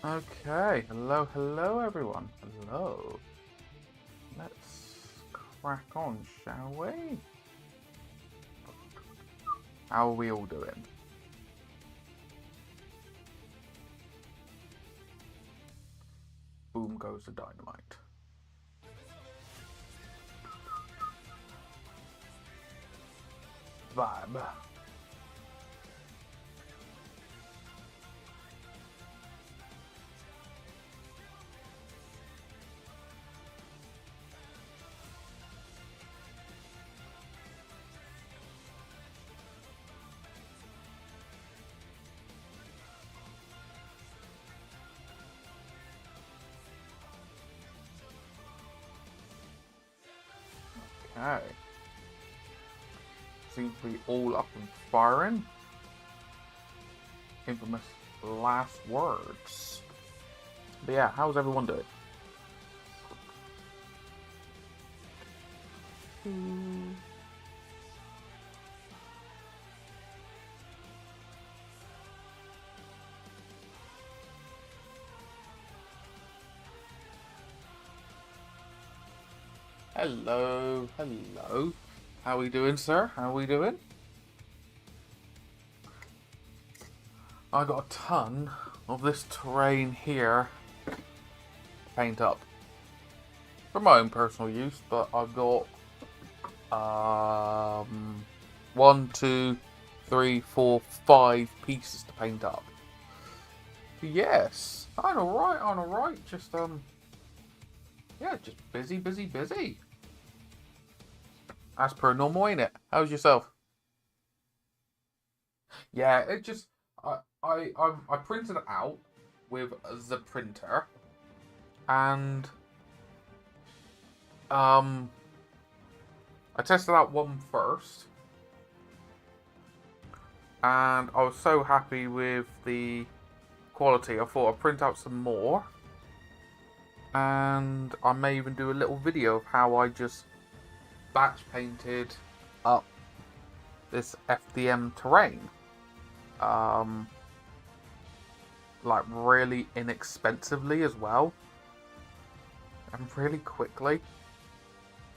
Okay, hello everyone. Hello. Let's crack on, shall we? How are we all doing? Boom goes the dynamite. Vibe. Okay. Seems to be all up and firing. Infamous last words. But yeah, how's everyone doing? Hello. How are we doing, sir? How are we doing? I got a ton of this terrain here to paint up for my own personal use, but I've got 1, 2, 3, 4, 5 pieces to paint up. Yes, I'm alright. Just yeah, just busy. As per normal, ain't it? How's yourself? Yeah, it just I printed it out with the printer, and I tested out one first, and I was so happy with the quality. I thought I'd print out some more, and I may even do a little video of how I just batch painted up this FDM terrain. Like really inexpensively as well, and really quickly.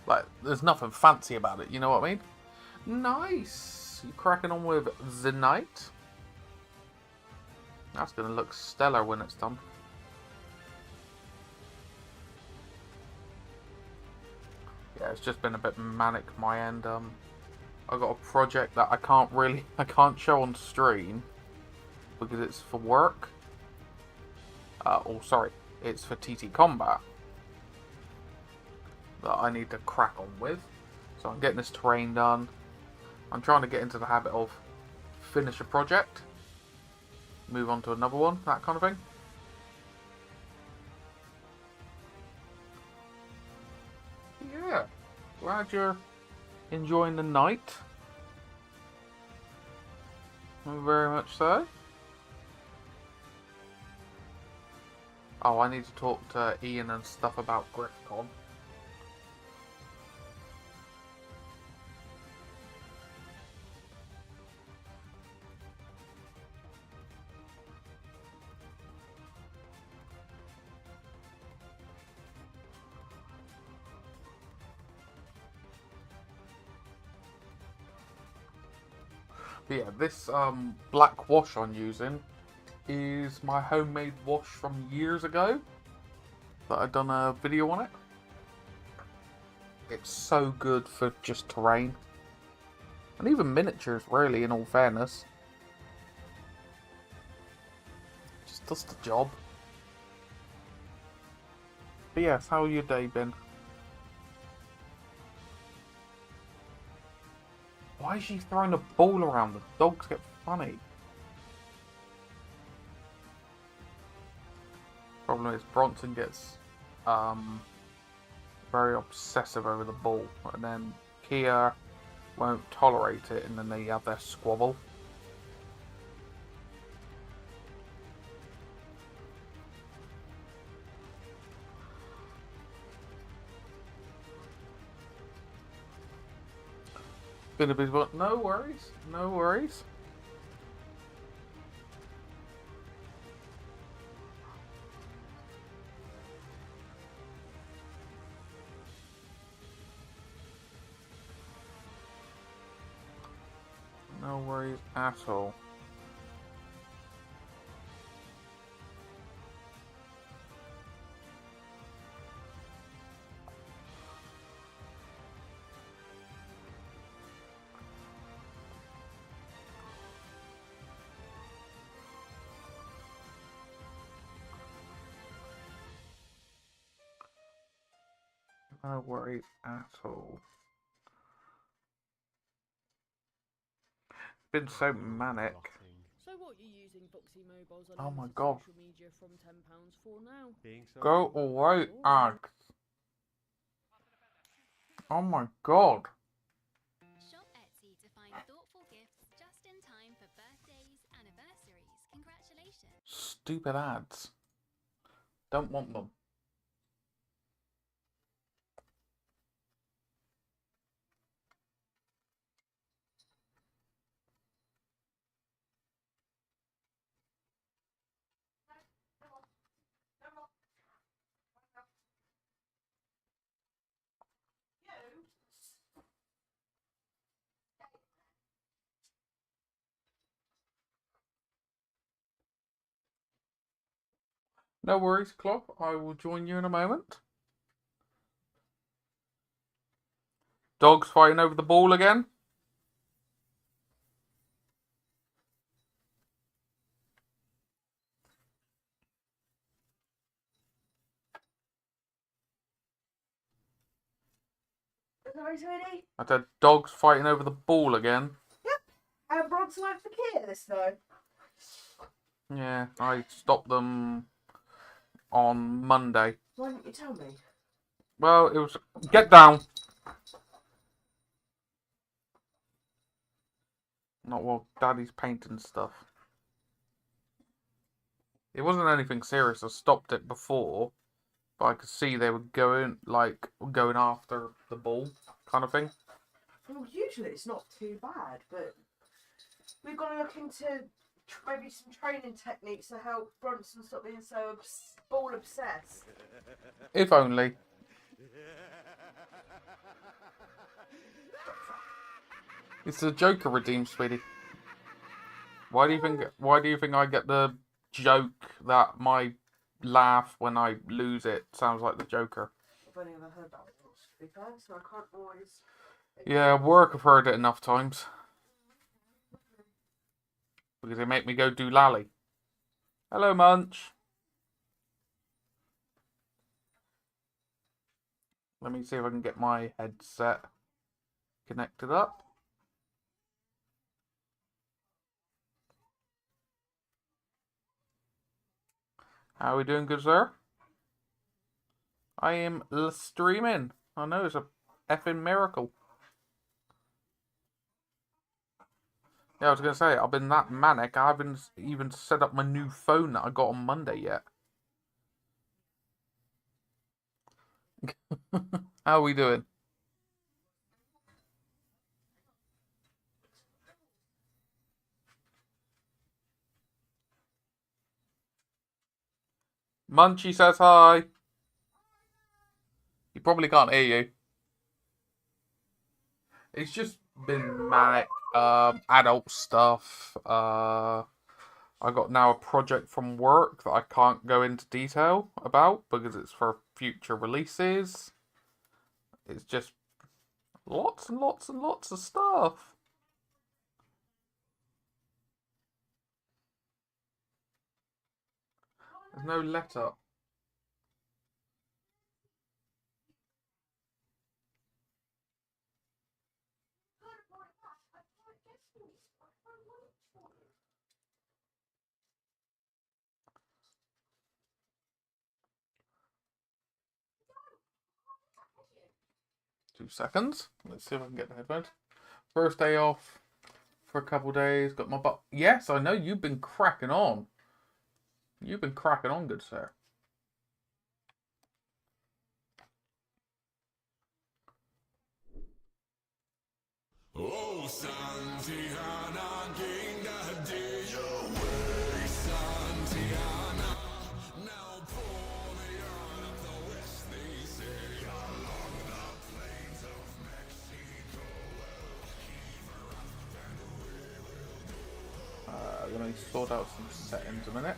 Like, there's nothing fancy about it, you know what I mean? Nice! You cracking on with the night? That's gonna look stellar when it's done. Yeah, it's just been a bit manic my end. I got a project that I can't show on stream because it's for work. Sorry, it's for TT Combat that I need to crack on with. So I'm getting this terrain done. I'm trying to get into the habit of finish a project, move on to another one, that kind of thing. Yeah, glad you're enjoying the night. Very much so. Oh, I need to talk to Ian and stuff about GriffCon. But yeah, this black wash I'm using is my homemade wash from years ago that I've done a video on it. It's so good for just terrain and even miniatures, really, in all fairness. Just does the job. But yes, how your day been? Why is she throwing a ball around? The dogs get funny. Problem is Bronson gets very obsessive over the ball, and then Kia won't tolerate it, and then they have their squabble. Been a busy one. No worries. worries at all. No worries at all. Been so manic. So what you using Foxy Mobile's Oh my god. social media from £10 for now? Go away, Ag. Oh my god. Shop Etsy to find thoughtful gifts just in time for birthdays, anniversaries. Congratulations. Stupid ads. Don't want them. No worries, Klopp. I will join you in a moment. Dogs fighting over the ball again. Sorry, sweetie? I said dogs fighting over the ball again. Yep. And Bronx left the key at this though. Yeah, I stopped them on Monday. Why didn't you tell me? Well, it was... Get down! Not while Daddy's painting stuff. It wasn't anything serious. I stopped it before. But I could see they were going after the ball, kind of thing. Well, usually it's not too bad, but we've got to look into maybe some training techniques to help Bronson stop being so ball obsessed. If only. It's the Joker redeemed, sweetie. Why do you think I get the joke that my laugh when I lose it sounds like the Joker? I've only ever heard that once, to be fair, so I can't always... Yeah, work I've heard it enough times. Because they make me go do lally. Hello, Munch. Let me see if I can get my headset connected up. How are we doing, good sir? I am streaming. I know, it's a effing miracle. Yeah, I was going to say, I've been that manic, I haven't even set up my new phone that I got on Monday yet. How are we doing? Munchie says hi. He probably can't hear you. It's just been manic, adult stuff. I got now a project from work that I can't go into detail about because it's for future releases. It's just lots and lots and lots of stuff. There's no letter. Seconds. Let's see if I can get the headphones. First day off for a couple days. Got my butt. Yes, I know you've been cracking on. You've been cracking on, good sir. Oh, Santiana, King, day your way, Santiana. Now pour me on up the west, they say, along the plains of Mexico. Well, heave her up and away with sort out some settings a minute.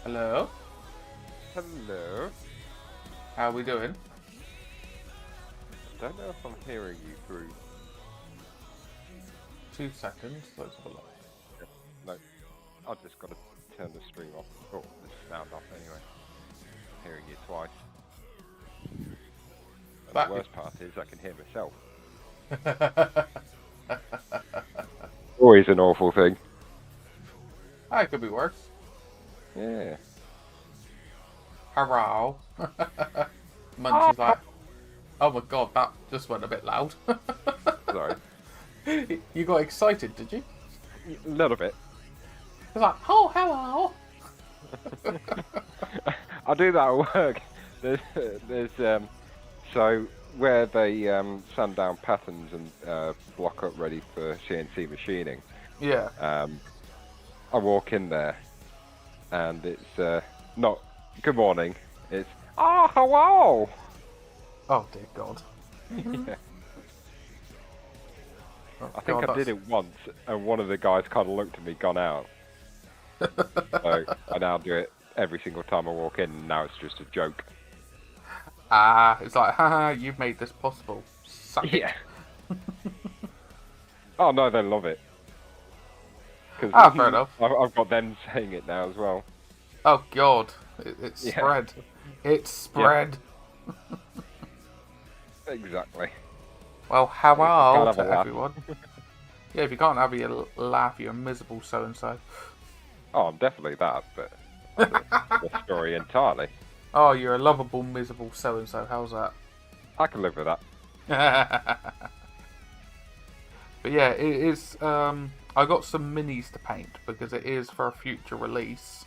Hello? Hello. How are we doing? Don't know if I'm hearing you through. 2 seconds. Let's have a look. No, I've just got to turn the stream off. Oh, the sound off anyway. I'm hearing you twice. And That the worst part is I can hear myself. Always an awful thing. It could be worse. Yeah. Hello. Munchie's like, oh my god, that just went a bit loud. Sorry. You got excited, did you? A little bit. It's like, oh, hello. I do that at work. So where they sand down patterns and block up ready for CNC machining. Yeah. I walk in there, and it's not good morning. It's hello. Oh dear God. Yeah. Oh, I think God, I did it once, and one of the guys kind of looked at me, gone out. So I now do it every single time I walk in, and now it's just a joke. It's like, haha, you've made this possible. Suck it. Yeah. Oh no, they love it. Fair enough. I've got them saying it now as well. Oh God, it's Yeah. spread. It's spread. Exactly. Well, Can't hello have to a laugh. everyone. Yeah, if you can't have your laugh, you're a miserable so-and-so. Oh, I'm definitely that, but the story entirely. Oh, you're a lovable, miserable so-and-so. How's that? I can live with that. But yeah, it is. I got some minis to paint because it is for a future release,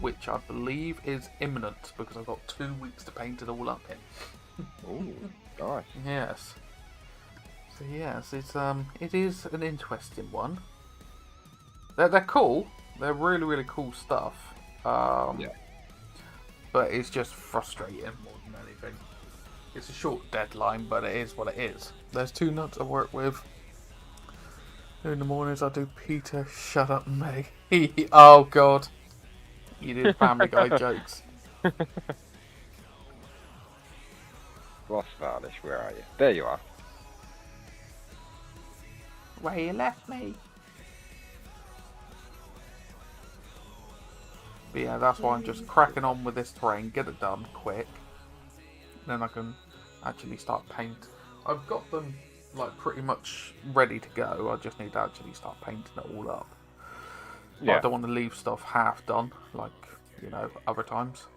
which I believe is imminent because I've got 2 weeks to paint it all up in. Ooh, nice. Yes. So yes, it is an interesting one. They're cool. They're really, really cool stuff. Yeah. But it's just frustrating more than anything. It's a short deadline, but it is what it is. There's 2 nuts I work with. In the mornings I do Peter, shut up, Meg. Oh God. You did Family Guy jokes. Lost Varnish, where are you? There you are. Where you left me. But yeah, that's why I'm just cracking on with this terrain, get it done quick. Then I can actually start paint. I've got them like pretty much ready to go. I just need to actually start painting it all up. But Yeah. I don't want to leave stuff half done, like, you know, other times.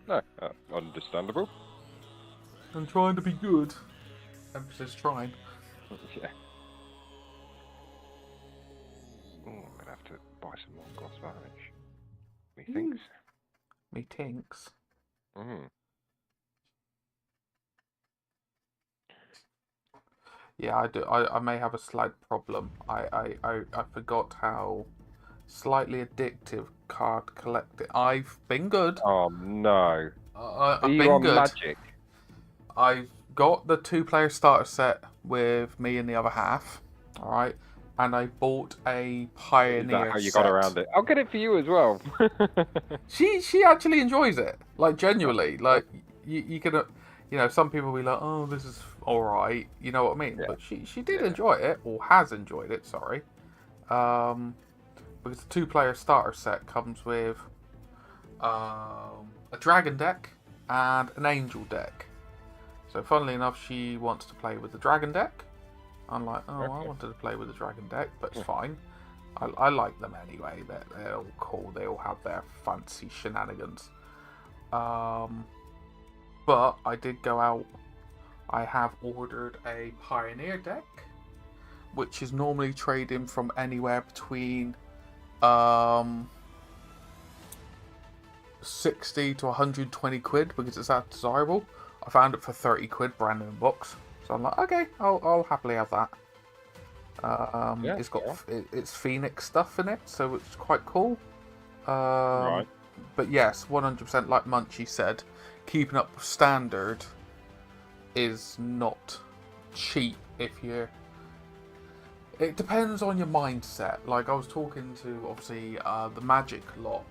No, understandable. I'm trying to be good. Emphasis trying. Yeah. Oh, I'm gonna have to buy some more Gloss Varnish. Methinks. Me tinks. Mm. Yeah, I do. I may have a slight problem. I forgot how slightly addictive card collecting. I've been good. Oh no. I've Are you been on good. Magic? I've got the 2-player starter set with me and the other half. All right, and I bought a Pioneer. Is that how you set. got around it? I'll get it for you as well. She actually enjoys it. Like genuinely. Like you can, you know, some people will be like, oh, this is all right. You know what I mean? Yeah. But she did enjoy it, or has enjoyed it. Sorry. Because the 2-player starter set comes with a dragon deck and an angel deck. So funnily enough, she wants to play with the dragon deck. I'm like, oh, I wanted to play with the dragon deck, but it's fine. I like them anyway. They're all cool. They all have their fancy shenanigans. But I did go out. I have ordered a Pioneer deck, which is normally trading from anywhere between 60 to 120 quid because it's that desirable. I found it for 30 quid brand new in box. So I'm like, okay, I'll happily have that. It's got it's Phoenix stuff in it, so it's quite cool. Right. But yes, 100% like Munchie said, keeping up with standard is not cheap if you're... It depends on your mindset. Like I was talking to obviously the Magic lot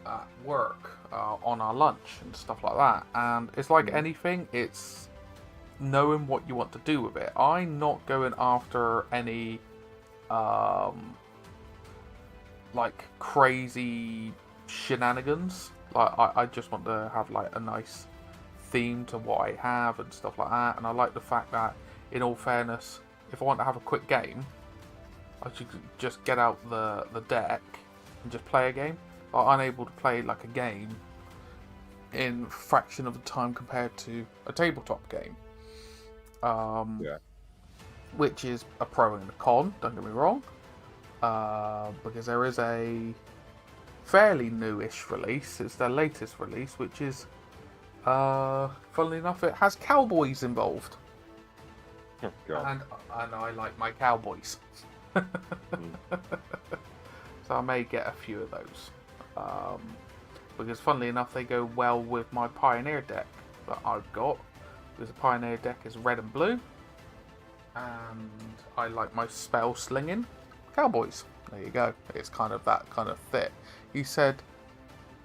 at work on our lunch and stuff like that, and it's like anything, it's knowing what you want to do with it. I'm not going after any like crazy shenanigans. Like I just want to have like a nice theme to what I have and stuff like that, and I like the fact that, in all fairness, if I want to have a quick game, I should just get out the deck and just play a game. I'm able to play like a game in a fraction of the time compared to a tabletop game. Which is a pro and a con, don't get me wrong. Because there is a fairly newish release. It's their latest release, which is, funnily enough, it has cowboys involved. Oh, God. And I like my cowboys. So I may get a few of those. Because funnily enough, they go well with my Pioneer deck that I've got. Because the Pioneer deck is red and blue. And I like my spell slinging cowboys. There you go. It's kind of that kind of fit. He said,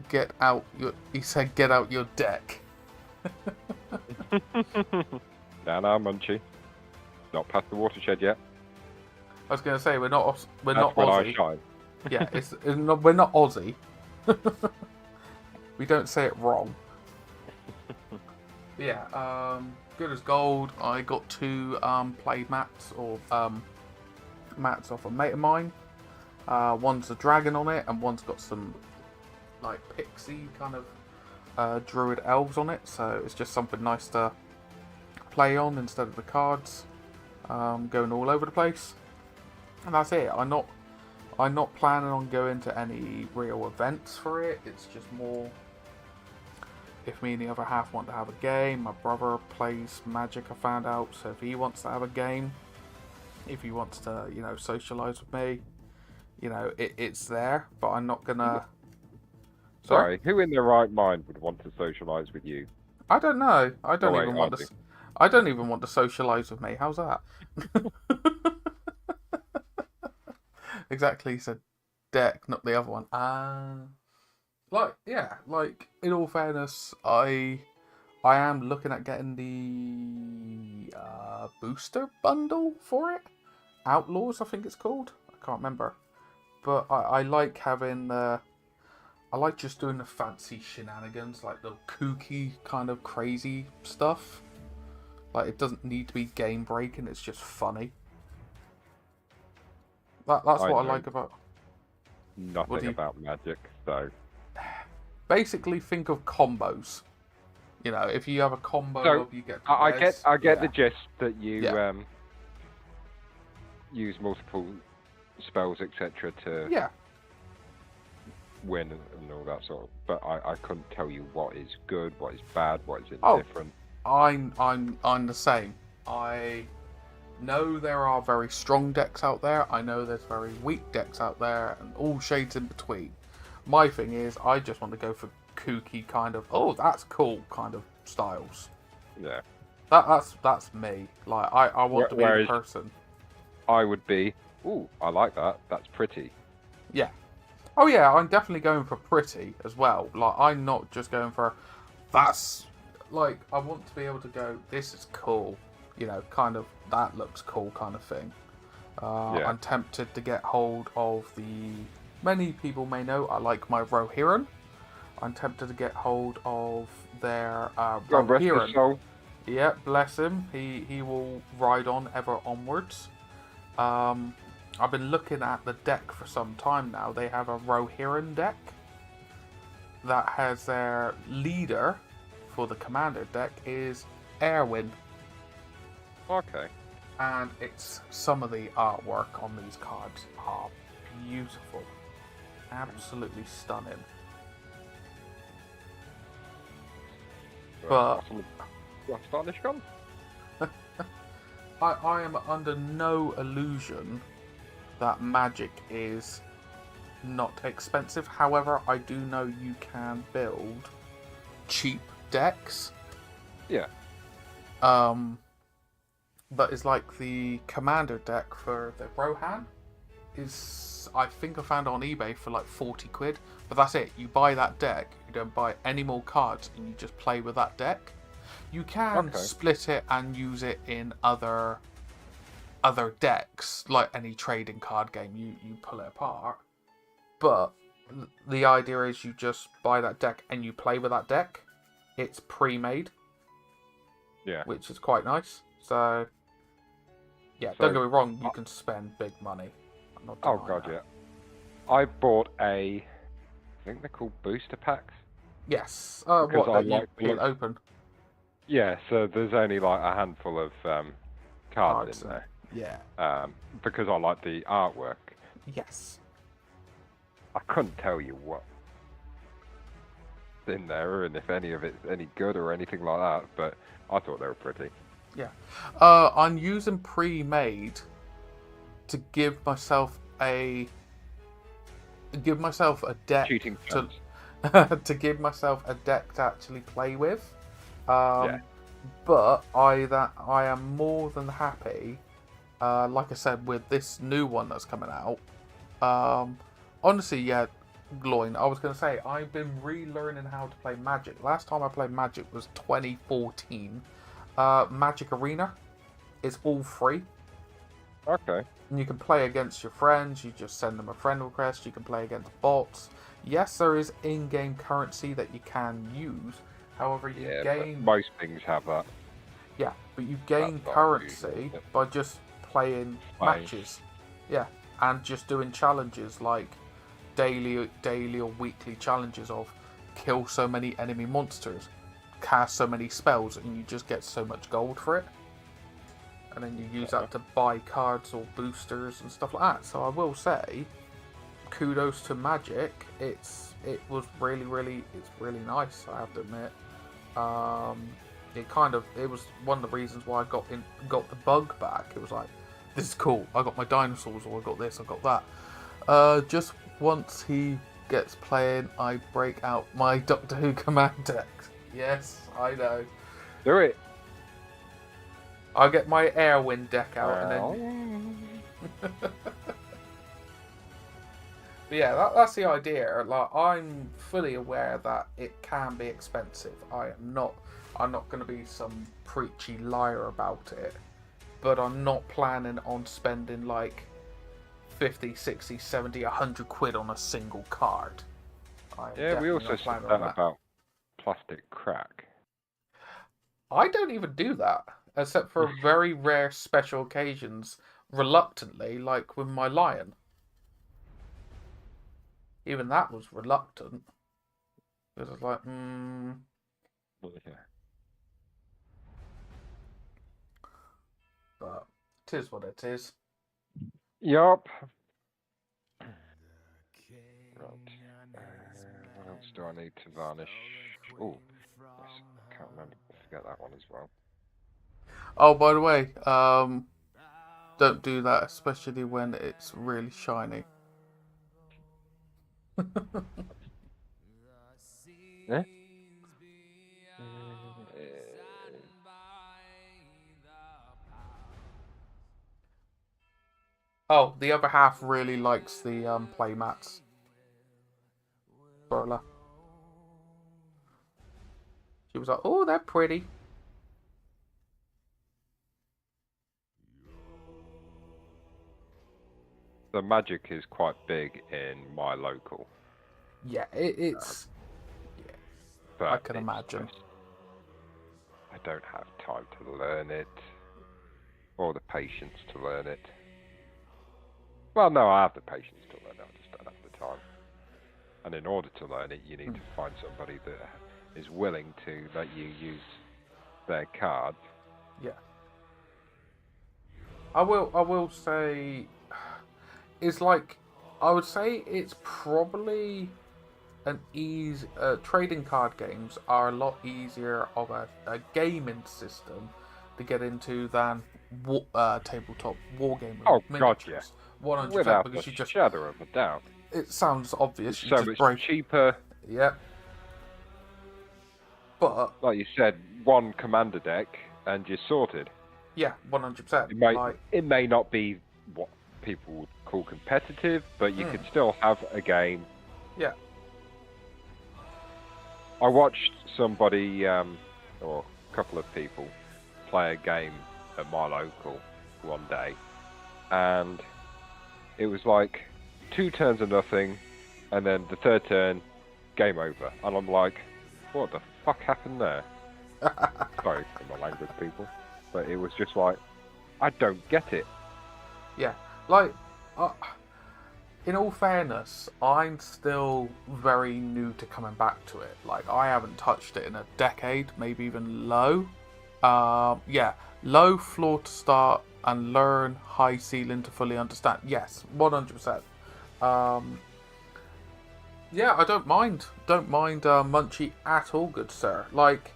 get out your deck. Now, Munchie. Not past the watershed yet. I was going to say we're not when Aussie. I shine. Yeah, we're not Aussie. We don't say it wrong. Yeah, good as gold. I got 2 play mats or mats off a mate of mine. One's a dragon on it, and one's got some like pixie kind of druid elves on it. So it's just something nice to play on instead of the cards going all over the place. And that's it. I'm not planning on going to any real events for it. It's just more if me and the other half want to have a game. My brother plays Magic, I found out, so if he wants to have a game, if he wants to, socialise with me, it's there, but I'm not gonna... Sorry, who in their right mind would want to socialise with you? I don't know. I don't even want to socialise with me. How's that? Exactly, he said deck, not the other one. In all fairness, I am looking at getting the booster bundle for it. Outlaws, I think it's called. I can't remember. But I like having I like just doing the fancy shenanigans, like the kooky kind of crazy stuff. Like, it doesn't need to be game breaking, it's just funny. That's what I like about... Nothing about Magic, so... Basically, think of combos. If you have a combo of you get... I get the gist that you use multiple spells, etc. to win and all that sort of... But I couldn't tell you what is good, what is bad, what is indifferent. I'm the same. I know there are very strong decks out there. I know there's very weak decks out there, and all shades in between. My thing is, I just want to go for kooky kind of, oh, that's cool kind of styles. Yeah. That's me. Like, I want to be the person. I would be, ooh, I like that. That's pretty. Yeah. Oh yeah, I'm definitely going for pretty as well. Like, I'm not just going for, that's... Like, I want to be able to go, this is cool. Kind of, that looks cool kind of thing. I'm tempted to get hold of the... Many people may know I like my Rohirrim. I'm tempted to get hold of their Rohirrim. Yeah, bless him. He will ride on ever onwards. I've been looking at the deck for some time now. They have a Rohirrim deck that has their leader for the commander deck is Erwin. Okay. And some of the artwork on these cards are beautiful. Absolutely stunning. But What's Varnish gone? I am under no illusion that Magic is not expensive. However, I do know you can build cheap decks. Yeah. But it's like the commander deck for the Rohan is, I think I found it on eBay for like 40 quid. But that's it. You buy that deck, you don't buy any more cards, and you just play with that deck. You can split it and use it in other decks, like any trading card game. You pull it apart. But the idea is you just buy that deck and you play with that deck. It's pre-made. Yeah. Which is quite nice. So, yeah, don't get me wrong, you can spend big money. I'm not denying that. Yeah. I bought I think they're called booster packs. Yes. Because what, I that like you open? Yeah, so there's only like a handful of cards in there. Yeah. Because I like the artwork. Yes. I couldn't tell you what's in there and if any of it's any good or anything like that, but I thought they were pretty. Yeah. I'm using pre-made to give myself a deck Cheating to to give myself a deck to actually play with. But I am more than happy, like I said, with this new one that's coming out. Honestly, yeah, Gloin, I was going to say, I've been relearning how to play Magic. Last time I played Magic was 2014. Magic Arena is all free. Okay. And you can play against your friends, you just send them a friend request, you can play against bots. Yes, there is in-game currency that you can use. However, you gain... most things have that. Yeah, but you gain currency by just playing matches. Yeah, and just doing challenges like daily or weekly challenges of kill so many enemy monsters, cast so many spells, and you just get so much gold for it. And then you use that to buy cards or boosters and stuff like that. So I will say, kudos to Magic. It was really nice, I have to admit. It was one of the reasons why I got the bug back. It was like, this is cool. I got my dinosaurs, or I got this, I got that. Just once he gets playing, I break out my Doctor Who command decks. Yes, I know. Do it. I get my Airwind deck out and then. But yeah, that's the idea. Like, I'm fully aware that it can be expensive. I'm not going to be some preachy liar about it. But I'm not planning on spending like 50, 60, 70, 100 quid on a single card. We also said that about plastic crack. I don't even do that, except for very rare special occasions, reluctantly, like with my lion. Even that was reluctant. It was like, Yeah. But it is what it is. Yup. Right. What else do I need to varnish? Oh, I can't remember. Forget that one as well. Oh, by the way, don't do that, especially when it's really shiny. Yeah? Oh, the other half really likes the play mats. Spoiler. She was like, "Oh, they're pretty." The Magic is quite big in my local. Yeah, it's. Yeah, but I can imagine. I don't have time to learn it, or the patience to learn it. Well, no, I have the patience to learn it. I just don't have the time. And in order to learn it, you need to find somebody that is willing to let you use their card. Yeah. I will say, it's like, I would say it's probably an easy trading card games are a lot easier of a gaming system to get into than tabletop wargaming. Oh, miniatures. God, yeah. 100%, Without because a you just, shadow of a doubt. it sounds obvious. It's You so just much break. cheaper. Yep. But Like you said, one commander deck and you're sorted. yeah, 100%. It may not be what people would call competitive, but you can still have a game. Yeah. I watched somebody, or a couple of people, play a game at my local one day, and it was like 2 turns of nothing, and then the 3rd turn, game over. And I'm like, what the fuck happened there? Sorry for my language, people, but it was just like, I don't get it. Yeah, like, in all fairness, I'm still very new to coming back to it. Like, I haven't touched it in a decade, maybe even low. Yeah, low floor to start and learn, high ceiling to fully understand. Yes, 100%. Yeah, I don't mind. Don't mind Munchie at all, good sir. Like,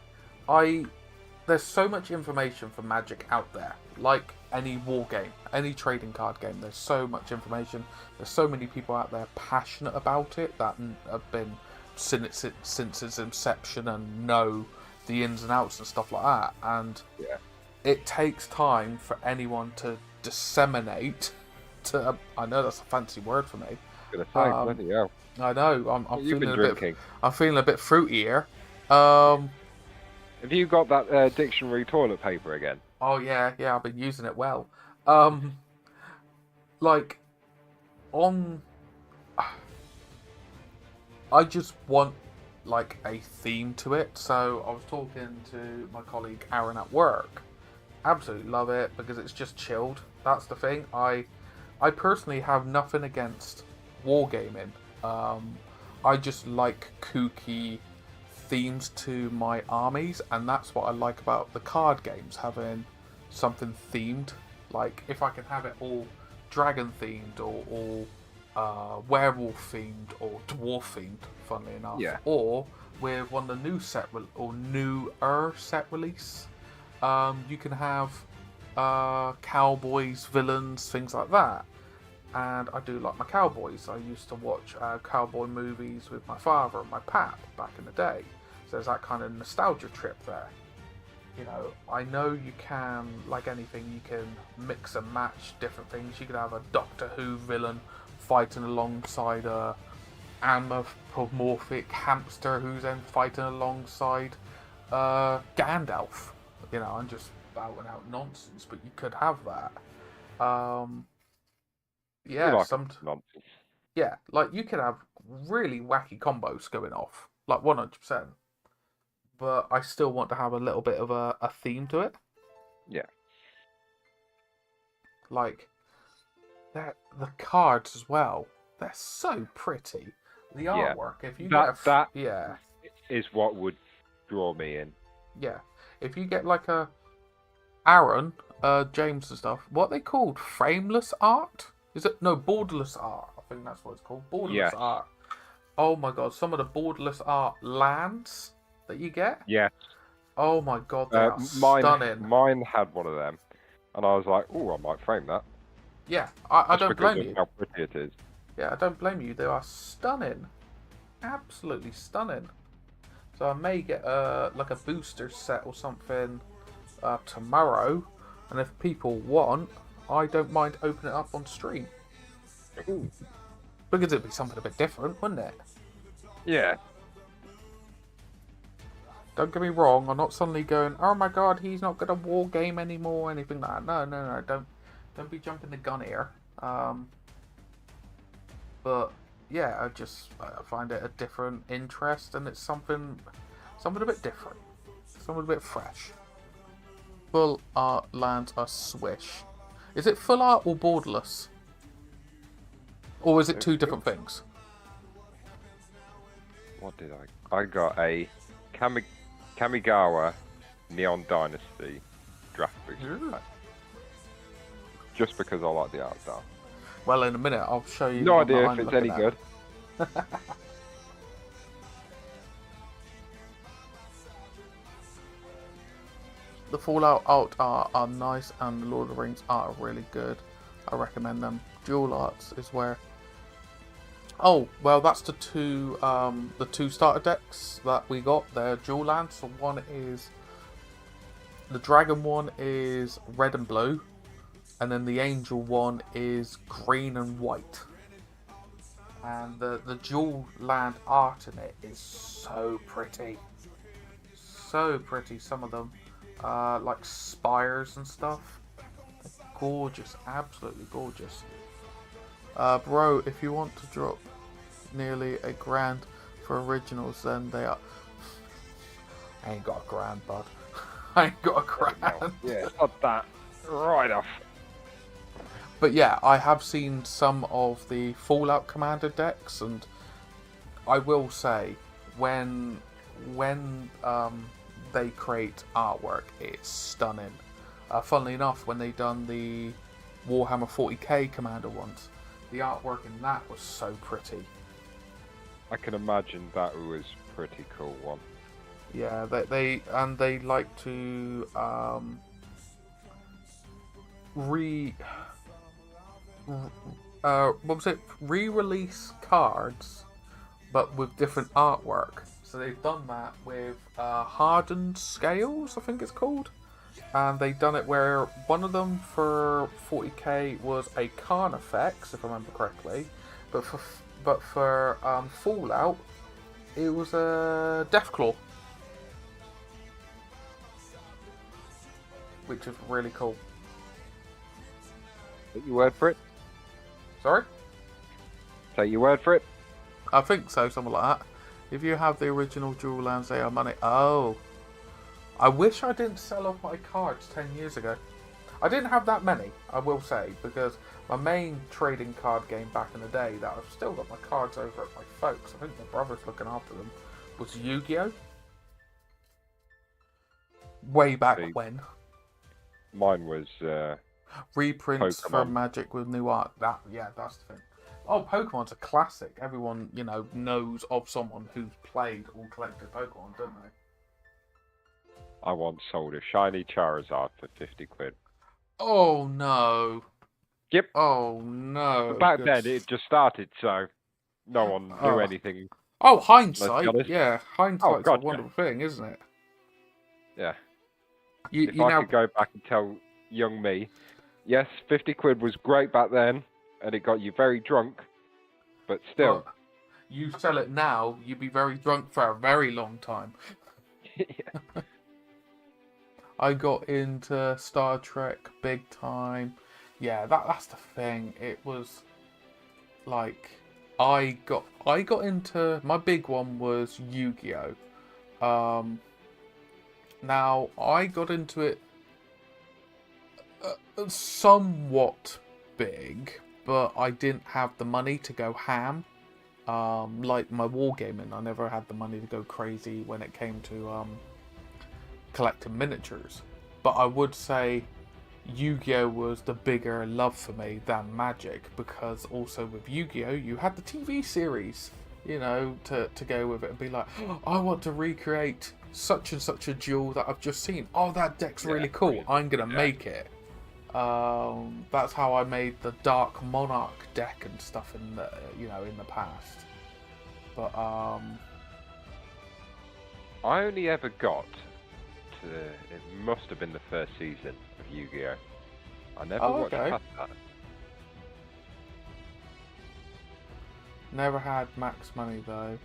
there's so much information for Magic out there. Like any war game, any trading card game, there's so much information. There's so many people out there passionate about it that have been since its inception and know the ins and outs and stuff like that. And Yeah. it takes time for anyone to disseminate. I know that's a fancy word for me. I was gonna say, bloody hell. I know. I'm What you've feeling been a drinking? I'm feeling a bit fruity here. Have you got that dictionary toilet paper again? Oh yeah, I've been using it well. Like, I just want like a theme to it. So I was talking to my colleague Aaron at work. Absolutely love it because it's just chilled. That's the thing. I personally have nothing against wargaming. I just like kooky themes to my armies, and that's what I like about the card games, having something themed. Like, if I can have it all dragon themed or all werewolf themed or dwarf themed, funnily enough, Yeah. or with one of the newer set release, you can have cowboys, villains, things like that. And I do like my cowboys. I used to watch cowboy movies with my father and my pap back in the day. So there's that kind of nostalgia trip there. You know, I know you can, like anything, you can mix and match different things. You could have a Doctor Who villain fighting alongside a anthropomorphic hamster who's then fighting alongside Gandalf. You know, I'm just spouting out nonsense, but you could have that. Yeah, You like nonsense. yeah, like you could have really wacky combos going off, like 100%. But I still want to have a little bit of a theme to it. Yeah. Like, the cards as well. They're so pretty. The Yeah. artwork, if you That yeah, is what would draw me in. yeah. If you get like a Aaron, James and stuff, what are they called? Frameless art? Is it? No, borderless art. I think that's what it's called. Borderless Yes. art. Oh my god, some of the borderless art lands that you get. Yeah. Oh my god, they are stunning. Mine had one of them, and I was like, "Oh, I might frame that." Yeah, I Just don't because blame of you. how pretty it is. Yeah, I don't blame you. They are stunning. Absolutely stunning. So I may get like a booster set or something tomorrow, and if people want, I don't mind opening it up on stream. Ooh. Because it'd be something a bit different, wouldn't it? Yeah. Don't get me wrong, I'm not suddenly going, oh my god, he's not going to war game anymore, or anything like that. No, don't be jumping the gun here. But yeah, I find it a different interest, and it's something a bit different, something a bit fresh. Full art lands are swish. Is it full art or borderless? Or is it two different things? What did I got a Kamigawa Neon Dynasty draft booster Ooh. pack. Just because I like the art style. Well, in a minute, I'll show you. No what idea I'm if it's looking any at. good. The Fallout art are nice, and the Lord of the Rings art are really good. I recommend them. Dual Arts is where. Oh well, that's the two starter decks that we got. They're dual lands. So one is the dragon one is red and blue, and then the angel one is green and white. And the dual land art in it is so pretty. So pretty, some of them. Like spires and stuff. They're gorgeous, absolutely gorgeous. Bro, if you want to drop nearly $1,000 for originals, then they are... I ain't got $1,000, bud. I ain't got $1,000. Yeah, not that. Right off. But yeah, I have seen some of the Fallout Commander decks, and I will say, when they create artwork, it's stunning. Funnily enough, when they done the Warhammer 40k Commander ones, the artwork in that was so pretty. I can imagine that was a pretty cool one. Yeah, they like to re-release cards, but with different artwork. So they've done that with Hardened Scales, I think it's called. And they've done it where one of them for 40k was a Carnifex, if I remember correctly. But for Fallout, it was a Deathclaw. Which is really cool. Take your word for it? Sorry? Take your word for it? I think so, something like that. If you have the original dual lands, they are money. Oh. I wish I didn't sell off my cards 10 years ago. I didn't have that many, I will say, because my main trading card game back in the day that I've still got my cards over at my folks, I think my brother's looking after them, was Yu-Gi-Oh! Way back when. Mine was reprints Pokemon. from Magic with new art. That's the thing. Oh, Pokemon's a classic. Everyone, knows of someone who's played or collected Pokemon, don't they? I once sold a shiny Charizard for 50 quid. Oh no. Yep. Oh no. But back then it just started, so no one knew anything. Oh, Let's hindsight. be honest. Yeah, hindsight's God, a wonderful thing, isn't it? Yeah. You If I could go back and tell young me, yes, 50 quid was great back then, and it got you very drunk, but still. Well, you sell it now, you'd be very drunk for a very long time. Yeah. I got into Star Trek big time. Yeah, that's the thing. It was like I got into my big one was Yu-Gi-Oh. Now I got into it somewhat big, but I didn't have the money to go ham. Like my wargaming, I never had the money to go crazy when it came to collecting miniatures. But I would say Yu-Gi-Oh was the bigger love for me than Magic, because also with Yu-Gi-Oh you had the TV series, to go with it and be like, oh, I want to recreate such and such a duel that I've just seen. Oh, that deck's really cool. I'm gonna make it. That's how I made the Dark Monarch deck and stuff in the in the past. But I only ever got to, it must have been the first season of Yu-Gi-Oh! I never watched past that. Never had max money though.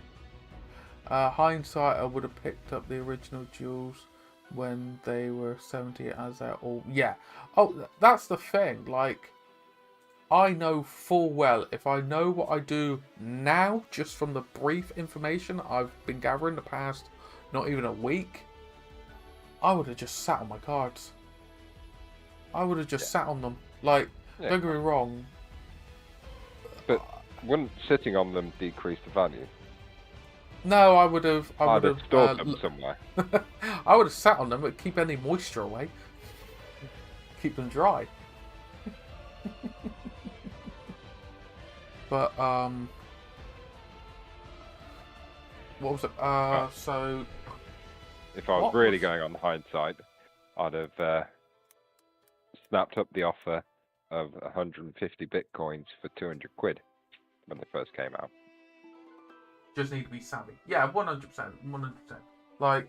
Hindsight, I would have picked up the original duels when they were 70 as they're all... Yeah. Oh, that's the thing. Like, I know full well, if I know what I do now, just from the brief information I've been gathering the past not even a week, I would have just sat on my cards. I would have just sat on them. Like, don't get me wrong. But wouldn't sitting on them decrease the value? No, I would have. I'd have stored them somewhere. I would have sat on them, but keep any moisture away. Keep them dry. But what was it? So if I was really going on hindsight, I'd have snapped up the offer of 150 bitcoins for 200 quid when they first came out. Just need to be savvy. Yeah, 100%, 100%.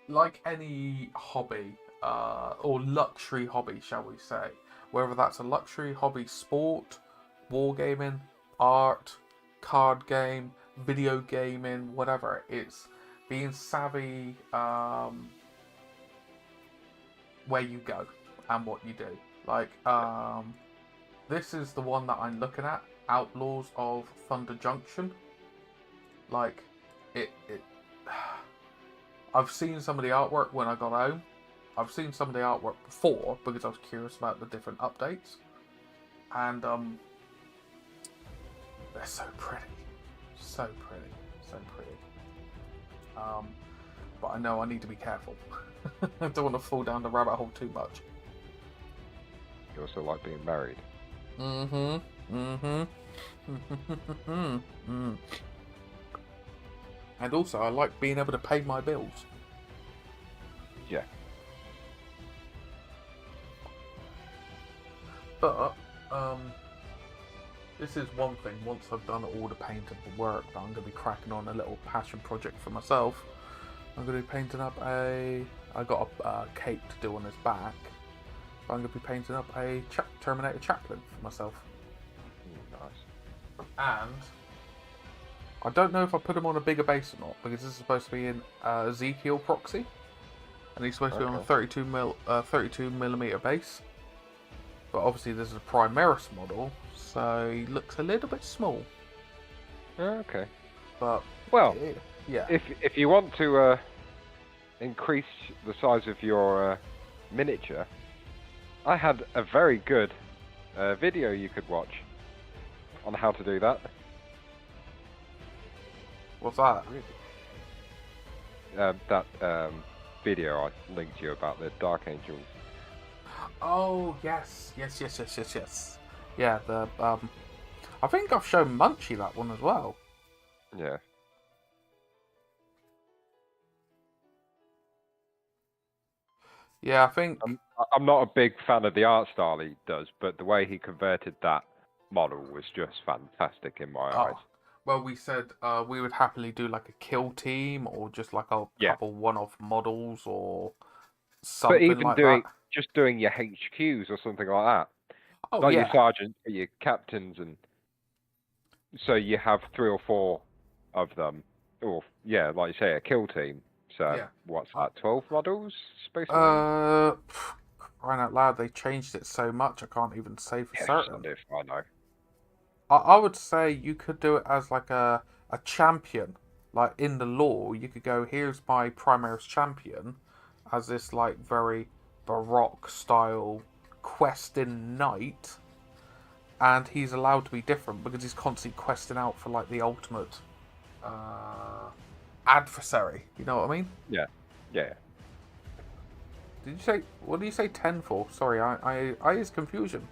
Like any hobby, or luxury hobby, shall we say, whether that's a luxury hobby, sport, wargaming, art, card game, video gaming, whatever, it's being savvy where you go and what you do. Like, this is the one that I'm looking at, Outlaws of Thunder Junction. Like, it I've seen some of the artwork when I got home. I've seen some of the artwork before because I was curious about the different updates. And they're so pretty. So pretty. So pretty. But I know I need to be careful. I don't want to fall down the rabbit hole too much. You also like being married. And also, I like being able to pay my bills. Yeah. But, this is one thing, once I've done all the painting work, that I'm going to be cracking on a little passion project for myself. I'm going to be painting up I got a cape to do on his back. But I'm going to be painting up a Terminator chaplain for myself. Nice. And I don't know if I put him on a bigger base or not, because this is supposed to be in Ezekiel proxy, and he's supposed to be on a 32mm base. But obviously this is a Primaris model, so he looks a little bit small. Okay. But well, yeah. If you want to increase the size of your miniature, I had a very good video you could watch on how to do that. What's that? That video I linked you about the Dark Angels. Oh yes. Yeah, the I think I've shown Munchie that one as well. Yeah. Yeah, I think I'm not a big fan of the art style he does, but the way he converted that model was just fantastic in my eyes. Well, we said we would happily do like a kill team or just like a couple one-off models or something but even like doing that. Just doing your HQs or something like that. Oh, Not yeah. your sergeants, but your captains, and so you have 3 or 4 of them. Or yeah, like you say, a kill team. So what's that? 12 models? Crying out loud, they changed it so much I can't even say for certain. If I know. I would say you could do it as like a champion. Like in the lore, you could go, here's my Primaris champion, as this like very Baroque style questing knight, and he's allowed to be different because he's constantly questing out for like the ultimate adversary. You know what I mean? Yeah. Did you say, what do you say 10 for? Sorry, I is confusion.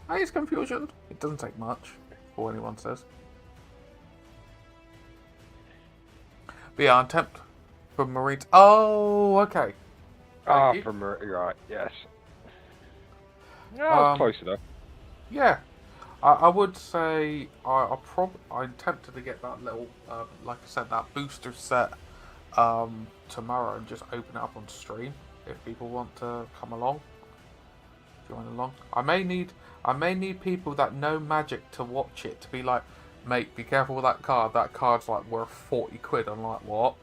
I is confusion. It doesn't take much, for anyone says. But yeah, I'm tempted for Marines. Oh, okay. From right, yes. Yeah, close enough. Yeah, I would say I'm tempted to get that little, like I said, that booster set tomorrow and just open it up on stream if people want to come along, join along. I may need people that know Magic to watch it to be like, mate, be careful with that card. That card's like worth 40 quid. I'm like, what?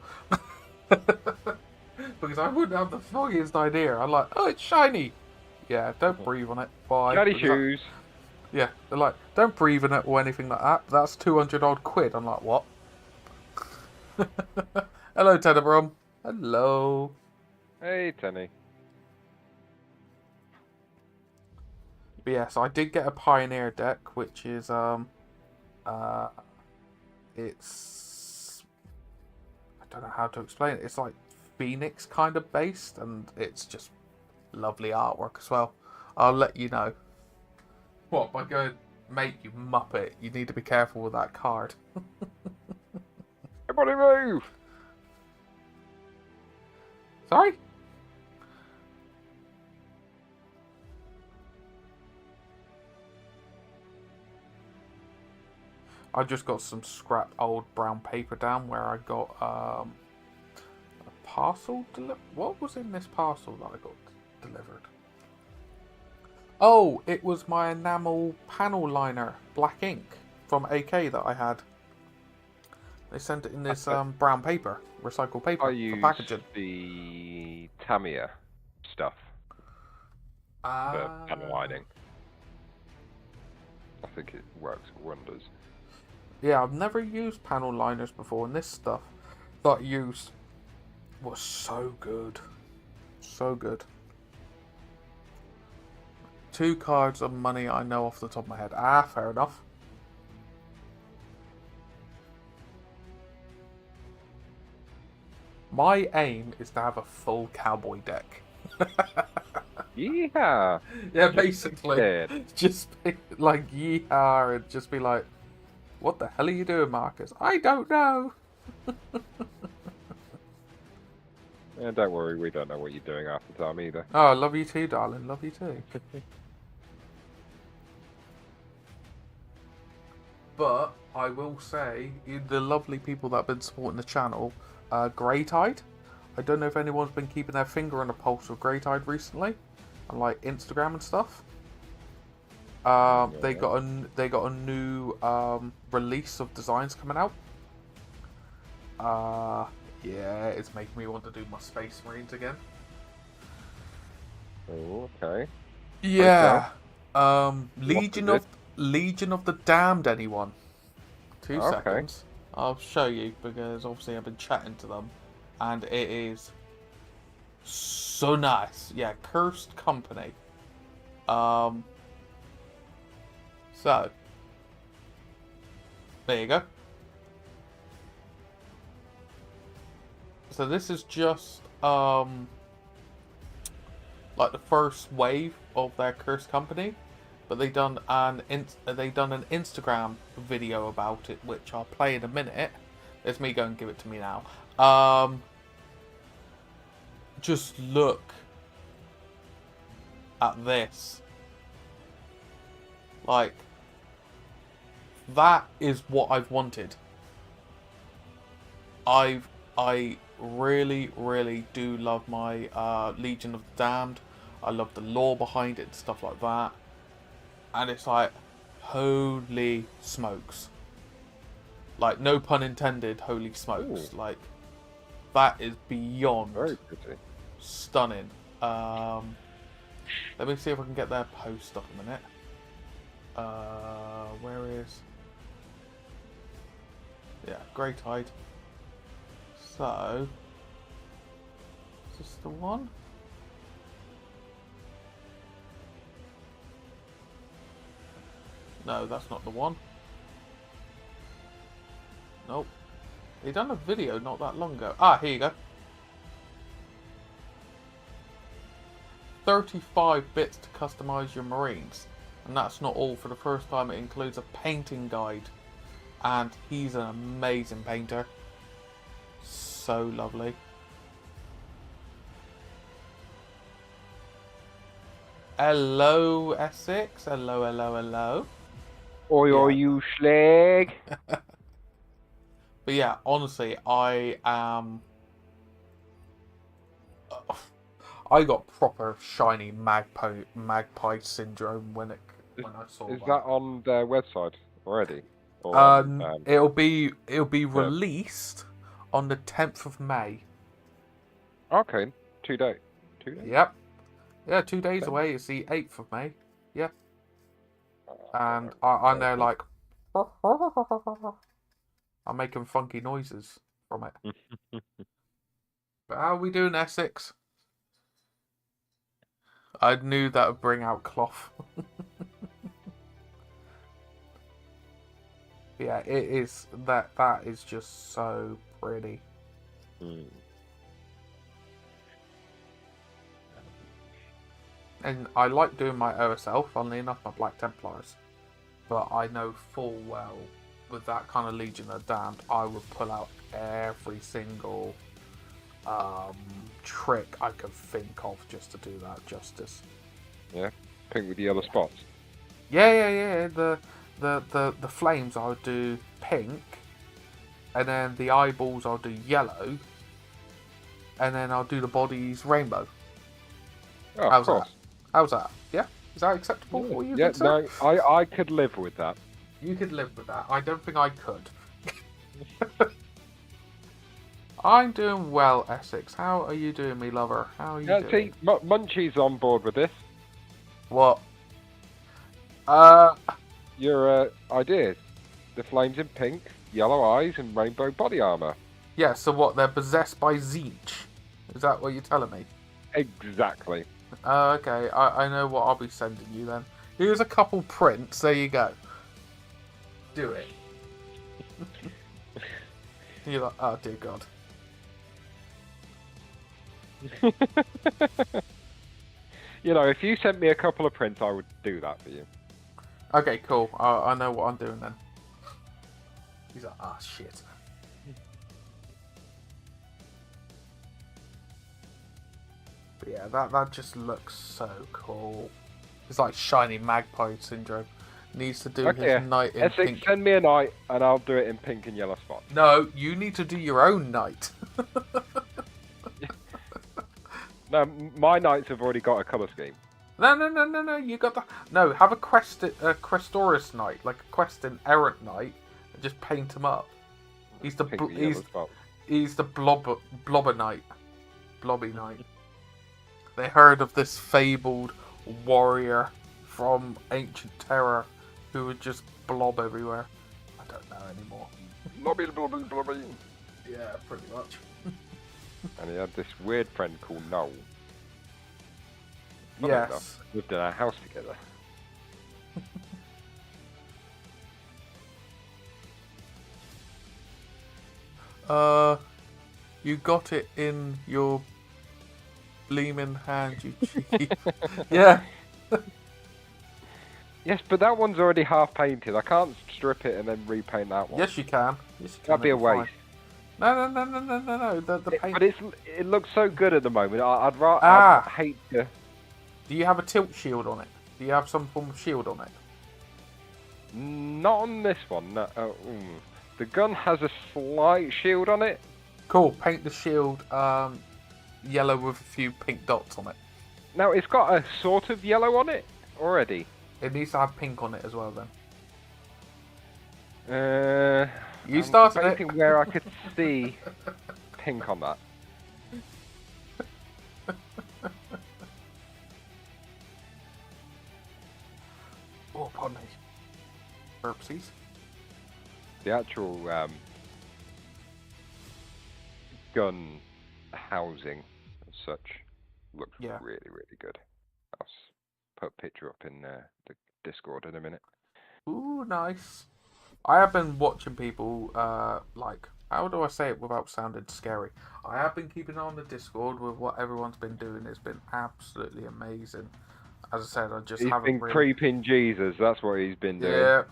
Because I wouldn't have the foggiest idea. I'm like, oh, it's shiny. Yeah, don't breathe on it. Bye. Shiny shoes. Yeah, they're like, don't breathe in it or anything like that. That's 200 odd quid. I'm like, what? Hello, Tenebrum. Hello. Hey, Tenny. But yes, I did get a Pioneer deck, which is it's, I don't know how to explain it. It's like Phoenix kind of based, and it's just lovely artwork as well. I'll let you know. What, by going, mate, you muppet, you need to be careful with that card. Everybody move! Sorry? I just got some scrapped old brown paper down where I got a parcel delivered. What was in this parcel that I got delivered? Oh, it was my enamel panel liner, black ink, from AK that I had. They sent it in this brown paper, recycled paper, I for use packaging. the Tamiya stuff for panel lining. I think it works wonders. Yeah, I've never used panel liners before, and this stuff that I used was so good. So good. 2 cards of money I know off the top of my head. Ah, fair enough. My aim is to have a full cowboy deck. Yeah. Yeah, basically. Dead. Just be like, yeehaw, and just be like, what the hell are you doing, Marcus? I don't know. Yeah, don't worry, we don't know what you're doing half the time either. Oh, I love you too, darling. Love you too. But I will say, the lovely people that have been supporting the channel, Grey Tide. I don't know if anyone's been keeping their finger on the pulse of Grey Tide recently, on like Instagram and stuff. They got a new release of designs coming out. Yeah, it's making me want to do my Space Marines again. Oh, okay. Yeah. Legion of the Damned, anyone? 2 seconds. I'll show you, because obviously I've been chatting to them, and it is so nice. Yeah, Cursed Company. So there you go. So this is just like the first wave of their Cursed Company, but they done an Instagram video about it, which I'll play in a minute. There's me going, give it to me now. Just look at this. Like, that is what I've wanted. I really, really do love my Legion of the Damned. I love the lore behind it and stuff like that. And it's like, holy smokes. Like, no pun intended, holy smokes. Ooh. Like, that is beyond very pretty, stunning. Let me see if I can get their post up a minute. Where is... Yeah, Grey Tide. So... Is this the one? No, that's not the one. Nope. They done a video not that long ago. Ah, here you go. 35 bits to customize your Marines. And that's not all. For the first time, it includes a painting guide. And he's an amazing painter. So lovely. Hello, Essex. Hello, hello, hello. Oi, oi, you slag. But yeah, honestly, I am... I got proper shiny magpie syndrome when I saw Is that on their website already? Or it'll be released on the 10th of May. Okay, 2 days. 2 days? Yep. Yeah, 2 days away. It's the 8th of May. Yeah. And I'm there like... I'm making funky noises from it. But how are we doing, Essex? I knew that would bring out cloth. Yeah, it is. That is just so pretty. And I like doing my OSL, funnily enough, my Black Templars. But I know full well, with that kind of Legion of Damned, I would pull out every single trick I can think of just to do that justice. Yeah, pink with the yellow spots. Yeah. The flames I'll do pink, and then the eyeballs I'll do yellow, and then I'll do the bodies rainbow. Oh, How's of course. that? How's that? Yeah, is that acceptable for you? Yeah, Vincent? no, I could live with that. You could live with that. I don't think I could. I'm doing well, Essex. How are you doing, me lover? How are you doing? See, Munchie's on board with this. What? Your ideas. The flames in pink, yellow eyes, and rainbow body armor. Yeah, so what? They're possessed by Zeech. Is that what you're telling me? Exactly. Okay. I know what I'll be sending you then. Here's a couple prints. There you go. Do it. You're like, oh dear God. You know, if you sent me a couple of prints, I would do that for you. Okay, cool. I know what I'm doing then. He's like, ah, shit. But yeah, that just looks so cool. It's like shiny magpie syndrome. Needs to do his knight in Essex, pink. send me a knight, and I'll do it in pink and yellow spots. No, you need to do your own knight. No, my knights have already got a colour scheme. No. You got the no. Have a Questoris knight, like a questing errant knight, and just paint him up. He's the Pink and yellow spots. he's the blobber knight, blobby knight. They heard of this fabled warrior from ancient terror who would just blob everywhere. I don't know anymore. Blobby. Yeah, pretty much. And he had this weird friend called Noel. Funny Yes. enough, lived in our house together. You got it in your bleeming hand, you cheeky. Yeah. Yes, but that one's already half painted. I can't strip it and then repaint that one. Yes, you can. Yes, you can. That'd be a It'll be fine. waste. No. The paint. But it looks so good at the moment. I'd rather. Ah. I'd hate to. Do you have a tilt shield on it? Do you have some form of shield on it? Not on this one. No. The gun has a slight shield on it. Cool. Paint the shield yellow with a few pink dots on it. Now it's got a sort of yellow on it already. It needs to have pink on it as well. Then you I'm started debating it. where I could see pink on that. Oh, pardon me. Burpsies. The actual gun housing as such looks Yeah. really, really good. I'll put a picture up in the Discord in a minute. Ooh, nice. I have been watching people, like, how do I say it without sounding scary? I have been keeping on the Discord with what everyone's been doing. It's been absolutely amazing. As I said, I just He's haven't been really... creeping Jesus, that's what he's been doing. Yeah.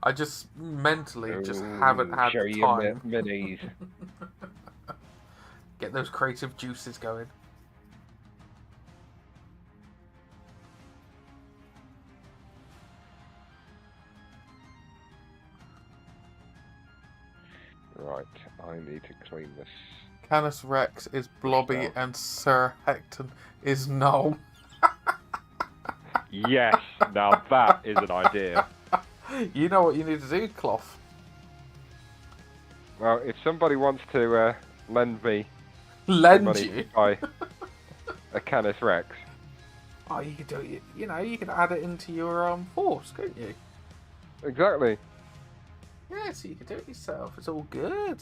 I just mentally just haven't had show the you time. minis. Get those creative juices going. Right, I need to clean this. Canis Rex is Blobby and Sir Hector is Noel. Yes, now that is an idea. You know what you need to do, Cloth. Well, if somebody wants to lend me Lend money you? to buy a Canis Rex, Oh, you could do it. You know, you could add it into your force, couldn't you? exactly. Yeah, so you could do it yourself. It's all good.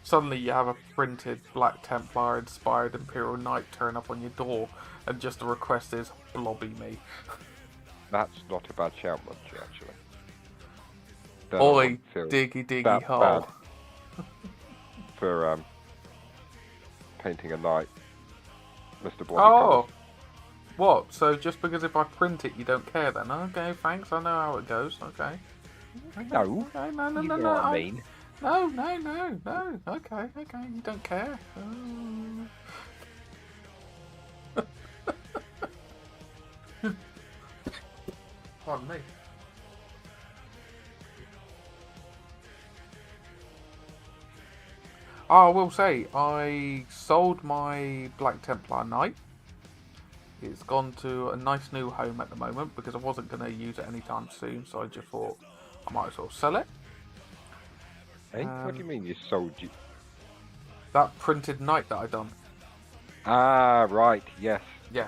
Suddenly you have a printed Black Templar inspired Imperial Knight turn up on your door, and just the request is blobby me. That's not a bad shout, much actually. Oi, diggy hole. For painting a knight, Mr. Blobby. Oh, what? So just because if I print it, you don't care then? Okay, thanks. I know how it goes. Okay. No. Okay, no, You no, know no. what I mean. No. Okay. You don't care. Pardon me. I will say, I sold my Black Templar Knight. It's gone to a nice new home at the moment because I wasn't going to use it anytime soon, so I just thought I might as well sell it. Hey, what do you mean you sold you? That printed knight that I done. Ah, right, yes. Yeah.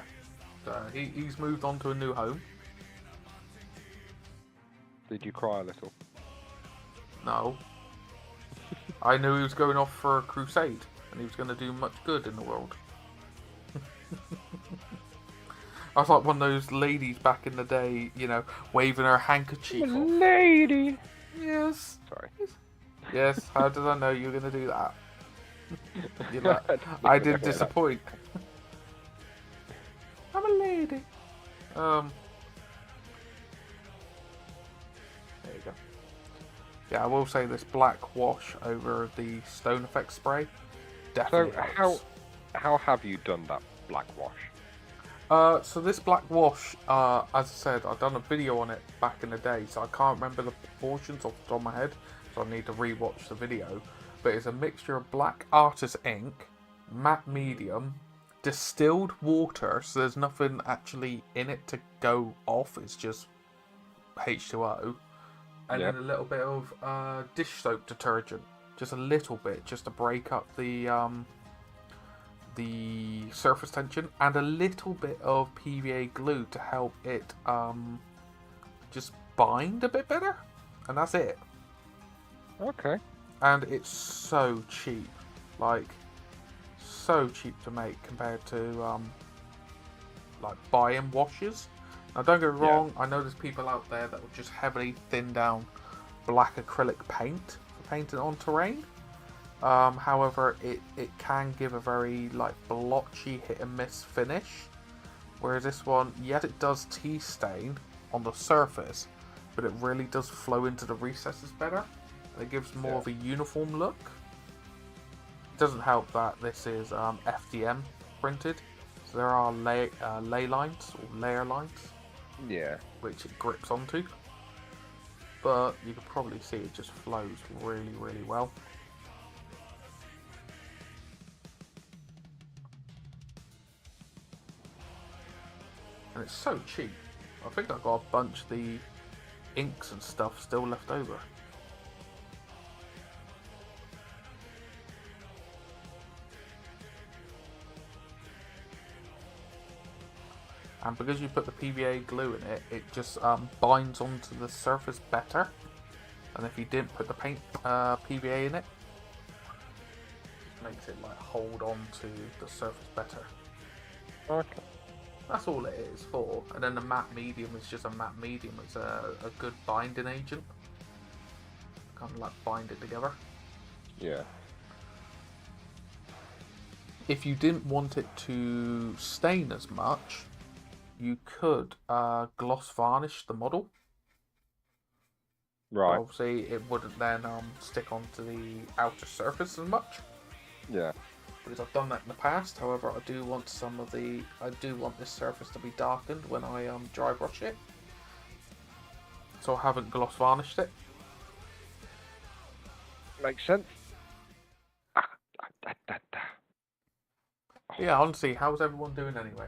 So he's moved on to a new home. Did you cry a little? No. I knew he was going off for a crusade and he was going to do much good in the world. I was like one of those ladies back in the day, you know, waving her handkerchief. Lady! Yes. Sorry. Yes, how did I know you were going to do that? You know, I did disappoint. I'm a lady. There you go. Yeah, I will say this black wash over the stone effect spray definitely helps. How have you done that black wash? So this black wash, as I said, I've done a video on it back in the day, so I can't remember the proportions off the top of my head, so I need to re-watch the video. But it's a mixture of black artist ink, matte medium, distilled water, so there's nothing actually in it to go off, it's just H2O, and then a little bit of dish soap detergent, just a little bit, just to break up the surface tension, and a little bit of PVA glue to help it just bind a bit better, and that's it. Okay. And it's so cheap, like so cheap to make compared to like buying washes. Now don't get me wrong, I know there's people out there that will just heavily thin down black acrylic paint for painting on terrain. However, it can give a very like blotchy hit and miss finish. Whereas this one, yes, it does tea stain on the surface, but it really does flow into the recesses better. And it gives more of a uniform look. It doesn't help that this is FDM printed, so there are lay lines or layer lines. Yeah. Which it grips onto. But you can probably see it just flows really, really well. And it's so cheap. I think I've got a bunch of the inks and stuff still left over. And because you put the PVA glue in it, it just binds onto the surface better than if you didn't put the paint PVA in it. It makes it like hold on to the surface better. Okay. That's all it is for. And then the matte medium is just a matte medium. It's a good binding agent. Kind of like bind it together. Yeah. If you didn't want it to stain as much, you could gloss varnish the model. Right. But obviously, it wouldn't then stick onto the outer surface as much. Yeah. Because I've done that in the past. However, I do want this surface to be darkened when I dry brush it. So I haven't gloss varnished it. Makes sense. Yeah, honestly, how's everyone doing anyway?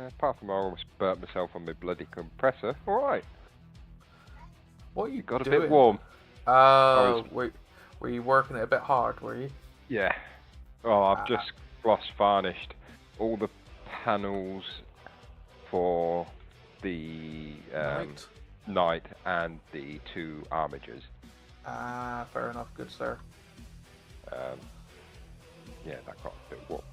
Apart from I almost burnt myself on my bloody compressor. Alright. What are you Got doing? a bit warm. Were you working it a bit hard, were you? Yeah. Oh, I've just gloss varnished all the panels for the knight and the two armigers. Fair enough, good sir. Yeah, that got a bit warm.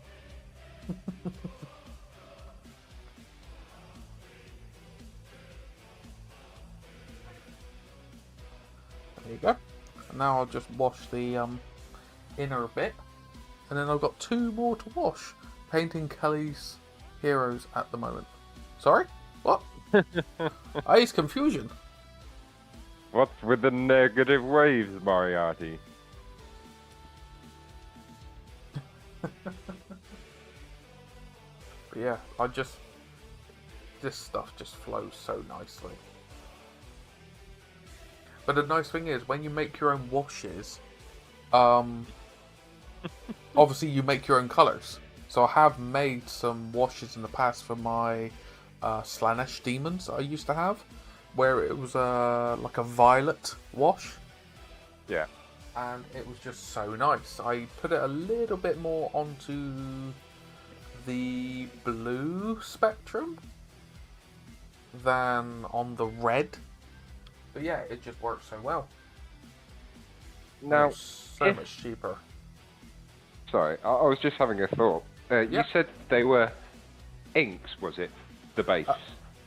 There you go. And now I'll just wash the inner bit. And then I've got two more to wash. Painting Kelly's heroes at the moment. Sorry? What? It's confusion. What's with the negative waves, Moriarty? But yeah, this stuff just flows so nicely. But the nice thing is, when you make your own washes, obviously you make your own colours. So I have made some washes in the past for my Slanesh demons that I used to have, where it was like a violet wash. Yeah. And it was just so nice. I put it a little bit more onto the blue spectrum than on the red. But yeah, it just works so well. Now, it's so much cheaper. Sorry, I was just having a thought. You said they were inks, was it? The base?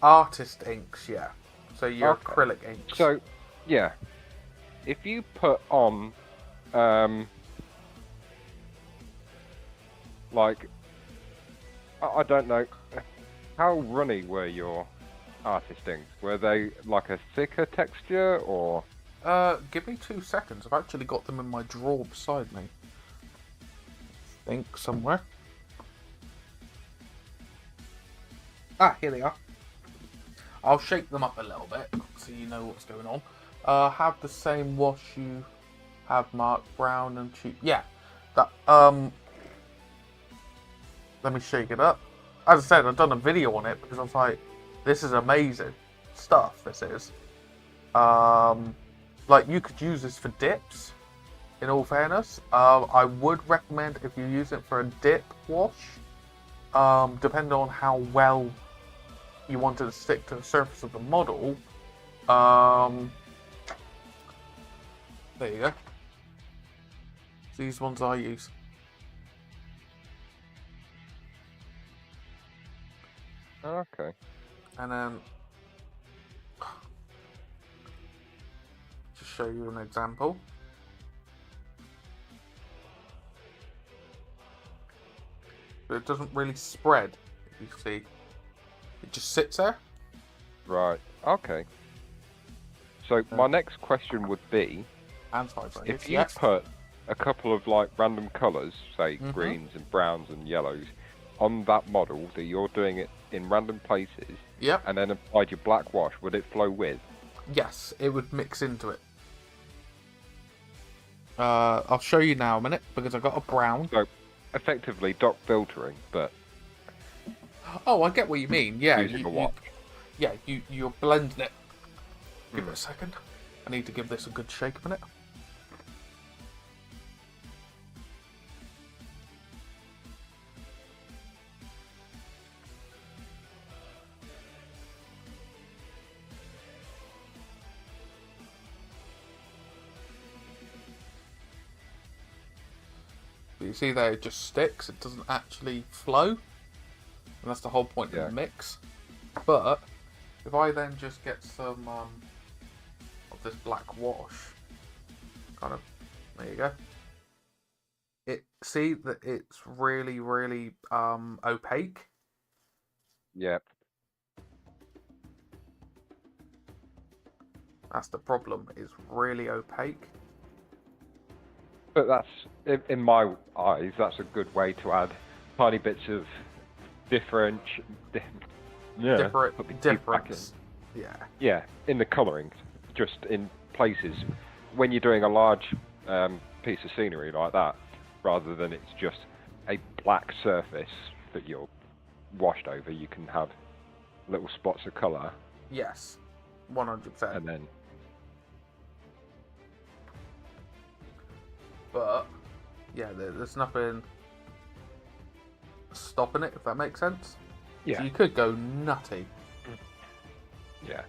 Artist inks, yeah. So your acrylic inks. So, yeah. If you put on, like, I don't know, how runny were your artist inks? Were they like a thicker texture, or? Give me 2 seconds. I've actually got them in my drawer beside me. I think somewhere. Ah, here they are. I'll shake them up a little bit so you know what's going on. Have the same wash you have, Mark. Brown and cheap. Yeah. That. Let me shake it up. As I said, I've done a video on it because I was like, this is amazing stuff. This is. Like, you could use this for dips, in all fairness. I would recommend, if you use it for a dip wash, depending on how well you want it to stick to the surface of the model, there you go. These ones I use. Okay. And then, to show you an example. But it doesn't really spread, if you see. It just sits there. Right. Okay. So my next question would be, if you put a couple of like random colours, say greens and browns and yellows, on that model that you're doing it in random places, and then applied your black wash, would it flow with? Yes, it would mix into it. I'll show you now a minute, because I've got a brown. So, effectively, dot filtering, but... Oh, I get what you mean. Yeah, you're blending it. Give it a second. I need to give this a good shake a minute. But you see there, it just sticks. It doesn't actually flow. And that's the whole point of the mix. But if I then just get some of this black wash, kind of, there you go. See that it's really, really opaque. Yep. That's the problem. It's really opaque. But that's, in my eyes, that's a good way to add tiny bits of difference. Yeah, in the colouring, just in places when you're doing a large piece of scenery like that, rather than it's just a black surface that you're washed over, you can have little spots of colour. Yes, 100%. And then. But yeah, there's nothing stopping it, if that makes sense. Yeah. So you could go nutty. Yeah.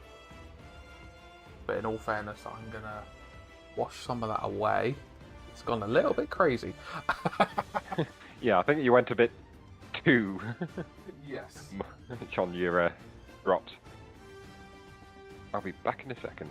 But in all fairness, I'm gonna wash some of that away. It's gone a little bit crazy. Yeah, I think you went a bit too yes. much on your drops. I'll be back in a second.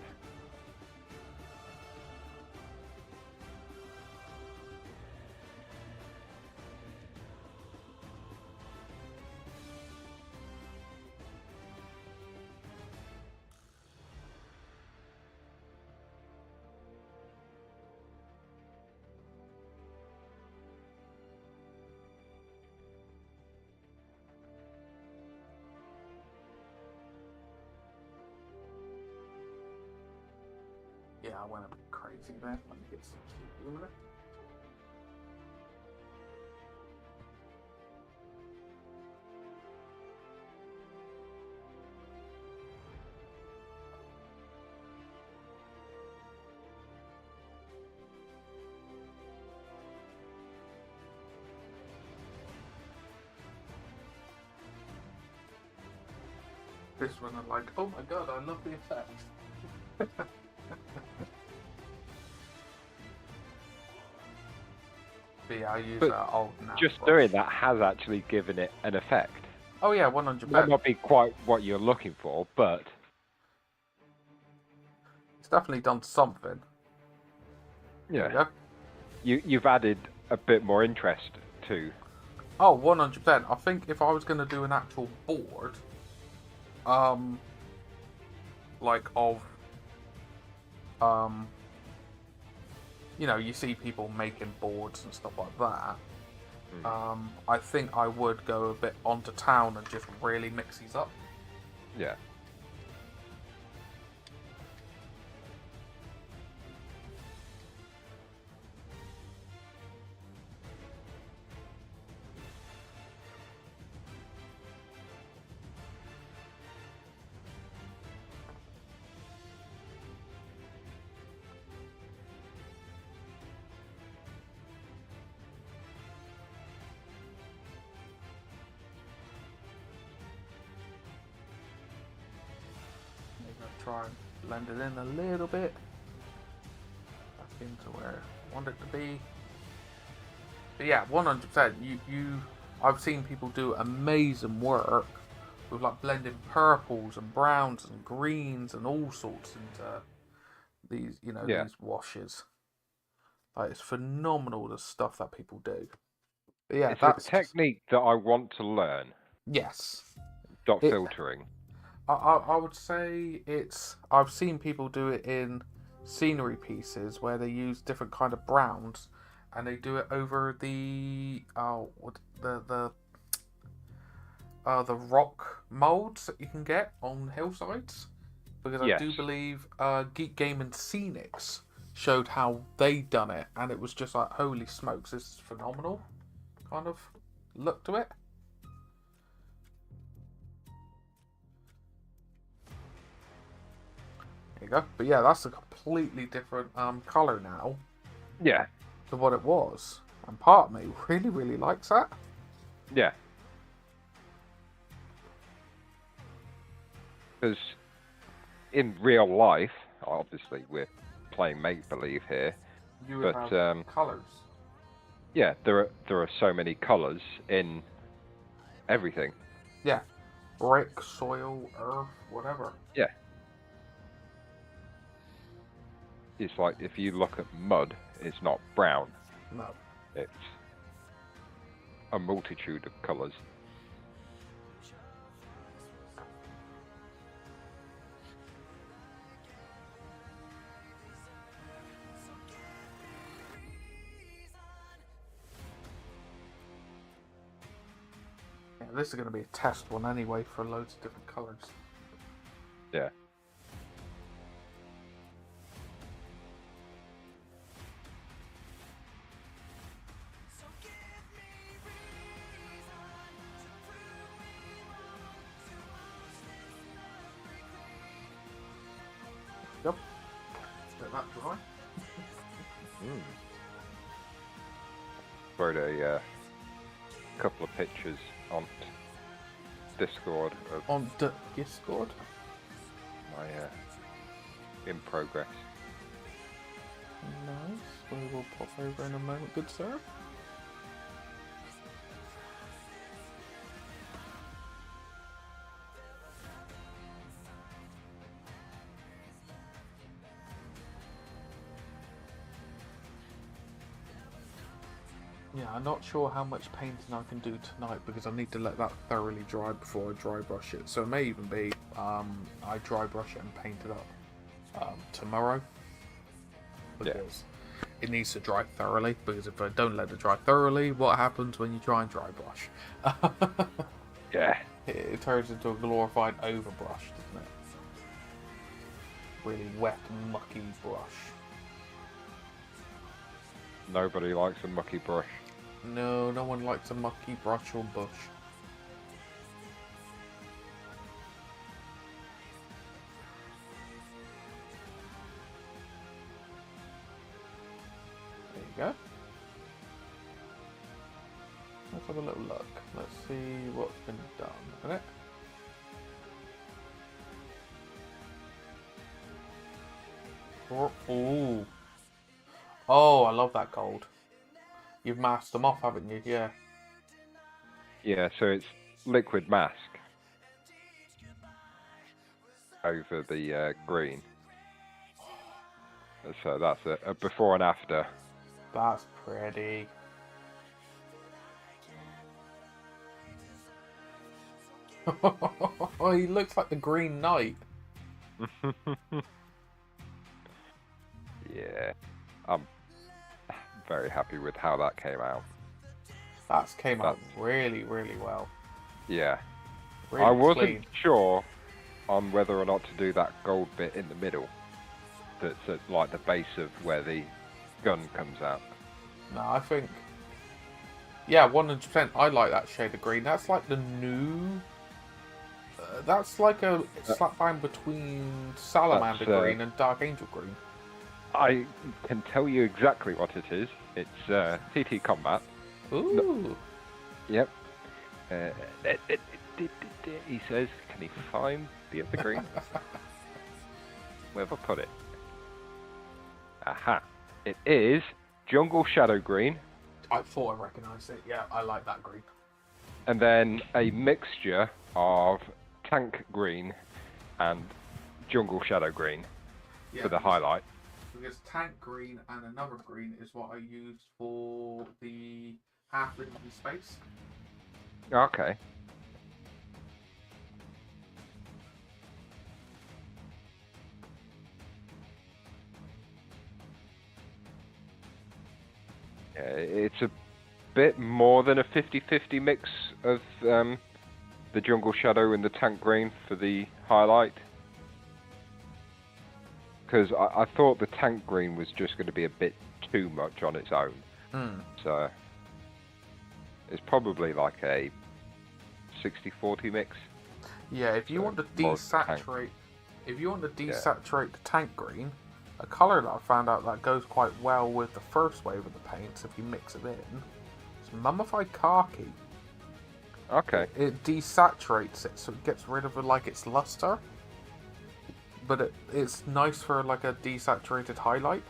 Yeah, I went a bit crazy there. Let me get some in a minute. This one I'm like, oh my god, I love the effect. But yeah, I use But old nav Just brush. doing that has actually given it an effect. Oh yeah, 100%. Might not be quite what you're looking for, but It's definitely done something. There we yeah, go. you've added a bit more interest to. Oh, 100%. I think if I was going to do an actual board, like of, you know, you see people making boards and stuff like that. I think I would go a bit onto town and just really mix these up. Yeah. Maybe I'll try and blend it in a little bit. Back into where I want it to be. But yeah, 100%. I've seen people do amazing work with like blending purples and browns and greens and all sorts into these, you know, Yeah. these washes. Like, it's phenomenal the stuff that people do. But yeah, It's that's a technique that I want to learn. yes. Dot It- filtering. I would say I've seen people do it in scenery pieces where they use different kind of browns and they do it over the rock molds that you can get on hillsides, because I do Yes. believe Geek Game and Scenics showed how they done it, and it was just like, holy smokes, this is phenomenal kind of look to it. There you go. But yeah, that's a completely different colour now Yeah. to what it was. And part of me really, really likes that. Yeah. Because in real life, obviously we're playing make-believe here, You would but have colours. yeah, there are so many colours in everything. Yeah. Brick, soil, earth, whatever. Yeah. It's like if you look at mud, it's not brown. No. It's a multitude of colours. Yeah, this is going to be a test one anyway for loads of different colours. Yeah. Yep. Let that dry. Wrote a couple of pictures on Discord of On the Discord. my in progress. Nice. We will pop over in a moment, good sir. Yeah, I'm not sure how much painting I can do tonight because I need to let that thoroughly dry before I dry brush it. So it may even be I dry brush it and paint it up tomorrow, because it needs to dry thoroughly. Because if I don't let it dry thoroughly, what happens when you try and dry brush? Yeah. It turns into a glorified overbrush, doesn't it? really wet, mucky brush. Nobody likes a mucky brush. No, no one likes a mucky brush or bush. There you go. Let's have a little look. Let's see what's been done. A minute. Ooh. Oh, I love that gold. You've masked them off, haven't you? Yeah. Yeah, so it's liquid mask over the green. So that's a before and after. That's pretty. Oh, he looks like the Green Knight. Yeah, I'm very happy with how that came out. That came out really, really well. Yeah. Really I wasn't clean. sure on whether or not to do that gold bit in the middle. That's at like the base of where the gun comes out. No, I think... Yeah, 100%. I like that shade of green. That's like the new... that's like a slap bang between Salamander green and Dark Angel green. I can tell you exactly what it is. It's TT Combat. Ooh. No. Yep. He says, can he find the other green? Where have I put it? Aha. It is Jungle Shadow Green. I thought I recognised it. Yeah, I like that green. And then a mixture of Tank Green and Jungle Shadow Green for the highlight. Because Tank Green and another green is what I used for the halfling in space. Okay. Yeah, it's a bit more than a 50-50 mix of the Jungle Shadow and the Tank Green for the highlight. Because I thought the Tank Green was just going to be a bit too much on its own. So it's probably like a 60-40 mix. Yeah, if you So want to more tank. desaturate, the tank green, a colour that I found out that goes quite well with the first wave of the paints, if you mix it in, is mummified khaki. Okay. It desaturates it, so it gets rid of like its luster. But it's nice for like a desaturated highlight.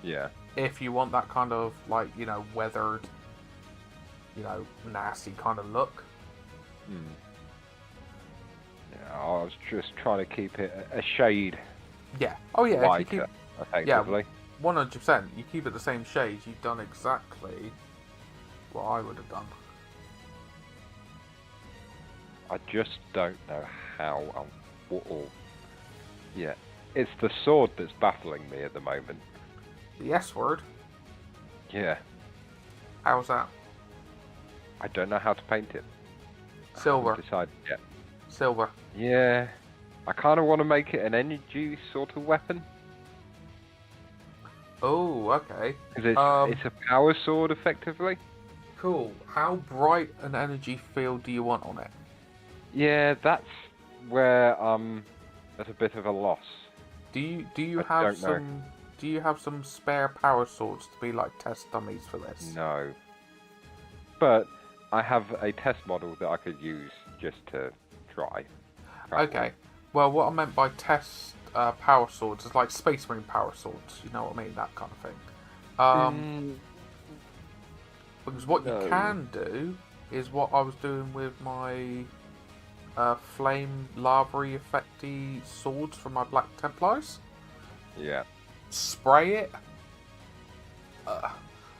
Yeah. If you want that kind of like, you know, weathered, you know, nasty kind of look. Yeah, I was just trying to keep it a shade Yeah. Oh yeah. lighter, If you keep, effectively. 100%. You keep it the same shades. You've done exactly what I would have done. I just don't know how and what all. Yeah, it's the sword that's baffling me at the moment. The S word. Yeah, How's that? I don't know how to paint it. Silver. I haven't decided yet. Silver. Yeah, I kind of want to make it an energy sort of weapon. Oh, okay. Because it's a power sword, effectively. Cool. How bright an energy field do you want on it? Yeah, that's where there's a bit of a loss. Do you I have don't know. some? Do you have some spare power swords to be like test dummies for this? No. But I have a test model that I could use just to try. Okay. Well, what I meant by test power swords is like Space Marine power swords. You know what I mean? That kind of thing. Because what you can do is what I was doing with my flame lavary effecty swords from my Black Templars. Yeah. Spray it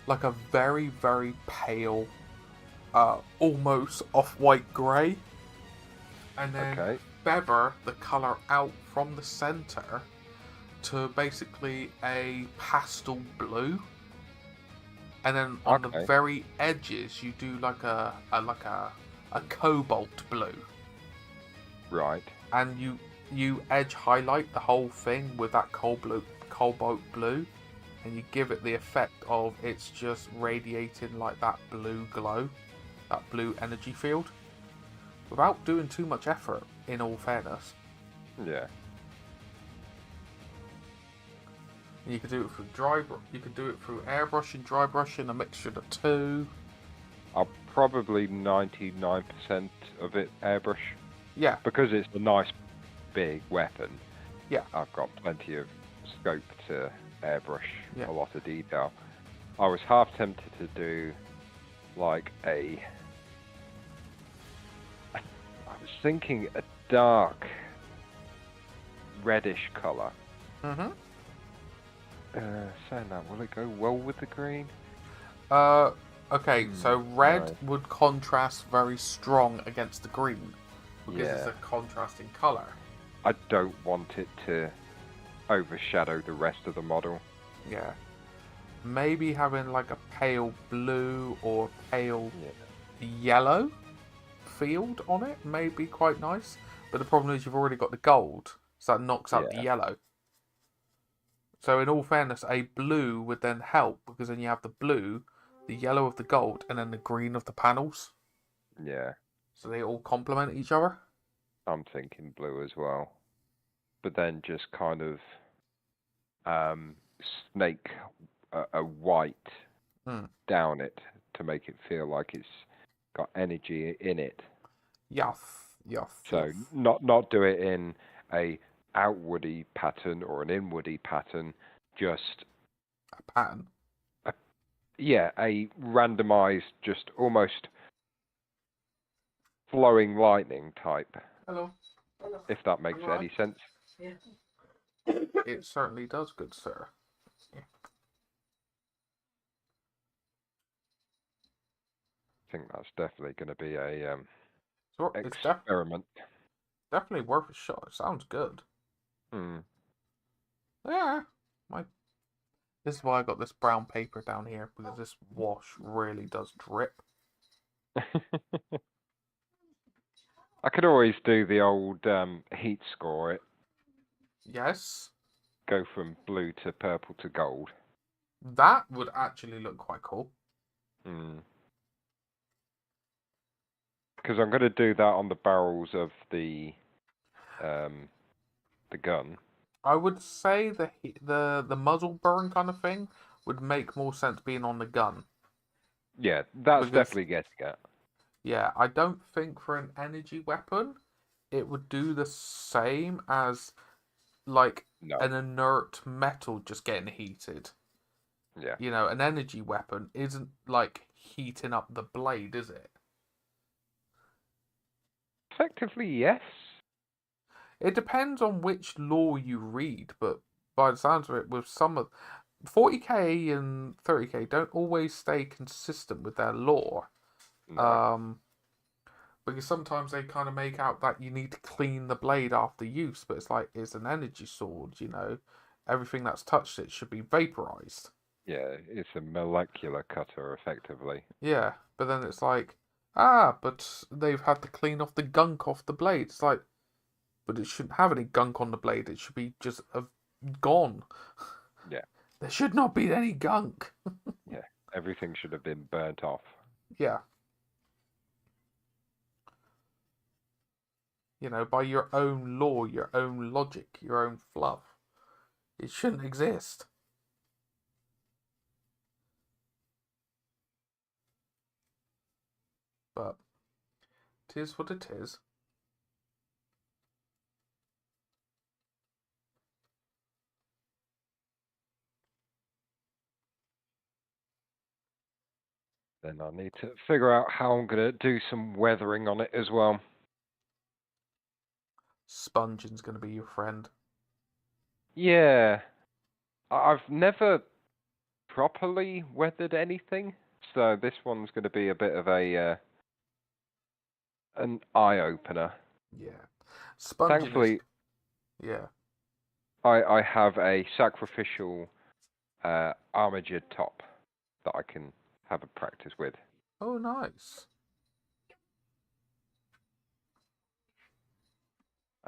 like a very, very pale, almost off-white grey, and then feather the colour out from the centre to basically a pastel blue, and then on the very edges you do like a cobalt blue. Right. And you you edge highlight the whole thing with that cobalt blue, and you give it the effect of it's just radiating like that blue glow, that blue energy field, without doing too much effort, in all fairness. Yeah. And you could do it through you could do it through airbrushing, dry brushing, a mixture of the two. I'll probably 99% of it airbrush. Yeah. Because it's a nice big weapon. Yeah. I've got plenty of scope to airbrush Yeah. a lot of detail. I was half tempted to do like I was thinking a dark reddish colour. Mm-hmm. Saying that, will it go well with the green? Okay, so red no. would contrast very strong against the green because it's Yeah. a contrasting colour. I don't want it to overshadow the rest of the model. Yeah. Maybe having like a pale blue or pale yellow field on it may be quite nice. But the problem is you've already got the gold, so that knocks out the Yeah. yellow. So in all fairness, a blue would then help because then you have the blue, the yellow of the gold, and then the green of the panels. Yeah. So they all complement each other. I'm thinking blue as well. But then just kind of snake a white down it to make it feel like it's got energy in it. So not do it in a outwardy pattern or an inwardy pattern, just a pattern. A randomized, just almost flowing lightning type. Hello. If that makes any sense. Yeah. It certainly does, good sir. Yeah. I think that's definitely going to be a So it's experiment. definitely worth a shot. It sounds good. Yeah. This is why I got this brown paper down here, because this wash really does drip. I could always do the old heat score it. Yes. Go from blue to purple to gold. That would actually look quite cool. Because I'm going to do that on the barrels of the gun. I would say the muzzle burn kind of thing would make more sense being on the gun. Yeah, that's definitely getting it. Yeah, I don't think for an energy weapon it would do the same as like an inert metal just getting heated. Yeah. You know, an energy weapon isn't like heating up the blade, is it? Effectively, yes. It depends on which lore you read, but by the sounds of it, with some of 40k and 30k don't always stay consistent with their lore. No. Because sometimes they kind of make out that you need to clean the blade after use, but it's like it's an energy sword, you know. Everything that's touched it should be vaporized. Yeah, it's a molecular cutter, effectively. Yeah, but then it's like, but they've had to clean off the gunk off the blade. It's like, but it shouldn't have any gunk on the blade. It should be just gone. Yeah. There should not be any gunk. Yeah, everything should have been burnt off. Yeah. You know, by your own law, your own logic, your own fluff. It shouldn't exist. But it is what it is. Then I need to figure out how I'm going to do some weathering on it as well. Sponging's going to be your friend. Yeah. I've never properly weathered anything, so this one's going to be a bit of an eye-opener. Yeah. Sponging Thankfully, yeah. I have a sacrificial armatured top that I can have a practice with. Oh, nice.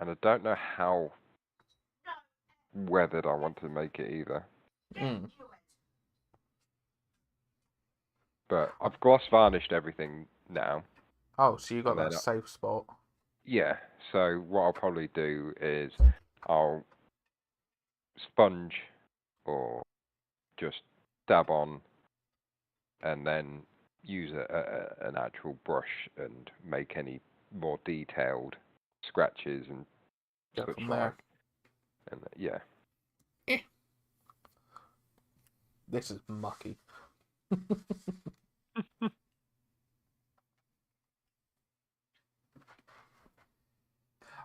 And I don't know how weathered I want to make it either. But I've gloss varnished everything now. Oh, so you got And then that safe spot. Yeah, so what I'll probably do is I'll sponge or just dab on and then use an actual brush and make any more detailed scratches and Go such from like. there. And yeah. This is mucky.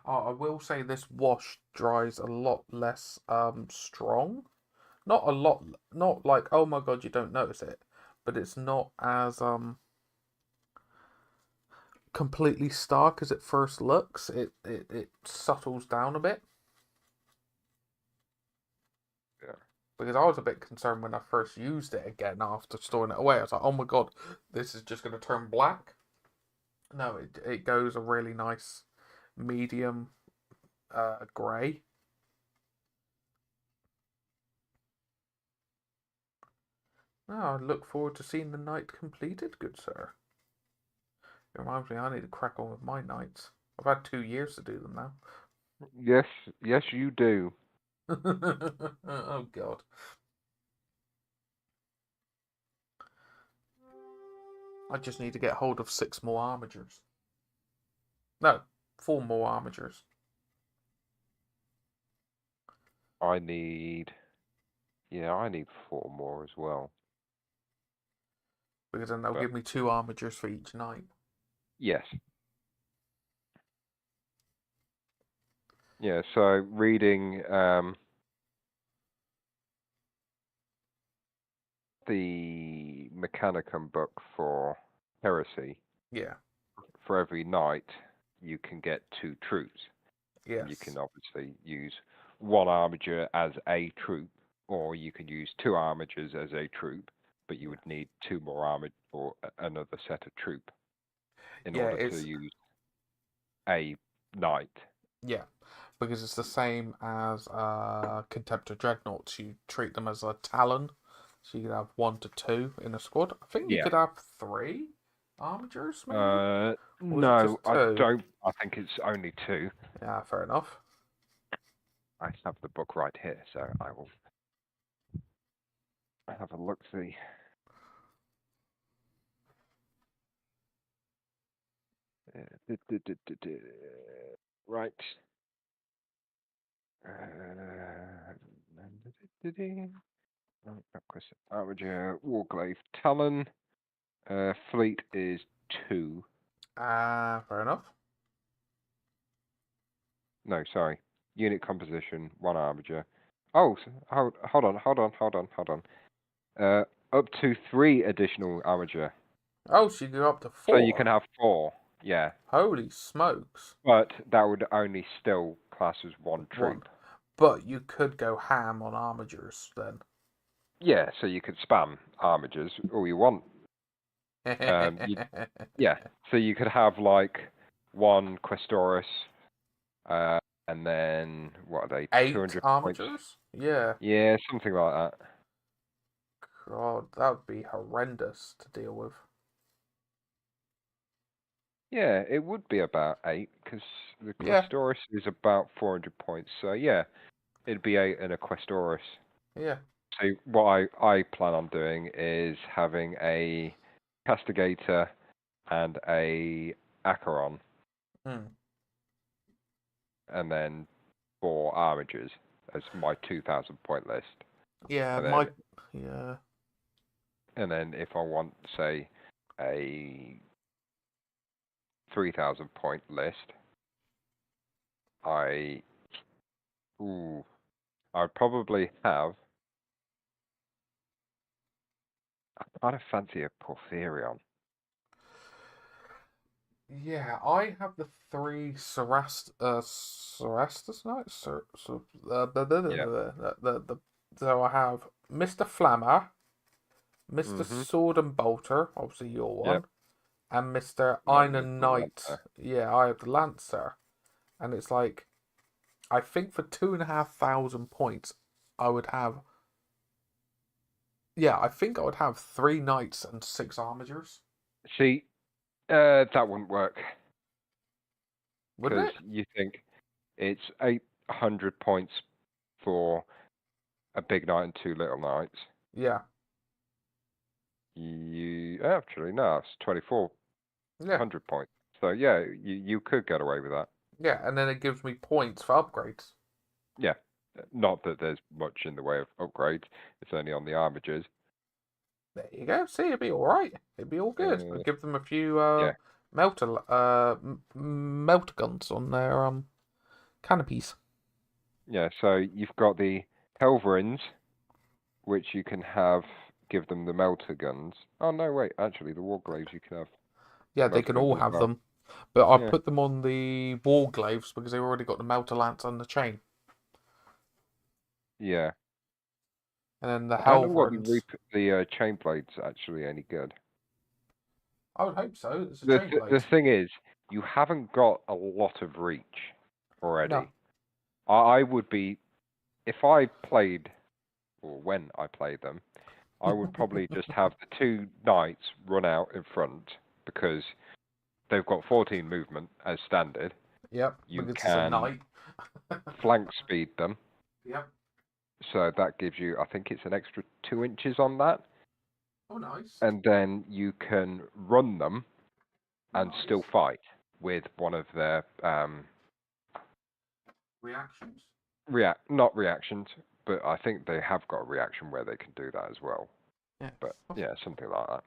Oh, I will say this wash dries a lot less strong. Not a lot, not like, oh my god, you don't notice it, but it's not as completely stark as it first looks. It subtles down a bit. Yeah. Because I was a bit concerned when I first used it again after storing it away. I was like, oh my god, this is just going to turn black. No, it goes a really nice medium grey. Oh, I look forward to seeing the night completed, good sir. It reminds me I need to crack on with my nights. I've had 2 years to do them now. Yes, you do. Oh god. I just need to get hold of 6 more armatures. No, 4 more armatures. I need 4 more as well. Because then they'll give me 2 armatures for each night. Yes. Yeah, so reading the Mechanicum book for Heresy, Yeah. for every night you can get 2 troops. Yes. You can obviously use 1 armature as a troop, or you can use 2 armatures as a troop, but you would need 2 more armor or another set of troop in order to use a knight. Yeah, because it's the same as Contemptor Dreadnoughts. You treat them as a talon, so you could have 1 to 2 in a squad. I think you could have 3 armatures, maybe? No, I don't. I think it's only 2. Yeah, fair enough. I have the book right here, so I will have a look see. Right. Armature, Warglaive, Talon. Fleet is 2. Fair enough. No, sorry. Unit composition, 1 armature. Oh, hold on. Up to 3 additional armature. Oh, so you go up to 4. So you can have 4, yeah. Holy smokes. But that would only still class as 1 troop. But you could go ham on armatures then. Yeah, so you could spam armatures all you want. Yeah, so you could have like 1 Questoris, and then what are they? 8 200 armatures? points. Yeah. Yeah, something like that. God, that would be horrendous to deal with. Yeah, it would be about 8 because the Questoris is about 400 points. So yeah, it'd be 8 and a Questoris. Yeah. So what I plan on doing is having a Castigator and a Acheron. And then 4 armatures as my 2,000 point list. Yeah, And then if I want, say, a 3,000 point list, I'd probably have. I kind of fancy a Porphyrion. Yeah, I have the 3 Cerastus Knights. So I have Mr. Flammer, Mr. Sword and Bolter, obviously your one, and Mr. Iron Knight. Yeah, I have the Lancer, and it's like I think for 2,500 points, I would have. Yeah, I think I would have 3 knights and 6 armigers. See, that wouldn't work Wouldn't because it? you think it's 800 points for a big knight and 2 little knights. Yeah. You actually no, it's 2,400 Yeah. points. So yeah, you could get away with that. Yeah, and then it gives me points for upgrades. Yeah, not that there's much in the way of upgrades. It's only on the armigers. There you go. See, it'd be all right. It'd be all good. I'd give them a few Yeah. melter guns on their canopies. Yeah, so you've got the Helverins, which you can give them the melter guns. Oh no, wait, actually the Warglaives you can have. Yeah, they melter can guns all as have well. them, but I Yeah. put them on the Warglaives because they've already got the melter lance and the chain, Yeah. and then the I don't know what Helverins. chain blade's actually any good. I would hope so. It's a The chain the blade. thing is, you haven't got a lot of reach already. No. I would be, if I played, or when I played them, I would probably just have the 2 knights run out in front because they've got 14 movement as standard. Yep. You because it's a can knight. flank speed them, Yep. so that gives you, I think it's an extra 2 inches on that, Oh, nice. and then you can run them and Nice. still fight with one of their Reactions. not reactions, but I think they have got a reaction where they can do that as well. Yeah. But yeah, something like that.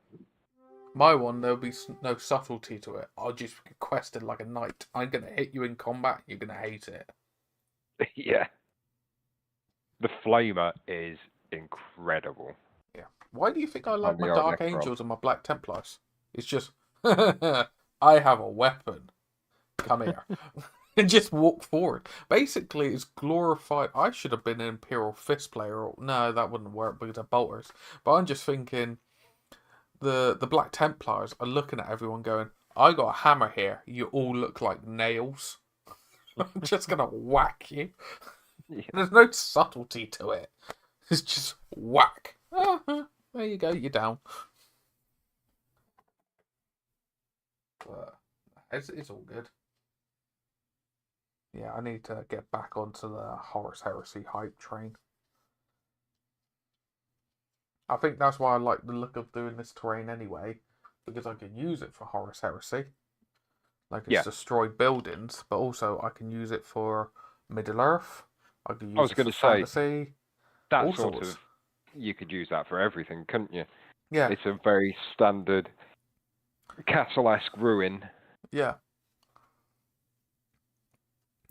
My one, there'll be no subtlety to it. I'll just quest it like a knight. I'm gonna hit you in combat. You're gonna hate it. Yeah. The flamer is incredible. Yeah. Why do you think I like the my old Dark Necron. Angels and my Black Templars? It's just, I have a weapon. Come here. And just walk forward. Basically, it's glorified. I should have been an Imperial Fist player. No, that wouldn't work because they're bolters. But I'm just thinking, the Black Templars are looking at everyone going, I got a hammer here. You all look like nails. I'm just going to whack you. Yeah. There's no subtlety to it. It's just whack. There you go, you're down. But it's all good. Yeah, I need to get back onto the Horus Heresy hype train. I think that's why I like the look of doing this terrain anyway, because I can use it for Horus Heresy. Like it's destroyed buildings, but also I can use it for Middle Earth. I can use it for fantasy. That sort of, you could use that for everything, couldn't you? Yeah. It's a very standard castle-esque ruin. Yeah.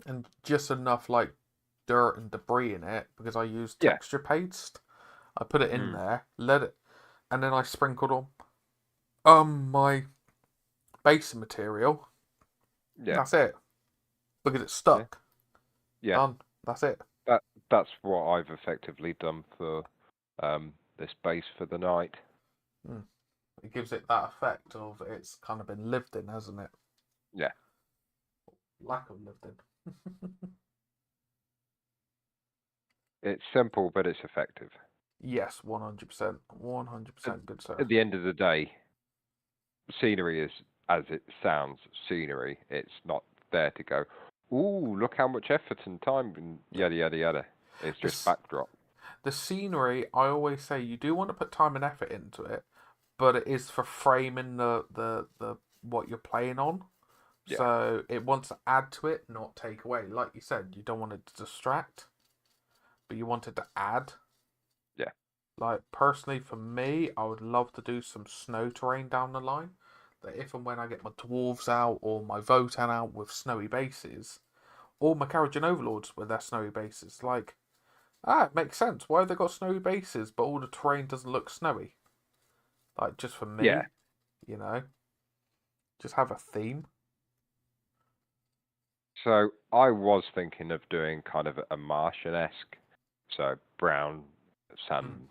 And just enough like dirt and debris in it because I use texture paste. I put it in there, let it, and then I sprinkled on my base material. Yeah. That's it. Because it's stuck. Yeah. Done. That's it. That's what I've effectively done for this base for the night. It gives it that effect of it's kind of been lived in, hasn't it? Yeah. Lack of lived in. It's simple, but it's effective. Yes, 100%. 100% good sir. At the end of the day, scenery is, as it sounds, scenery. It's not there to go, ooh, look how much effort and time and yada, yada, yada. It's just backdrop. The scenery, I always say, you do want to put time and effort into it, but it is for framing the what you're playing on. Yeah. So it wants to add to it, not take away. Like you said, you don't want it to distract, but you want it to add. Yeah. Like, personally, for me, I would love to do some snow terrain down the line. That if and when I get my dwarves out or my Votan out with snowy bases, or my Karajan Overlords with their snowy bases, like, it makes sense. Why have they got snowy bases, but all the terrain doesn't look snowy? Like, just for me, you know, just have a theme. So I was thinking of doing kind of a Martian-esque, so brown sand,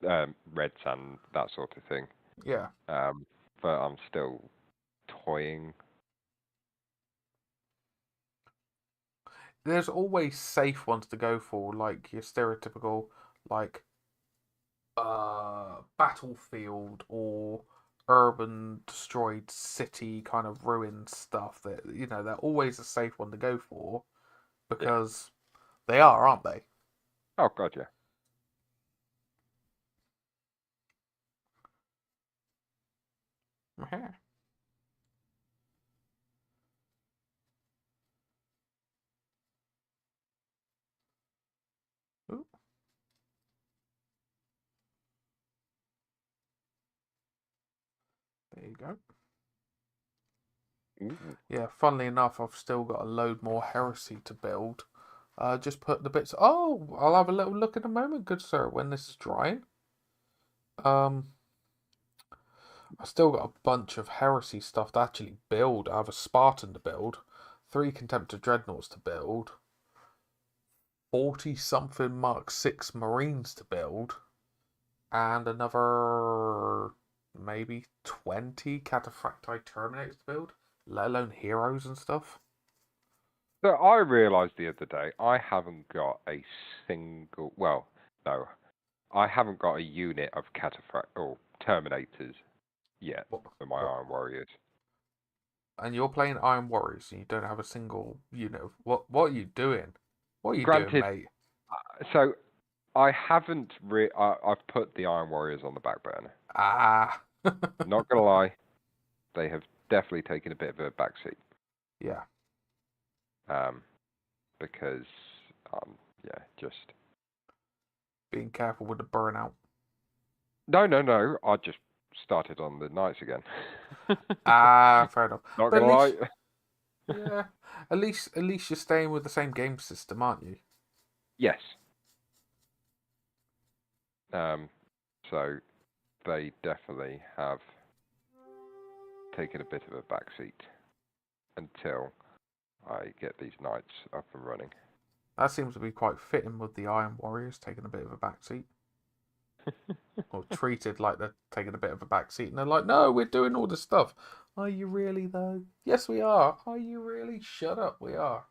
red sand, that sort of thing. Yeah. But I'm still toying. there's always safe ones to go for, like your stereotypical, like battlefield or urban destroyed city kind of ruined stuff. That they're always a safe one to go for because they are, aren't they? Oh god, yeah. Yeah. Ooh. There you go. Ooh. Yeah, funnily enough, I've still got a load more heresy to build. Just put the bits. Oh, I'll have a little look in a moment, good sir, when this is drying. I still got a bunch of heresy stuff to actually build. I have a Spartan to build, 3 Contemptor Dreadnoughts to build, 40 something Mark 6 Marines to build, and another maybe 20 Cataphracti Terminators to build, let alone heroes and stuff. So I realised the other day I haven't got a single. Well, no, I haven't got a unit of cataphract or terminators yet for my Iron Warriors. And you're playing Iron Warriors and you don't have a single unit. What are you doing? What are you doing, Granted, mate? So I haven't. I've put the Iron Warriors on the back burner. Ah. Not gonna lie, they have definitely taken a bit of a backseat. Yeah. Because yeah, just being careful with the burnout. No. I just started on the knights again. Fair enough. Not But gonna lie. Yeah. At least you're staying with the same game system, aren't you? Yes. So they definitely have taken a bit of a backseat until I get these knights up and running. That seems to be quite fitting with the Iron Warriors taking a bit of a backseat. Or treated like they're taking a bit of a backseat. And they're like, no, we're doing all this stuff. Are you really, though? Yes, we are. Are you really? Shut up, we are.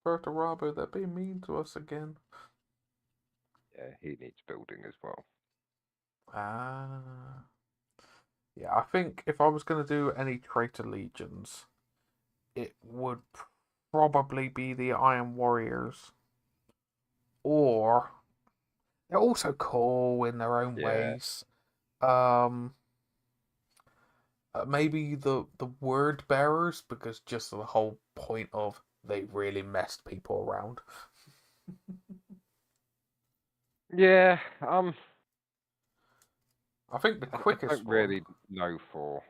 Berta Rabo, they're being mean to us again. Yeah, he needs building as well. Yeah, I think if I was going to do any traitor legions, it would probably be the Iron Warriors. Or they're also cool in their own ways. Maybe the word bearers, because just the whole point of they really messed people around. Yeah, I think the quickest I don't really know for.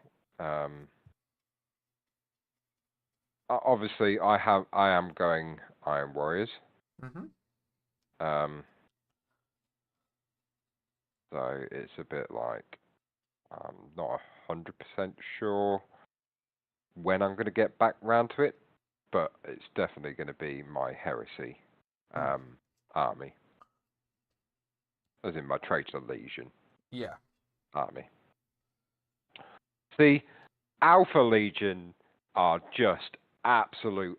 Obviously, I am going Iron Warriors. So it's a bit like I'm not 100% sure when I'm going to get back round to it, but it's definitely going to be my heresy army, as in my traitor legion. Yeah. Army. See, Alpha Legion are just absolute.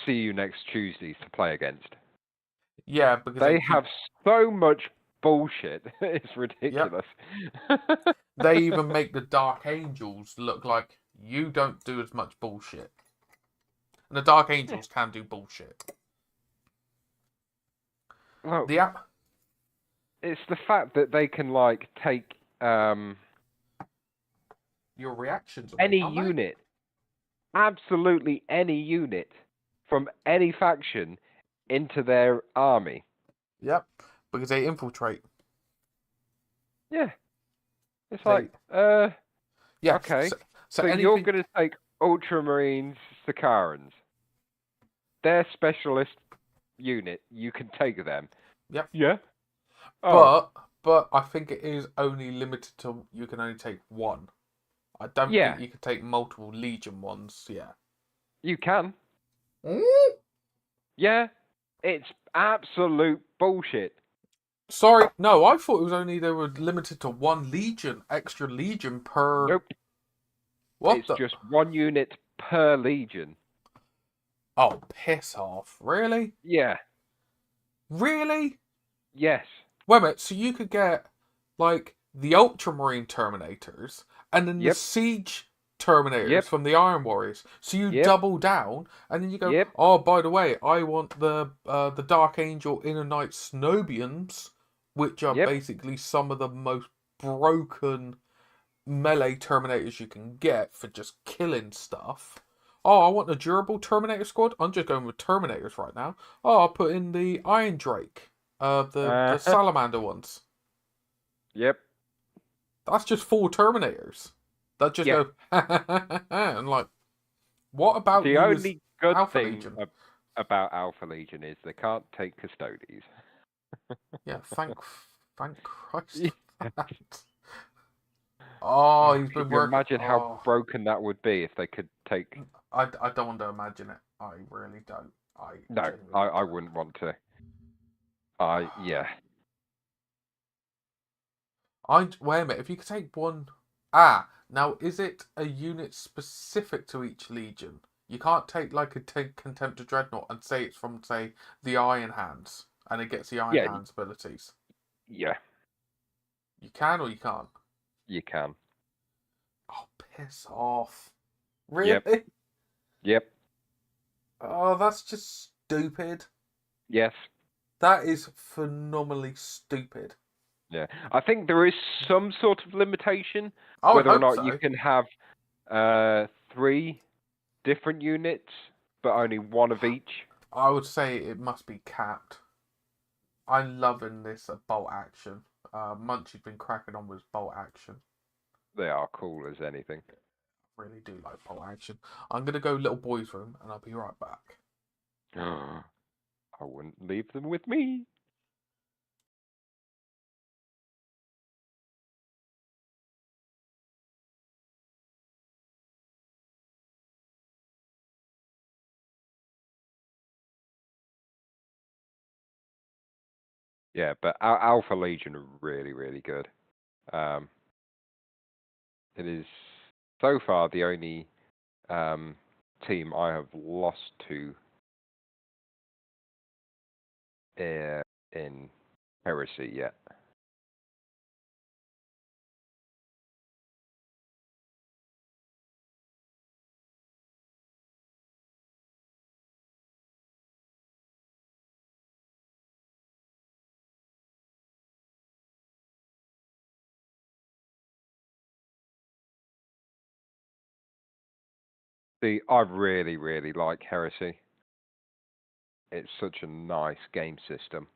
See you next Tuesdays to play against. Yeah, because they have so much bullshit. It's ridiculous. Yep. They even make the Dark Angels look like you don't do as much bullshit. And the Dark Angels can do bullshit. Well, it's the fact that they can like take your reactions away, any unit, absolutely any unit from any faction into their army. Yep, because they infiltrate. Yeah, it's yeah. Okay. So you're going to take Ultramarines, Sakarans. Their specialist unit, you can take them. Yep. Yeah. Oh. But I think it is only limited to you can only take one. I don't think you can take multiple Legion ones. Yeah. You can. Mm? Yeah. It's absolute bullshit. Sorry, no, I thought it was only they were limited to one legion, extra legion per. Nope. What It's the? just 1 unit per legion. Oh, piss off! Really? Yeah. Really? Yes. Wait a minute. So you could get like the Ultramarine Terminators and then the Yep. Siege Terminators Yep. from the Iron Warriors. So you Yep. double down, and then you go, Yep. oh, by the way, I want the Dark Angel Inner Knight Snobians, which are Yep. basically some of the most broken melee Terminators you can get for just killing stuff. Oh, I want a durable Terminator squad. I'm just going with Terminators right now. Oh, I'll put in the Iron Drake, the Salamander ones. Yep. That's just 4 Terminators. That just Yeah. go and like, what about The you as only good Alpha thing Legion? about Alpha Legion is they can't take custodies. Yeah, thank Christ. Yeah. For that. Oh, he's Can been you working. imagine how broken that would be if they could take... I don't want to imagine it. I really don't. No, genuinely I don't. wouldn't want to. Yeah. Wait a minute. If you could take one, now is it a unit specific to each legion? You can't take like a Contempt of Dreadnought and say it's from say the Iron Hands and it gets the Iron Yeah. Hands abilities. Yeah, You can or you can't. you can. Oh, piss off! Really? Yep. Oh, that's just stupid. Yes. That is phenomenally stupid. Yeah. I think there is some sort of limitation I would whether or hope not so. you can have 3 different units, but only 1 of each. I would say it must be capped. I'm loving this bolt action. Munchie's been cracking on with bolt action. They are cool as anything. Really do like bolt action. I'm gonna go little boy's room and I'll be right back. I wouldn't leave them with me. Yeah, but Alpha Legion are really, really good. It is so far the only team I have lost to in Heresy yet. See, I really, really like Heresy. It's such a nice game system.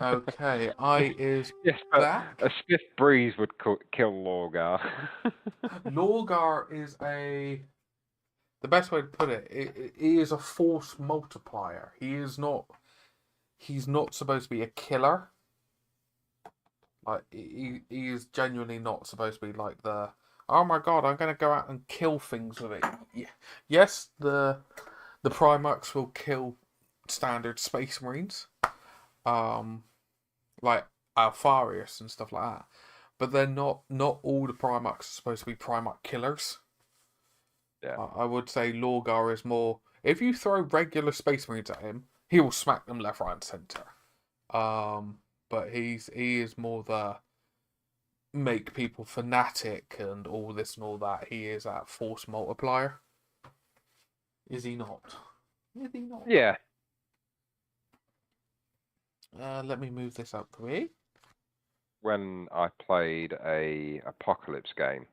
Okay, I is Yes, but back. a stiff breeze would kill Lorgar. Lorgar is the best way to put it, he is a force multiplier. He's not supposed to be a killer. Like he is genuinely not supposed to be like the, oh my god, I'm gonna go out and kill things with it. Yes, the Primarchs will kill standard Space Marines. Like Alfarius and stuff like that. But they're not all the Primarchs are supposed to be Primarch killers. Yeah. I would say Lorgar is more, if you throw regular Space Marines at him, he will smack them left, right, and centre. But he is more the make people fanatic and all this and all that. He is that force multiplier. Is he not? Is he not? Yeah. Let me move this out the way. when I played a Apocalypse game,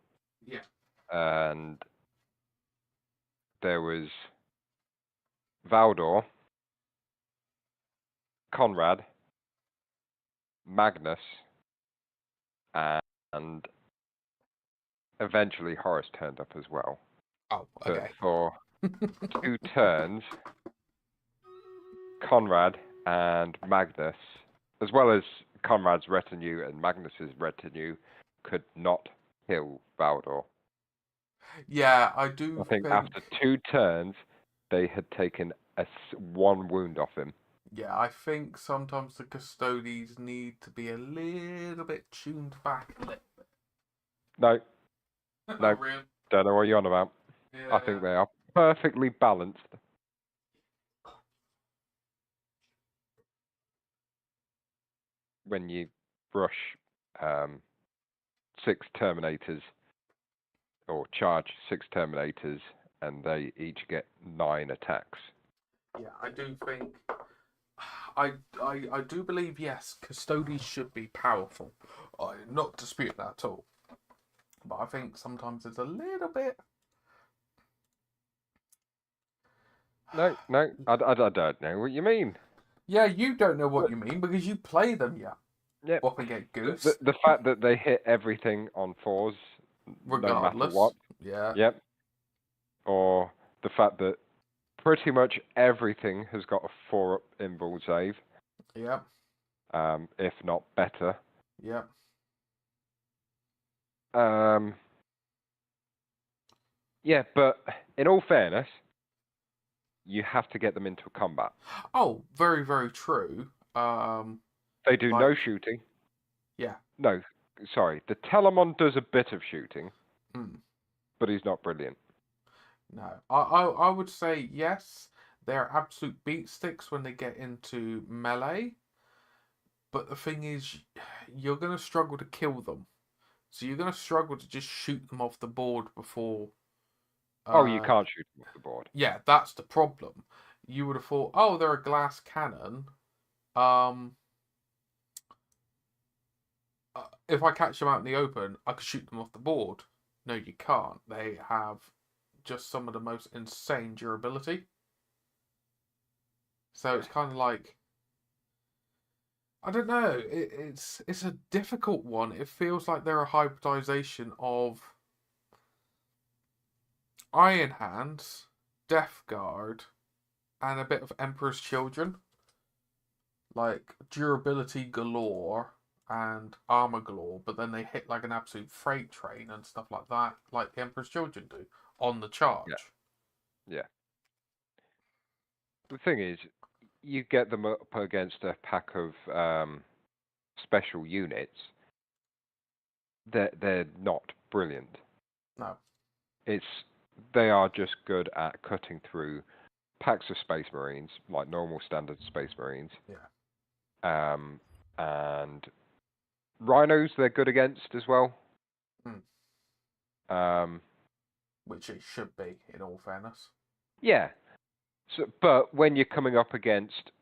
Yeah. and there was Valdor, Conrad, Magnus, and eventually Horace turned up as well. Oh, But okay. for 2 turns, Conrad and Magnus, as well as Conrad's retinue and Magnus's retinue, could not kill Valdor. Yeah, I do I think after 2 turns, they had taken 1 wound off him. Yeah, I think sometimes the custodies need to be a little bit tuned back a little bit. No, No. Really? don't know what you're on about. Yeah. I think they are perfectly balanced. When you brush 6 Terminators, or charge 6 Terminators, and they each get 9 attacks. Yeah, I do think. I do believe, yes, custodies should be powerful. I'm not disputing that at all. But I think sometimes it's a little bit. No, I don't know what you mean. Yeah, you don't know what you mean because you play them, yeah. Yep. Up and get goose. The fact that they hit everything on 4s, Regardless. no matter what. Yeah. Yep. Or the fact that pretty much everything has got a 4-up invul save. Yeah. If not better. Yeah. Yeah, but in all fairness, you have to get them into combat. Oh, very, very true. They do like- no shooting. Yeah. No, sorry. The Telemon does a bit of shooting, Hmm. but he's not brilliant. No, I would say yes. They're absolute beat sticks when they get into melee. But the thing is, you're going to struggle to kill them. So you're going to struggle to just shoot them off the board before. You can't shoot them off the board. Yeah, that's the problem. You would have thought, oh, they're a glass cannon. If I catch them out in the open, I could shoot them off the board. No, you can't. They have just some of the most insane durability. So it's kind of like, I don't know. It's a difficult one. It feels like they're a hybridization of Iron Hands, Death Guard, and a bit of Emperor's Children. Like durability galore and armor galore, but then they hit like an absolute freight train and stuff like that, like the Emperor's Children do on the charge. Yeah. The thing is, you get them up against a pack of special units. They're not brilliant. No. They are just good at cutting through packs of Space Marines, like normal standard Space Marines. Yeah. And Rhinos they're good against as well. Which it should be, in all fairness. Yeah. So, but when you're coming up against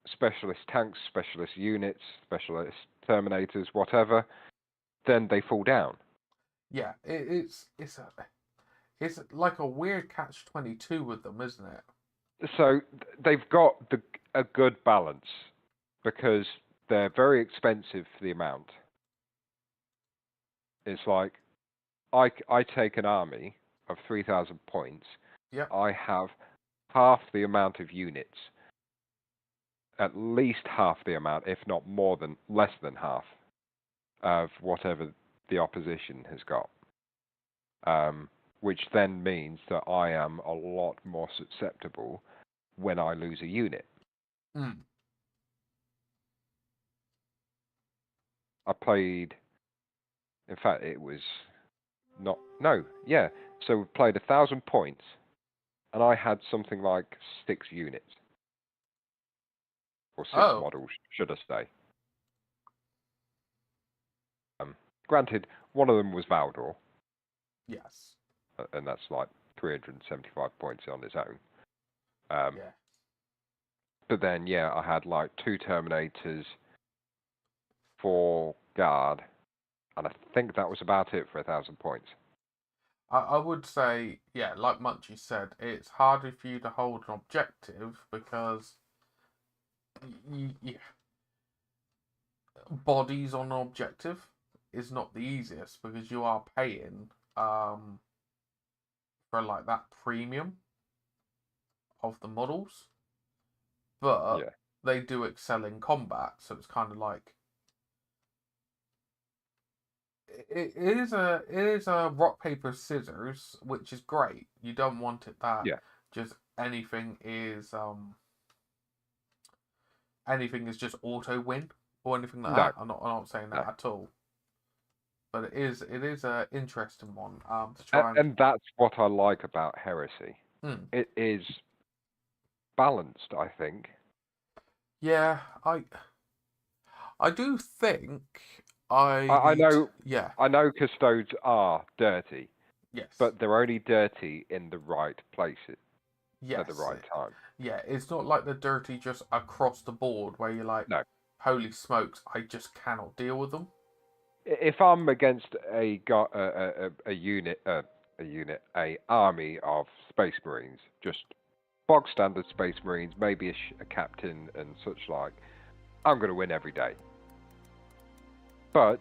specialist tanks, specialist units, specialist Terminators, whatever, then they fall down. Yeah, it's like a weird catch-22 with them, isn't it? So they've got a good balance because they're very expensive for the amount. It's like I take an army of 3,000 points. Yep. I have half the amount of units. At least half the amount, if not less than half, of whatever the opposition has got. Which then means that I am a lot more susceptible when I lose a unit. I played, in fact, it was not, no, yeah. So we played 1,000 points, and I had something like 6 units. Or 6 models, should I say. Granted, one of them was Valdor. Yes. And that's like 375 points on its own. Yeah. But then, yeah, I had like 2 Terminators, 4 guard, and I think that was about it for 1,000 points. I would say, yeah, like Munchie said, it's harder for you to hold an objective because bodies on an objective is not the easiest because you are paying for like that premium of the models, but Yeah. they do excel in combat, so it's kind of like it is a rock paper scissors, which is great. You don't want it that just anything is just auto win or anything like that. I'm not saying that at all. But it is an interesting one to try and that's what I like about Heresy. It is balanced, I think. Yeah, I do think I know. Yeah, I know custodes are dirty. Yes, but they're only dirty in the right places at the right time. Yeah, it's not like they're dirty just across the board where you're like, no, holy smokes, I just cannot deal with them. If I'm against a army of Space Marines, just bog standard Space Marines, maybe a captain and such like, I'm going to win every day. But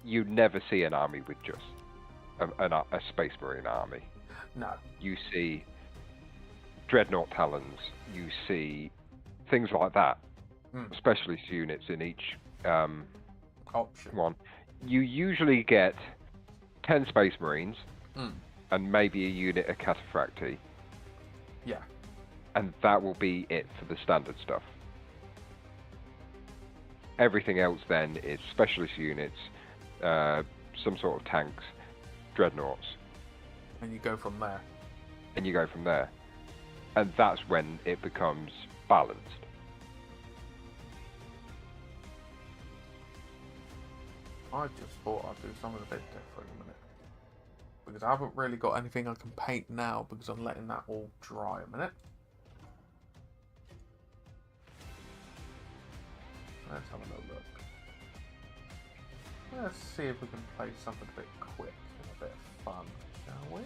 you never see an army with just a Space Marine army. No. You see Dreadnought Talons, you see things like that. Specialist units in each option. One. You usually get 10 Space Marines and maybe a unit of Cataphracti. Yeah. And that will be it for the standard stuff. Everything else then is specialist units, some sort of tanks, dreadnoughts. And you go from there. And that's when it becomes balanced. I just thought I'd do something a bit different a minute. Because I haven't really got anything I can paint now because I'm letting that all dry a minute. Let's have a little look. Let's see if we can play something a bit quick and a bit of fun, shall we?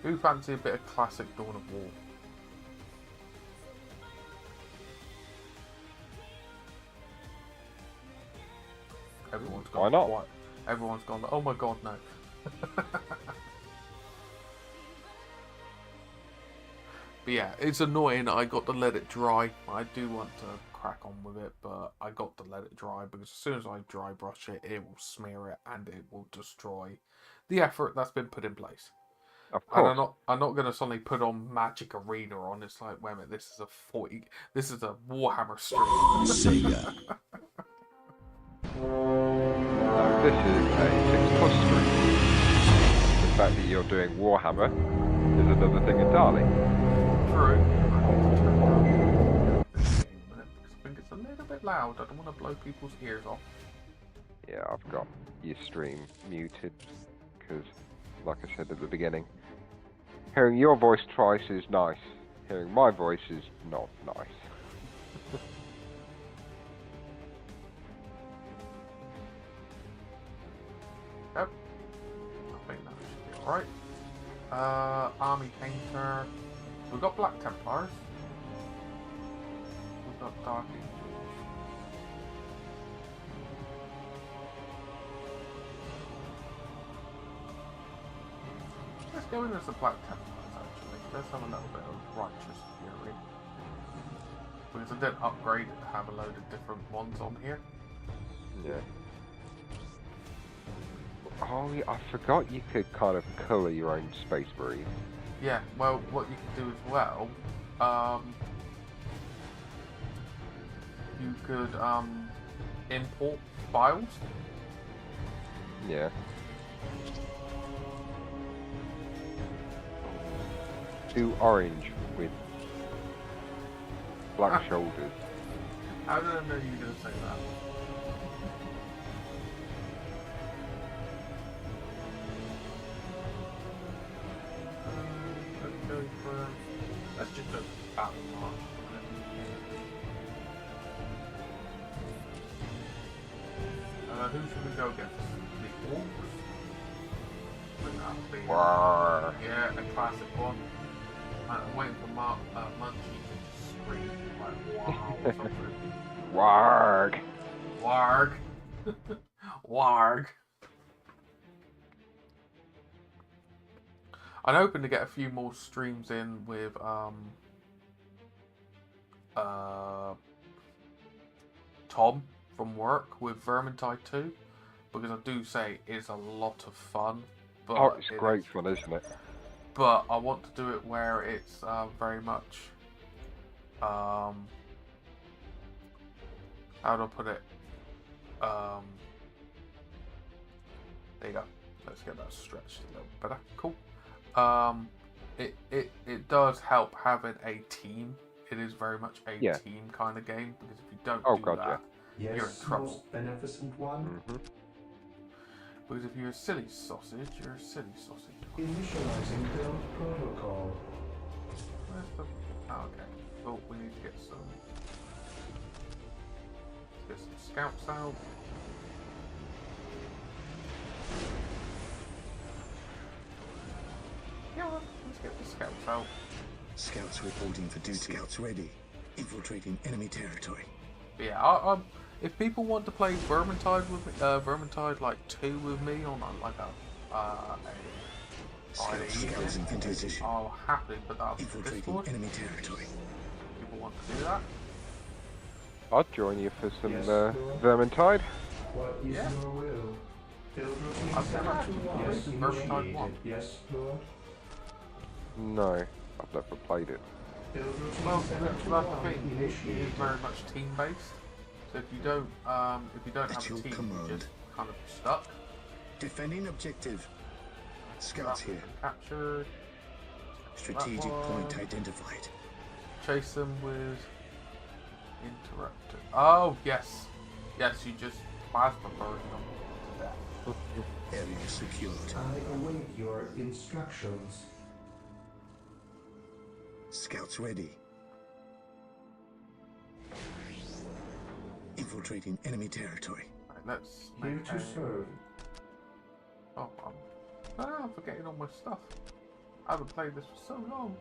Who fancy a bit of classic Dawn of War? Everyone's gone. Why not? Quiet. Everyone's gone. Oh my god, no. But yeah, it's annoying. I got to let it dry. I do want to crack on with it, but I got to let it dry because as soon as I dry brush it, it will smear it and it will destroy the effort that's been put in place. Of course. And I'm not going to suddenly put on Magic Arena on. It's like, wait a minute, this is a Warhammer stream. Sega. This is a 6+ stream. The fact that you're doing Warhammer is another thing entirely. True. I need to turn down this game a minute because I think it's a little bit loud. I don't want to blow people's ears off. Yeah, I've got your stream muted because, like I said at the beginning, hearing your voice twice is nice. Hearing my voice is not nice. Yep. I think that should be alright. Army Painter. We've got Black Templars. We've got Dark Angels. Let's go in as the Black Templars, actually. Let's have a little bit of Righteous Fury. Because I did upgrade it to have a load of different ones on here. Yeah. Oh, yeah, I forgot you could kind of colour your own Space Marine. Yeah, well, what you can do as well, you could import files. Yeah. 2 orange with black shoulders. How did I know you were going to say that? Let's go for... Let's just go for battle march. Who should we go against? The orks? Wouldn't that be... Warg. Yeah, a classic one. I'm waiting for Munchie to just scream like wow or something. Warg. Warg. Warg. I'm hoping to get a few more streams in with Tom from work with Vermintide 2, because I do say it's a lot of fun. But Oh, it's great fun, isn't it? But I want to do it where it's very much how do I put it? There you go. Let's get that stretched a little better. Cool. It does help having a team. It is very much a team kind of game, because if you don't do that, Yes, you're in trouble. most beneficent one. Because if you're a silly sausage, you're a silly sausage. Initializing build protocol. Where's the... Oh, okay. Oh, we need to get some... Let's get some scouts out. Yeah, let's get the scouts out. Scouts reporting for duty. Scouts ready. Infiltrating enemy territory. But yeah, if people want to play Vermintide with me, Vermintide like 2 with me on like a Scouts in position. I'll happily put that up in Infiltrating Discord. enemy territory. People want to do that. I'd join you for some Yes, Vermintide. What is Yeah. your will? Build routine I've never actually played yes, Vermintide initiated. 1. Yes, Lord. No, I've never played it. Build routine Well, seven that's to the one thing. It is initiated. very much team based. So if you don't have At a your team, command. you're just kind of stuck. Defending objective. Scouts That here. Captured. Strategic one. point identified. Chase them with interrupted. Oh yes, yes. You just plasma burn them to death. Area secured. I await your instructions. Scouts ready. Infiltrating enemy territory. Right, let's Here make to a... serve. Oh, I'm forgetting all my stuff. I haven't played this for so long.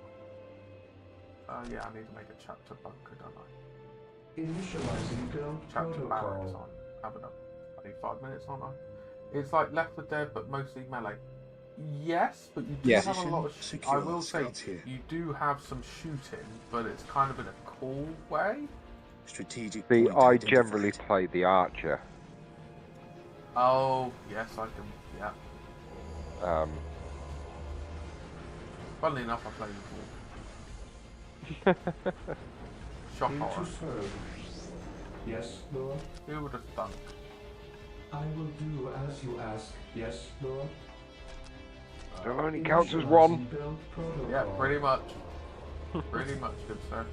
Yeah, I need to make a chapter bunker, don't I? Initializing build Chapter barracks protocol. on. Haven't I need 5 minutes, aren't I? It's like Left 4 Dead, but mostly melee. Yes, but you do Yes. have a lot of. I Secure. will say Scouts here. you do have some shooting, but it's kind of in a cool way. Strategic See, point I identified. generally play the archer. Oh yes, I can. Yeah. Funnily enough, I play with Wolf. Shock Here horror. to serve. Yes, Lord. Who would have thunk? I will do as you ask. Yes, Lord. It only counts as one. Initializing build protocol. Yeah, pretty much. Pretty much, good sir.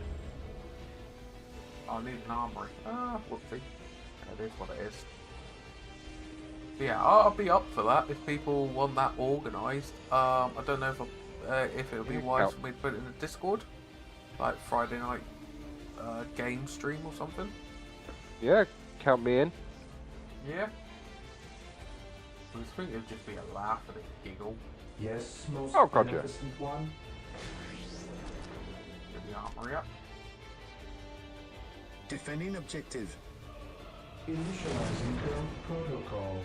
I need an armory. Ah, whoopsie. It is what it is. Yeah, I'll be up for that if people want that organised. I don't know if it'll be wise for me to put it in the Discord, like Friday night game stream or something. Yeah, count me in. Yeah. I was thinking it'd just be a laugh and a giggle. Yes, most Oh, gotcha. beneficent one. Get the armory up. Defending objective. Initializing build protocol.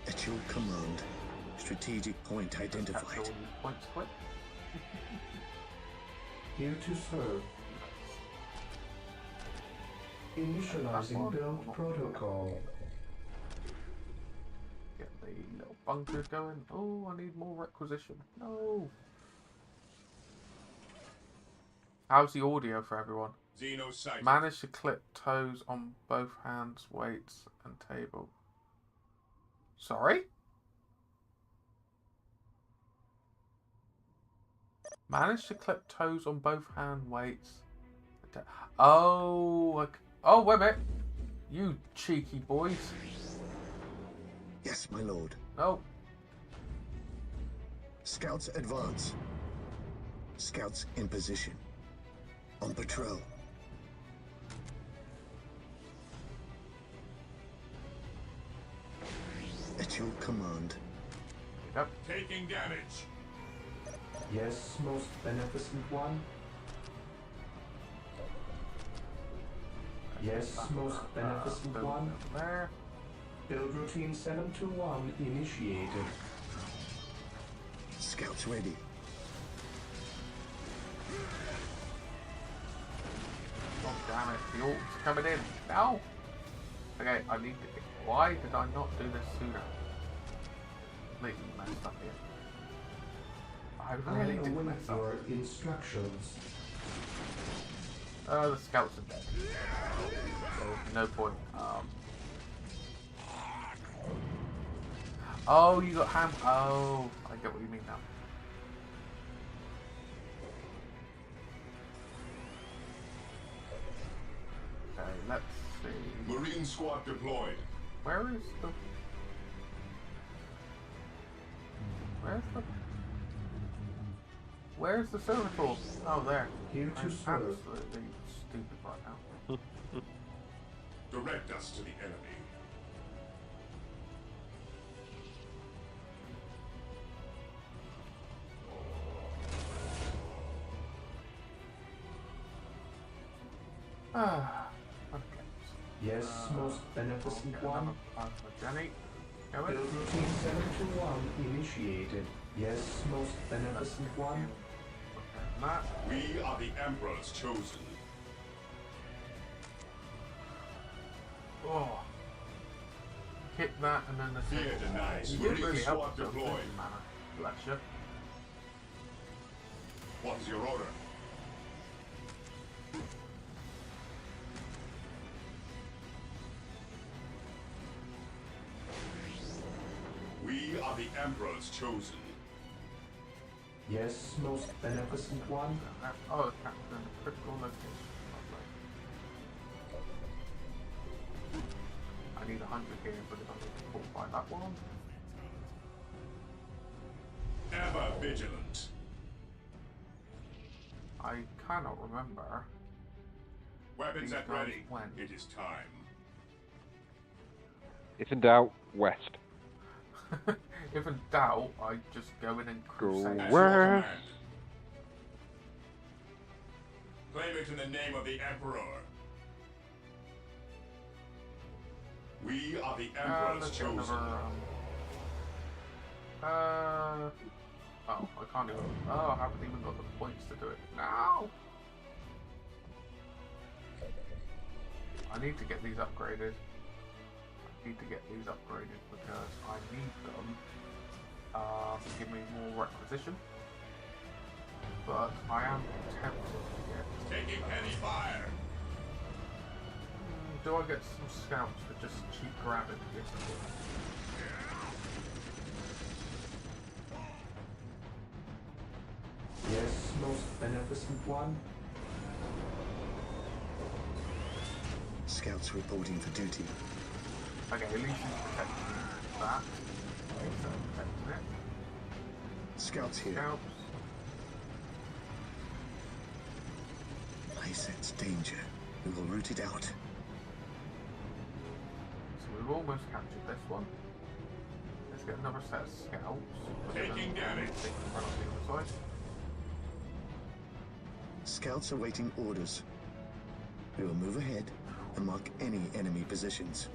At your command. Strategic point Capture all identified. these points quick. Here to serve. Initializing build protocol. Get the little bunkers going. Oh, I need more requisition. No. How's the audio for everyone? Xenocyte. Manage to clip toes on both hands, weights, and table. Sorry? Manage to clip toes on both hand weights. Oh, oh, wait a minute. You cheeky boys. Yes, my lord. Oh, Scouts advance. Scouts in position. On patrol. At your command. yep. Taking damage. Yes, most beneficent one. Yes, most beneficent Boom one. there. Build routine 721 initiated. Scouts ready. Oh, damn it. The orcs coming in. No. Okay, I need to... Why did I not do this sooner? Completely messed up here. I really did await mess up. your instructions. The scouts are dead. So, no point. Oh, you got ham. Oh, I get what you mean now. Okay, let's see. Marine squad deployed. Where is the... Where's the servitor? Oh, there. Here to I'm serve. absolutely stupid right now. Direct us to the enemy. Ah, okay. Yes, most beneficent one. Jenny, go in. Build routine 721 initiated. Yes, most beneficent one. Okay, that. We are the Emperor's chosen. Oh. Hit that and then the Fear denies. You did Marine really help squad yourself, didn't deployed. you, man? Bless you. What's your order? We are the Emperor's chosen. Yes, most beneficent one. Oh, captain, critical location. Lovely. I need 100 here, but if I need to fortify that one. Ever vigilant. I cannot remember. Weapons These at guys ready. went. It is time. If in doubt, west. If in doubt, I just go in and crusade. At Where? your command. Claim it in the name of the Emperor. We are the Emperor's Let's get chosen. another, oh, I can't even, oh, I haven't even got the points to do it. No! I need to get these upgraded. I need to get these upgraded because I need them to give me more requisition. But I am tempted to get... Taking heavy fire. Do I get some scouts for just cheap grabbing? Yes, I do. Yes, most beneficent one. Scouts reporting for duty. Okay, at least he's protecting that. So protecting it. Scouts here. Scouts. I sense danger. We will root it out. So we've almost captured this one. Let's get another set of scouts. Taking damage. Take them right on the other side. Scouts awaiting orders. We will move ahead and mark any enemy positions.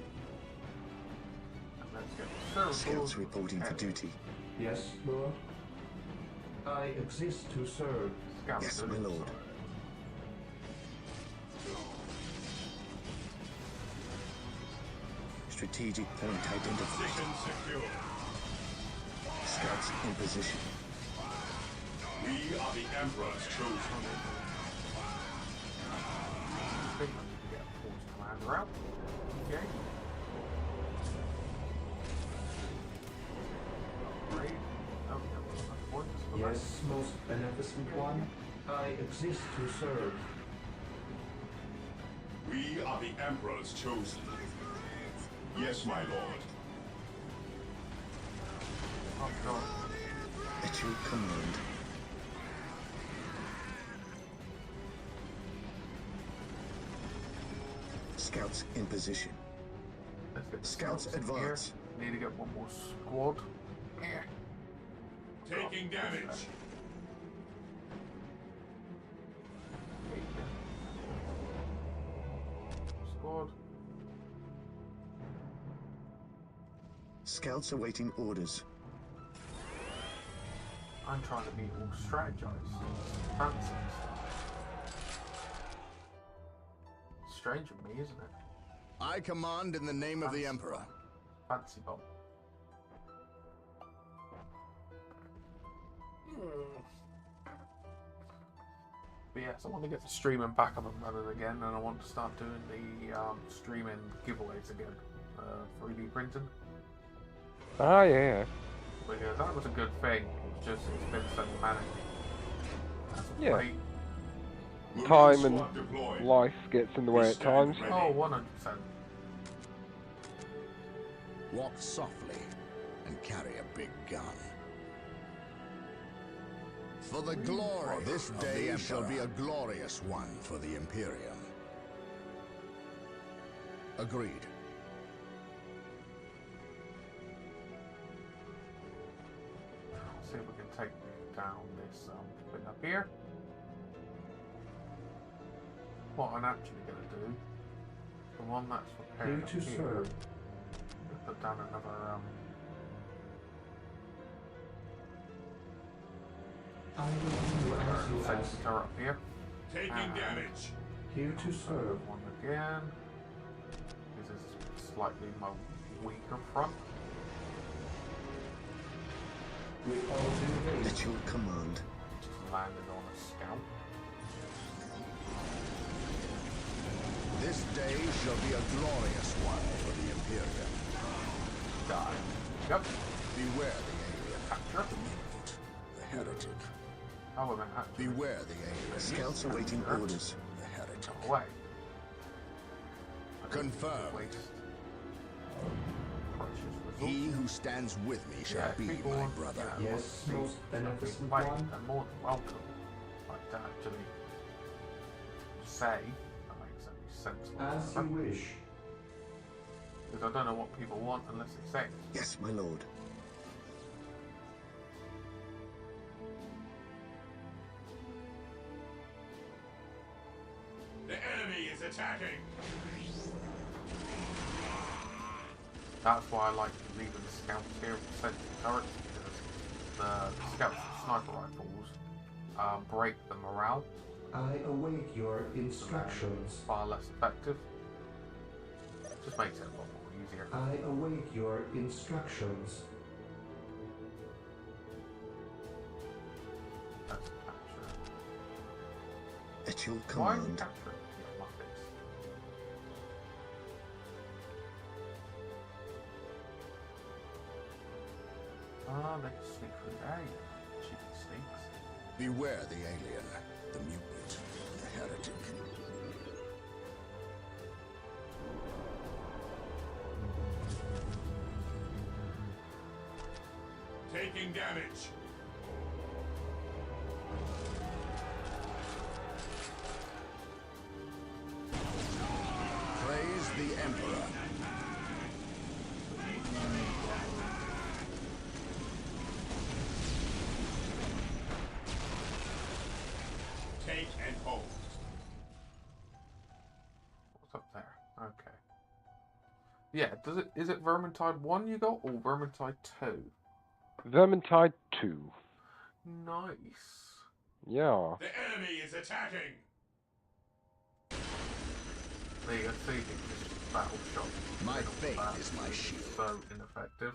And let's get the Scouts reporting for duty. Yes, Lord. I exist to serve. Scouts Yes, to my the lord. side. Strategic point identified. Position secure. Scouts in position. We are the Emperor's chosen. I think I need to get a force commander out. Okay. Great. Oh, we have enough points. Yes, most beneficent one. I exist to serve. We are the Emperor's chosen. Yes, my lord. Oh god. At your command. Scouts in position. Let's get the Scouts in here. advance. Need to get one more squad. Yeah. Taking damage. Squad. Scouts awaiting orders. I'm trying to be all strategized. Fancy stuff. Strange of me, isn't it? I command in the name of the Emperor. Fancy bomb. But yes, I want to get the streaming back up and running again, and I want to start doing the streaming giveaways again. 3D printing. Ah, yeah. Because that was a good thing. It's just, it's been so manic. That's Yeah. great. Time Marine and squad deployed. life gets in the way at times. Oh, 100%. Walk softly and carry a big gun. For the glory, this day shall be a glorious one for the Imperium. Agreed. See if we can take down this thing up here. What I'm actually going to do, the one that's prepared Here to up here, serve. put down another I will do as you ask. sensor up here. Taking damage. Here to serve. One again. This is slightly my weaker front. With all due haste. At your command. Just landed on a scout. This day shall be a glorious one for the Imperium. Die. Yep. Beware the alien. Capture. The heretic. Oh, wait a minute. Actually, Beware the alien. Scouts awaiting orders. The heretic. go away. Confirmed. Waste. Precious resources. He who stands with me shall Yeah, be people my want- brother. yeah, Yes, want to most see beneficent something fight, one. and more than welcome. Like to actually say that makes any sense. As you wish. Because I don't know what people want unless they say it. Yes, my lord. The enemy is attacking. That's why I like leaving the scouts here with sentry turrets, because the scouts with sniper rifles break the morale, I await your instructions. far less effective. Just makes it a lot more easier. I await your instructions. That's capture. At your Why are you command. capturing my face? Ah, they can sneak through there, you cheeky sneaks. Beware the alien, the mutant, the heretic. Taking damage. Praise the Emperor. Take and hold. What's up there? Okay. Yeah, is it Vermintide 1 you got, or Vermintide 2? Vermintide 2. Nice. Yeah. The enemy is attacking. There you go, see, just battle shot. My Middle faith bat is my shield. So ineffective.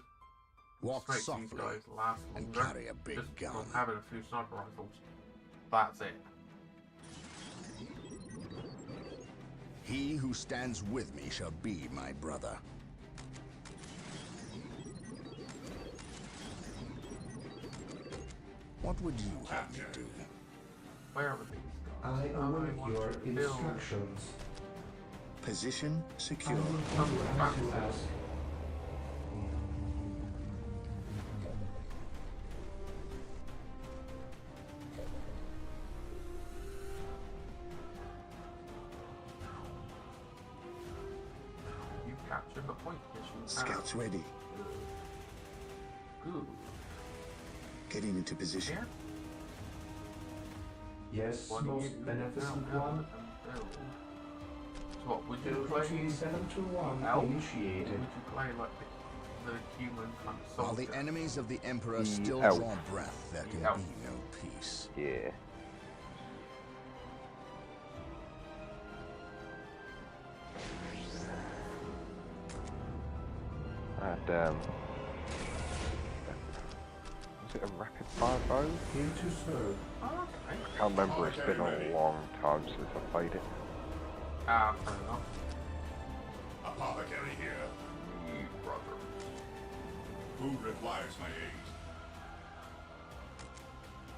Walk Just makes softly these guys last and longer. carry a big Just gun. from having a few sniper rifles. That's it. He who stands with me shall be my brother. What would you have me do? Where are these guys? I await want your to build. instructions. Position I secure. will do as you ask. You captured the point mission. Scouts ready. Good. Getting into position. Here? Yes, What do you most do? beneficent Build one. and build. So what, would you Build play? routine 721 Elf? Or initiated. would you play like the human kind of While soldier? the enemies of the Emperor The still elf. draw breath, there can elf. be no peace. Yeah. And was it a rapid fire bow? Here to serve. Oh, okay. I can't remember. It's been a long time since I played it. Ah, fair enough. Apothecary here. You brother. Who requires my aid?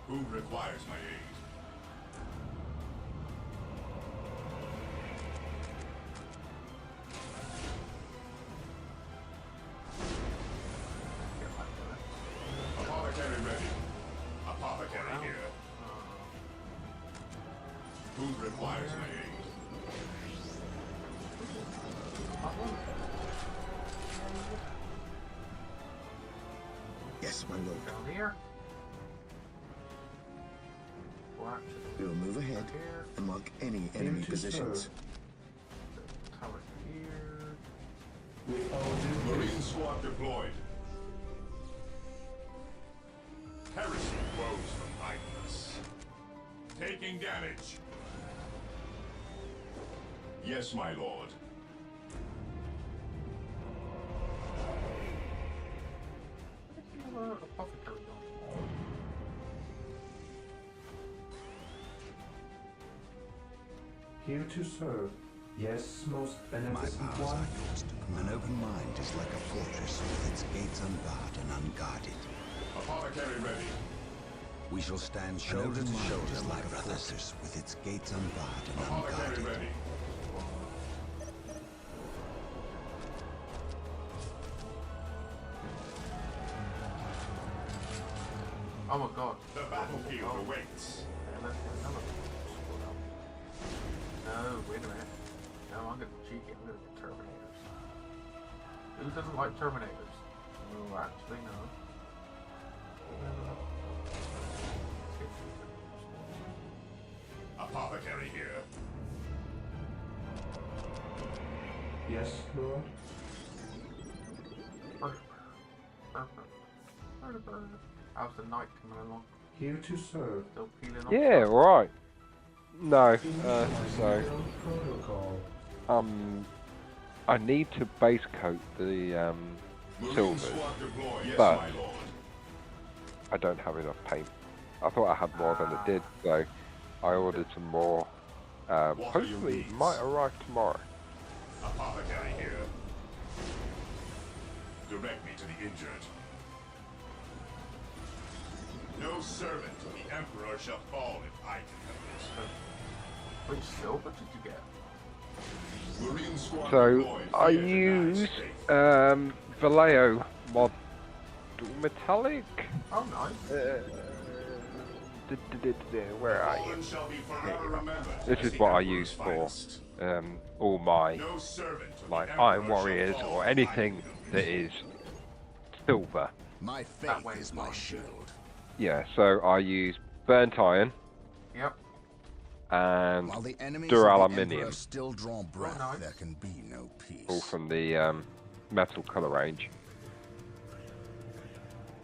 Who requires my aid? Get back to it. Apothecary ready. Apothecary here. Who requires my aid? Yes, my lord. Down here. Well, actually, We will move ahead here. and mark any enemy to positions. serve. Turret here. With all due Marine haste. squad deployed. Heresy grows from idleness. Taking damage. Yes, my lord. Apothecary gone? Here to serve. Yes, most My beneficent powers one. are yours to command. An open mind is like a fortress with its gates unbarred and unguarded. Apothecary ready. We shall stand shoulder to shoulder like a fortress with its gates unbarred and Apothecary unguarded. ready. Oh my god. The battlefield awaits. Yeah, let's get another squad up. No, wait a minute. No, I'm gonna cheat it. I'm gonna get Terminators. Who doesn't like Terminators? Oh, actually, no. Let's get some Apothecary here. Yes, Lord. How's the night coming along? Here to serve. Still feeling off? Yeah, right. No, Initializing so build protocol. I need to base coat the Marine silvers, squad deployed. Yes, but my lord. I don't have enough paint. I thought I had more than I did, so I ordered some more. Hopefully it might arrive tomorrow. Apothecary here. Direct me to the injured. No servant of the Emperor shall fall if I can help Which silver did you get? it. Marine squad So deployed. I Fear denies use faith. Vallejo mod metallic. Oh, nice. Where are you? Fallen shall be forever remembered This as is the what I Emperor's use for finest. all my No servant of like the Emperor Iron shall Warriors fall or if I anything can help that it. is silver. My That faith way is is my fine. shield. Yeah, so I use burnt iron Yep. and While the enemies Duraluminium. of the Emperor still draw breath, nice. there can be no peace. all from the metal colour range.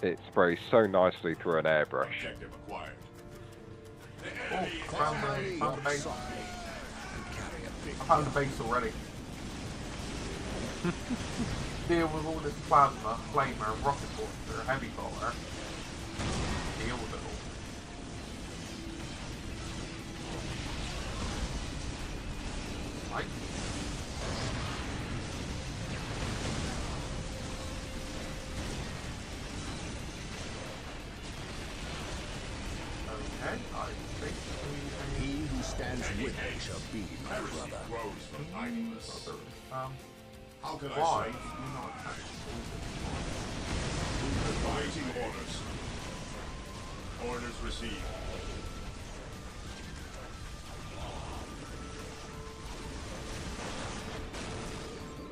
It sprays so nicely through an airbrush. Objective acquired. The Oh, enemy is found the base. I found the base already. Deal with all this plasma, flamer, rocket launcher, heavy bolter. Deal with it all. Right. Okay, I think He who stands with me shall be my brother. Grows from idleness. How can why I do serve? you not attach Awaiting orders. Orders received.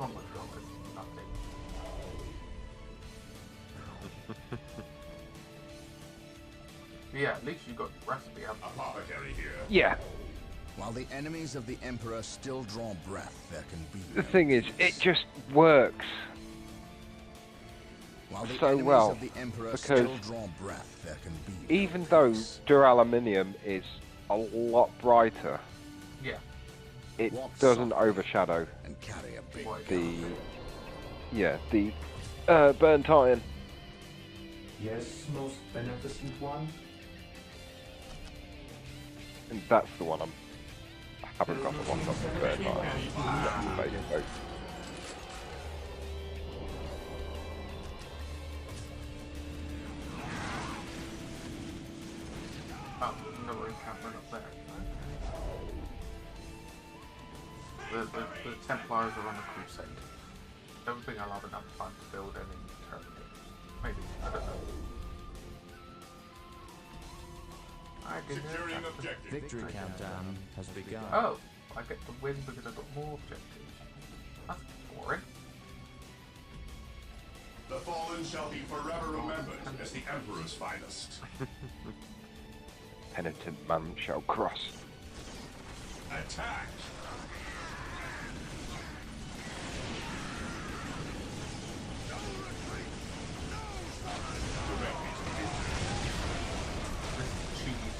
Oh my god, it's nothing. Yeah, at least you got the recipe, haven't you? Apothecary here. Yeah. While the enemies of the Emperor still draw breath, there can be The no thing is, peace. it just works While the so enemies well, of the Emperor because still draw breath, there can be no even though peace. duraluminium is a lot brighter, Yeah. it Walk doesn't softly overshadow and carry a big the burnt iron. Yes, most beneficent one. And that's the one I haven't got the one that's the burnt iron. Basically. Oh, there's another encampment up there. The Templars are on a crusade. Don't think I'll have enough time to build any terminators. Maybe, I don't know. I didn't know Securing that. objective. Victory countdown has begun. Oh, I get to win because I've got more objectives. That's boring. The fallen shall be forever remembered as the Emperor's finest. Penitent man shall cross. Attack!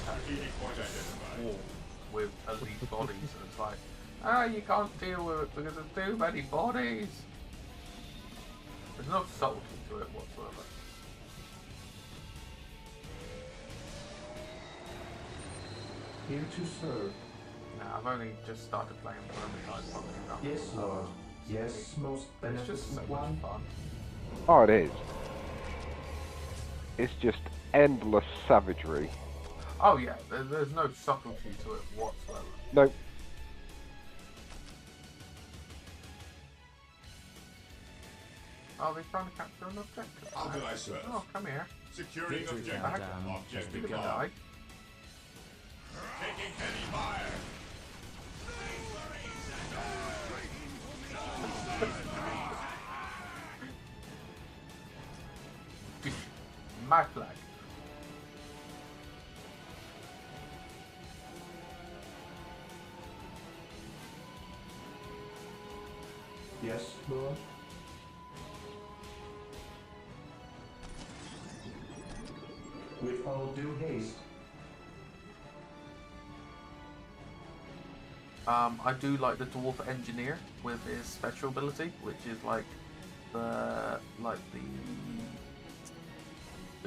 Strategic point identified. War with elite bodies, and it's like, you can't deal with it because there's too many bodies. There's no subtlety to it whatsoever. Here to serve. Nah, I've only just started playing Vermintide probably about. Yes, Lord. Yes, most It's just so beneficent much one. fun. Oh, it is. It's just endless savagery. Oh yeah, there's no subtlety to it whatsoever. No. Oh, they're trying to capture an objective. How can I serve? Oh, come here. Securing Victory objective. countdown has Objective You're gonna begun. die. Taking heavy fire. My flag. Yes, Lord. With all due haste. I do like the dwarf engineer with his special ability, which is like the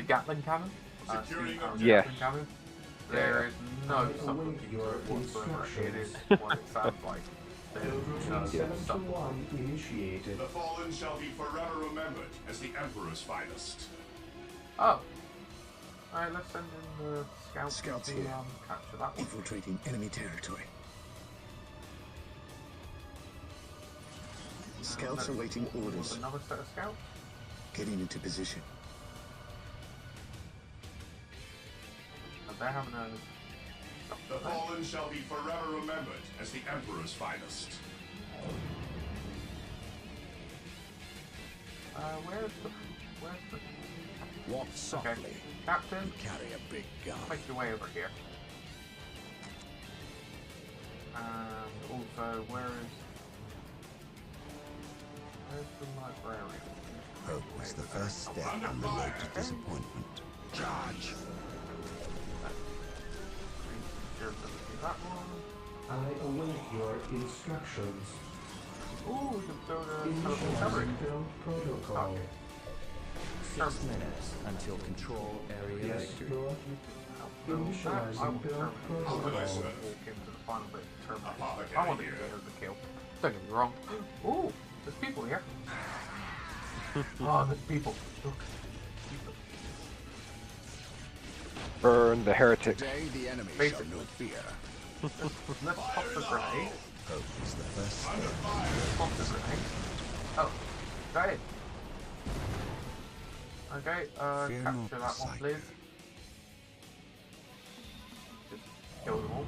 Gatling cannon. Securing Gatling Yes. cannon. There is no I subtlety await to your it whatsoever. It is instructions. what it sounds like. There's Build no routine 7 to subtlety. 1 initiated. The fallen shall be forever remembered as the Emperor's finest. Oh. Alright, let's send in the scouts Scouts to here. capture that one. Infiltrating enemy territory. Scouts awaiting orders. Another set of scouts. Getting into position. And they're having a... The fallen shall be forever remembered as the Emperor's finest. Where's the... Walk softly Captain, and carry a big gun. make your way over here. And also, where's the librarian? Hope is the first step on the road to disappointment. Charge! That one. I await your instructions. Ooh, we can build a teleport coverage. Initializing build protocol. Okay. 6 minutes until control area Yes, victory. Lord. I Initializing will build terminate. How can I protocol. serve? Walk into the final bit and terminate. Apothecary I want to here. get the kill. Don't get me wrong. Ooh, there's people here. Oh, there's people. Look. People. Burn the heretics. Today the enemy shall Basically. know fear. Let's pop the grenade. Hope is the first step. Pop the grenade. Oh, great. Okay, Fear capture not that the one, sight. please. Just kill them all.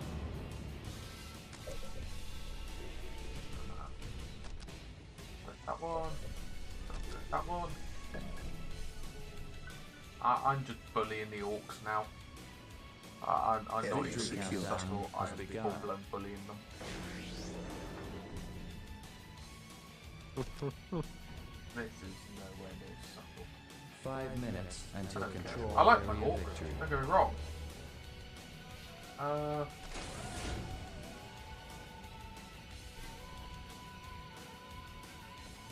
That one. That one. I'm just bullying the orcs now. I'm not Area even secure. subtle. Has I'm begun. full-blown bullying them. This is nowhere near subtle. 5 minutes until I don't care. control I like my area orcs, victory. don't get me wrong.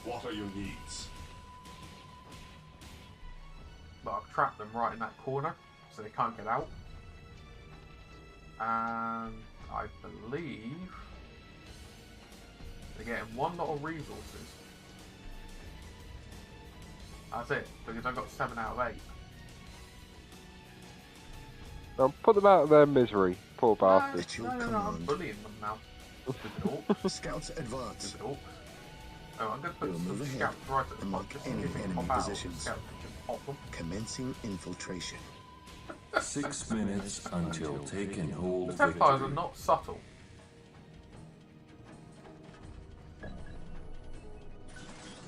What are your needs? But I've trapped them right in that corner, so they can't get out. And I believe they're getting one lot of resources. That's it, because I got 7 out of 8. Put them out of their misery, poor bastards. At your No, I'm command. bullying them now. Stupid orcs. Scouts advance. Stupid orcs. Oh, I'm going to put We'll move some ahead scouts right at the and top, mark just in any case they enemy pop out. positions. Scouts can just pop them. Commencing infiltration. 6 minutes until take and hold The Templars are victory. not subtle.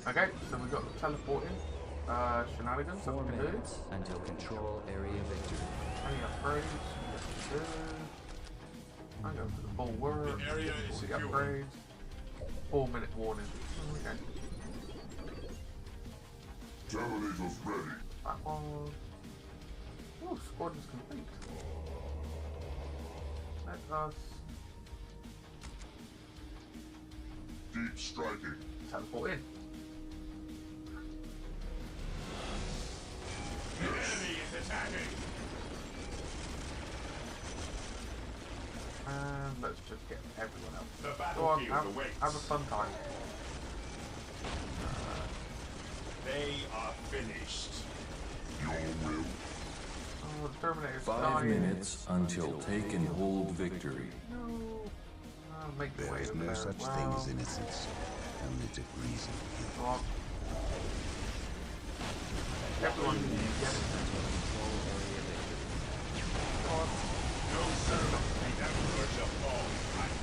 Okay, so we've got the teleporting shenanigans that 4 we can do. minutes until control area victory. Any upgrades? Yes, we do. I go for the bulwark. The area is All the secure. upgrades. 4-minute warning. Okay. Terminators ready. That one. Oh, squad is complete. Let us Deep striking. teleport in. The enemy is attacking. And let's just get everyone else. The Go on, battlefield awaits. have a fun time. They are finished. Your will. Oh, the Terminator's 5 dying. minutes until take and hold victory. No. Make the There way is over no there such as thing well. as innocence, only degrees of guilt. Go on. Everyone can get it. Go on. No servant of the Emperor shall fall behind.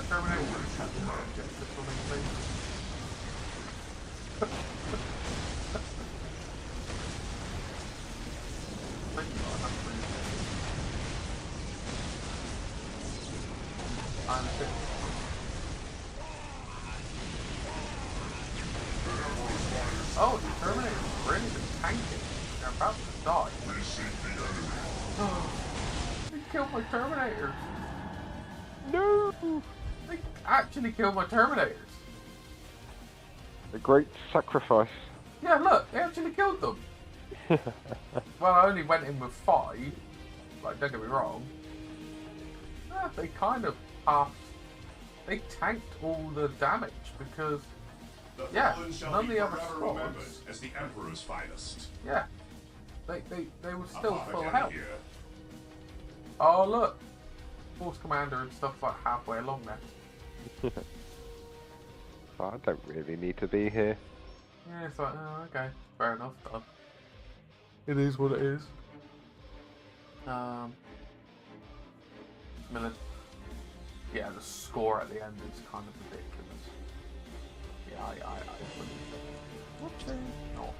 Terminator, get this one in, please. Thank you, I'm pretty I'm good. Oh, the Terminator's really been tanking. They're about to die. They killed my Terminators. No! They actually killed my Terminators. A great sacrifice. Yeah, look, they actually killed them. Well, I only went in with 5. Like, don't get me wrong. Yeah, they kind of passed. They tanked all the damage because, The yeah, fallen shall none of be the other forever squads. remembered as the Emperor's finest. Yeah, they were still full Apothecary health. here. Oh, look. Force Commander and stuff like halfway along there. I don't really need to be here. Yeah, it's like, oh, okay, fair enough, done. It is what it is. Yeah, the score at the end is kind of ridiculous. Yeah, I wouldn't. No.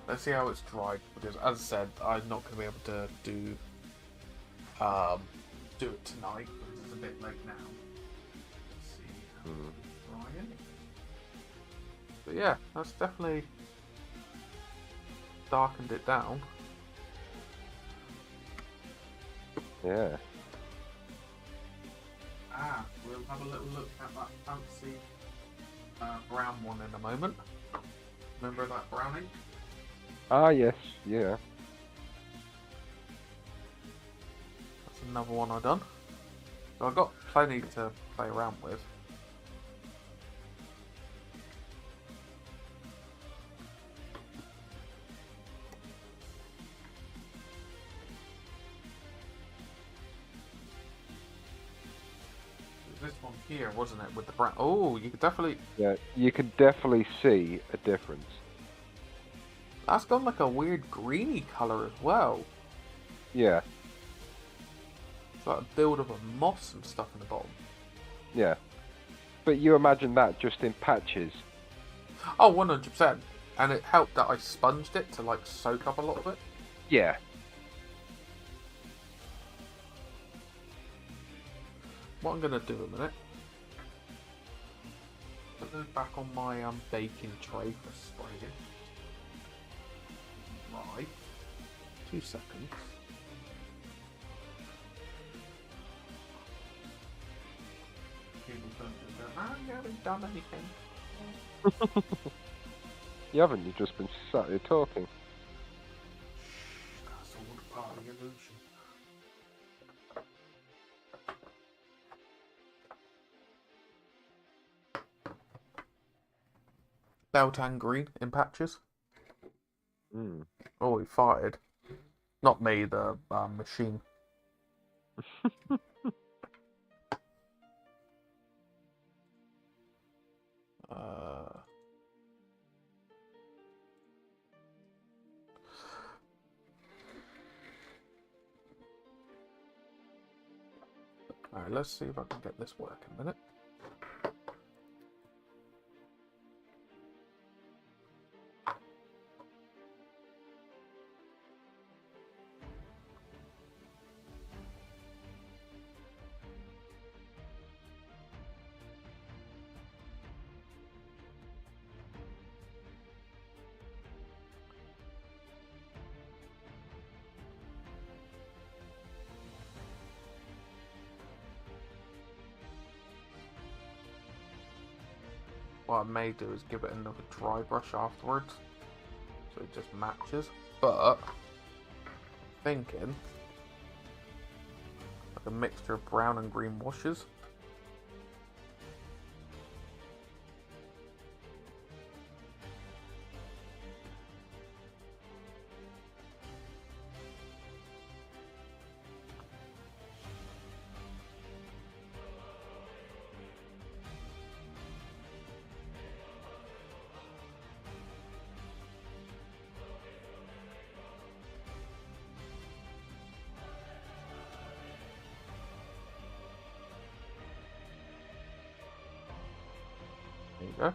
Let's see how it's dried, because as I said, I'm not going to be able to do it tonight, because it's a bit late now. Let's see how it's drying. But yeah, that's definitely darkened it down. Yeah. We'll have a little look at that fancy brown one in a moment. Remember that brownie? Ah, yes, yeah. That's another one I've done. So I've got plenty to play around with. here, wasn't it, with the brown? Oh, you could definitely. Yeah, you can definitely see a difference. That's got like a weird greeny color as well. Yeah, It's like a build of a moss and stuff in the bottom. yeah. But you imagine that just in patches. Oh, 100%. And it helped that I sponged it to like soak up a lot of it. Yeah. What I'm gonna do in a minute. Put those back on my baking tray for spraying. Right. 2 seconds. People don't just go, "Ah, you haven't done anything." You haven't, you've just been sat here talking. That's all part of the illusion. Beltane green in patches. Mm. Oh, he fired. Not me, the machine. Alright, let's see if I can get this working a minute. What I may do is give it another dry brush afterwards, so it just matches. But thinking like a mixture of brown and green washes. There you go.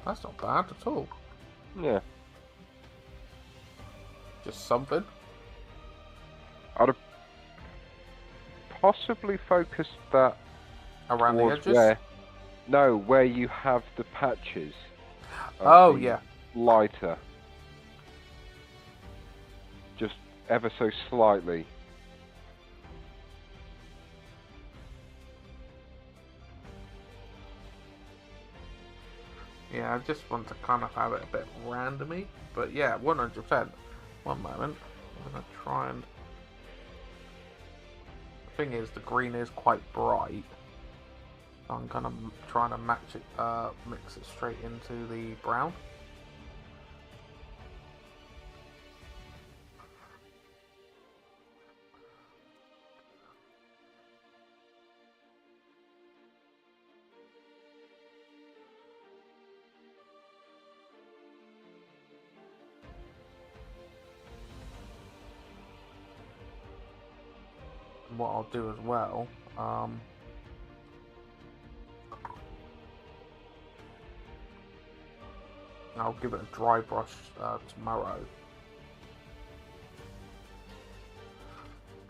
That's not bad at all. Yeah. Just something. I'd have possibly focused that Around the towards edges? where you have the patches. Oh, yeah. Lighter. Just ever so slightly. Yeah, I just want to kind of have it a bit randomy. But yeah, 100%. One moment. I'm going to try and... The thing is, the green is quite bright. So I'm kind of trying to match it, mix it straight into the brown. What I'll do as well, I'll give it a dry brush tomorrow.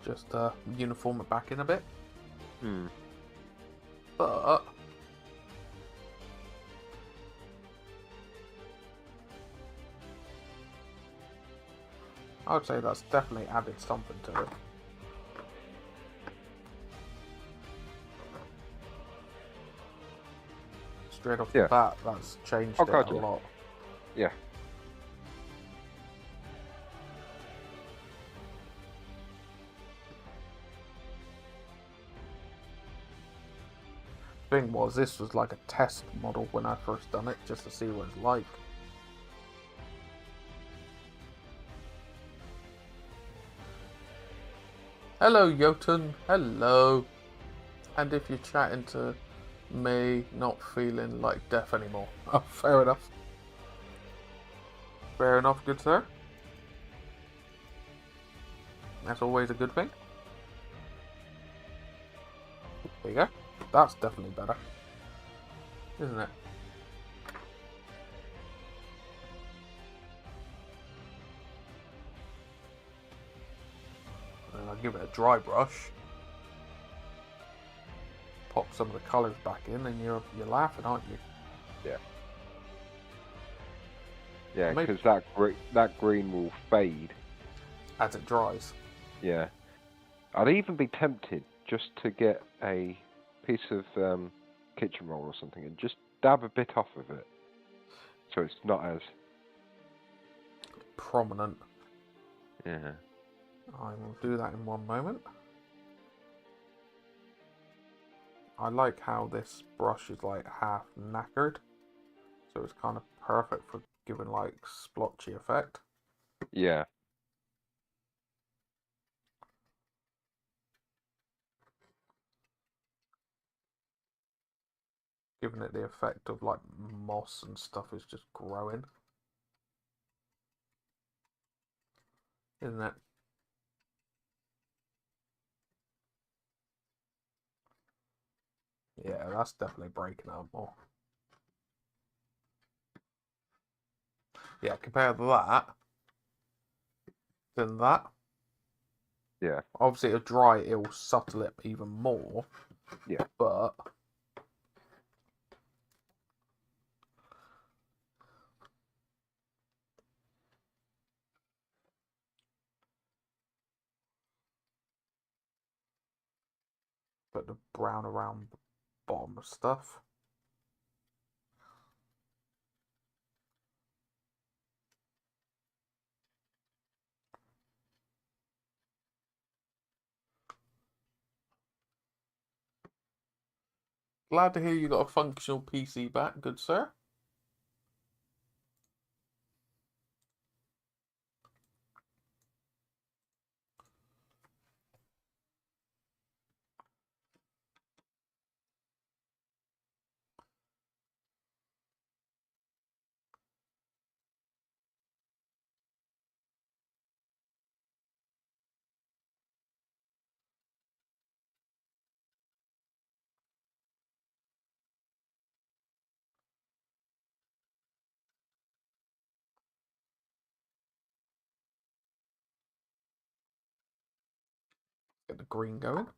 Just uniform it back in a bit. But I would say that's definitely added something to it. Straight off the bat, that's changed it a lot. Yeah. Thing was, this was like a test model when I first done it, just to see what it's like. Hello, Jotun. Hello. And if you're chatting to me, not feeling like death anymore. Oh, fair enough. Fair enough, good sir. That's always a good thing. There you go. That's definitely better. Isn't it? And I'll give it a dry brush. Pop some of the colours back in and you're laughing, aren't you? Yeah. Yeah, because that green will fade as it dries. Yeah. I'd even be tempted just to get a piece of kitchen roll or something and just dab a bit off of it, so it's not as prominent. Yeah. I will do that in one moment. I like how this brush is like half knackered, so it's kind of perfect for giving like splotchy effect. Yeah. Giving it the effect of like moss and stuff is just growing. Isn't it? Yeah, that's definitely breaking up more. Yeah, compare that than that. Yeah. Obviously, it'll dry, it'll subtle it even more. Yeah. But the brown around the bottom of stuff. Glad to hear you got a functional PC back, good sir. Get the green going. There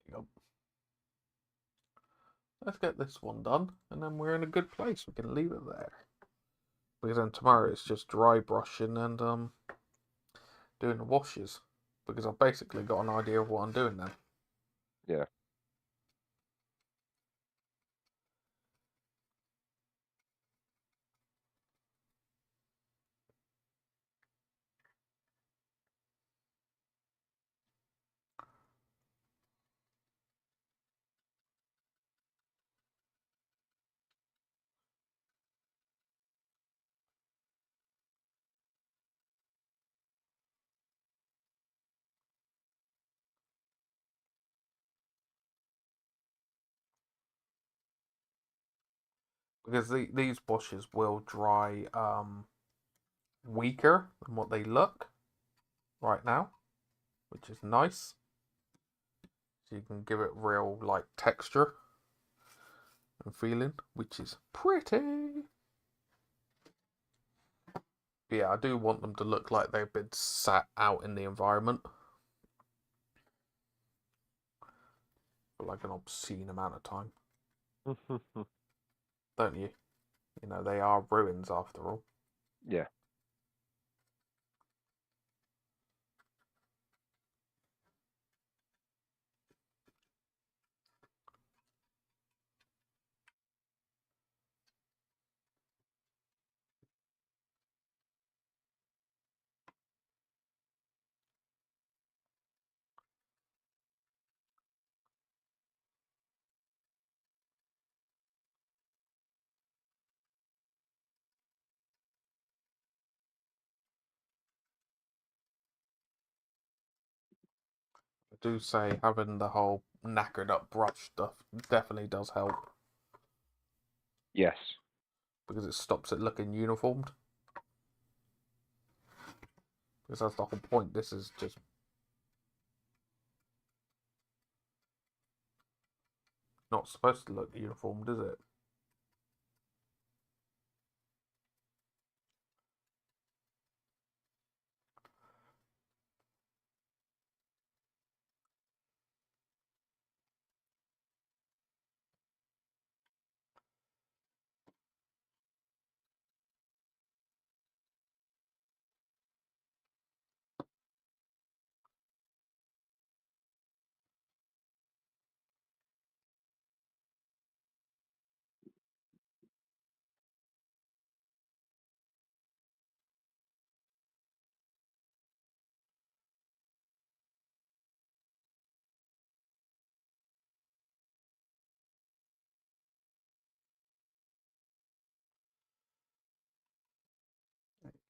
you go. Let's get this one done, and then we're in a good place. We can leave it there. Because then tomorrow it's just dry brushing and doing the washes. Because I've basically got an idea of what I'm doing then. Yeah. Because these washes will dry weaker than what they look right now, which is nice. So you can give it real like texture and feeling, which is pretty. But yeah, I do want them to look like they've been sat out in the environment for like an obscene amount of time. Don't you? You know, they are ruins after all. Yeah. do say having the whole knackered up brush stuff definitely does help. Yes. Because it stops it looking uniformed. Because that's the whole point. This is just not supposed to look uniformed, is it?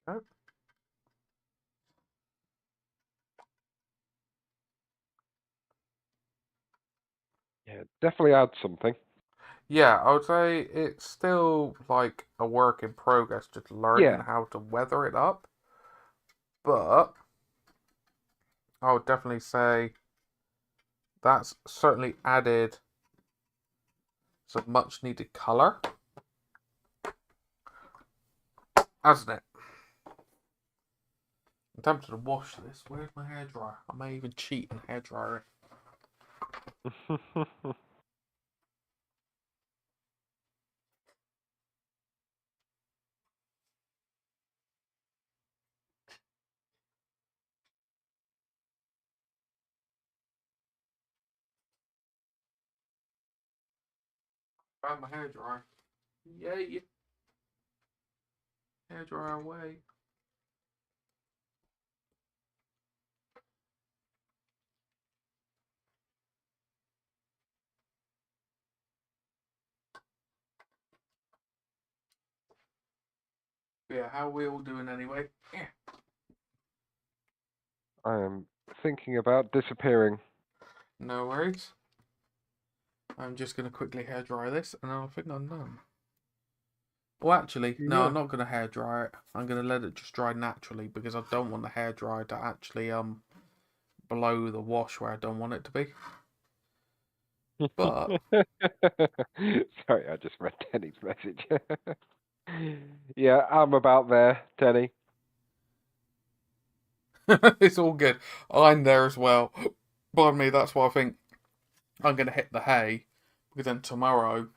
Oh. Yeah, definitely adds something. Yeah, I would say it's still like a work in progress, just learning Yeah. how to weather it up. But I would definitely say that's certainly added some much needed colour, hasn't it? I'm tempted to wash this. Where's my hairdryer? I may even cheat and hairdryer it. Found my hairdryer. Yay! Hairdryer away. But yeah, how are we all doing anyway? Yeah. I am thinking about disappearing. No worries. I'm just going to quickly hairdryer this, and I think I'm done. Well, actually, no, Yeah. I'm not going to hairdryer it. I'm going to let it just dry naturally because I don't want the hairdryer to actually blow the wash where I don't want it to be. But sorry, I just read Tenny's message. Yeah, I'm about there, Tenny. it's all good. I'm there as well. Pardon me, that's why I think I'm going to hit the hay. Because then tomorrow,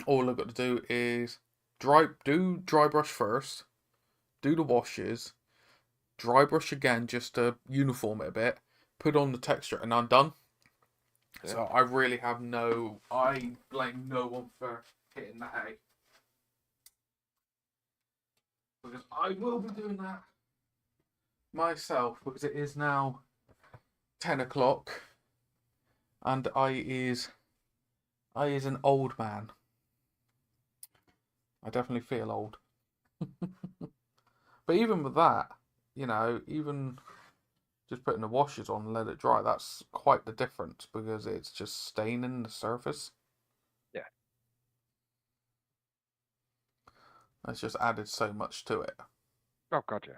all I've got to do is do dry brush first, do the washes, dry brush again just to uniform it a bit, put on the texture, and I'm done. Yeah. So I really have I blame no one for hitting the hay. Because I will be doing that myself, because it is now 10 o'clock, and I is an old man. I definitely feel old. But even with that, even just putting the washers on and let it dry, that's quite the difference because it's just staining the surface. Yeah. That's just added so much to it. Oh, God, yeah.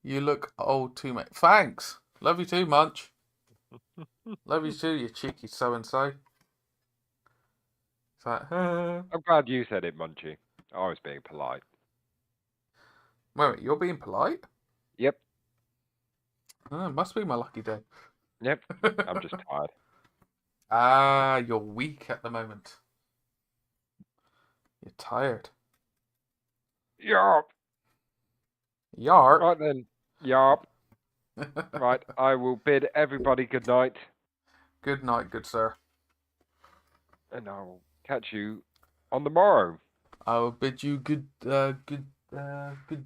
You look old too, mate. Thanks. Love you too, Munch. Love you too, you cheeky so-and-so. It's like, I'm glad you said it, Munchie. I was being polite. Wait, you're being polite? Yep. Oh, it must be my lucky day. Yep. I'm just tired. Ah, you're weak at the moment. You're tired. Yarp. Yarp. Right then. Yarp. Right, I will bid everybody good night. Good night, good sir. And I will catch you on the morrow. I will bid you good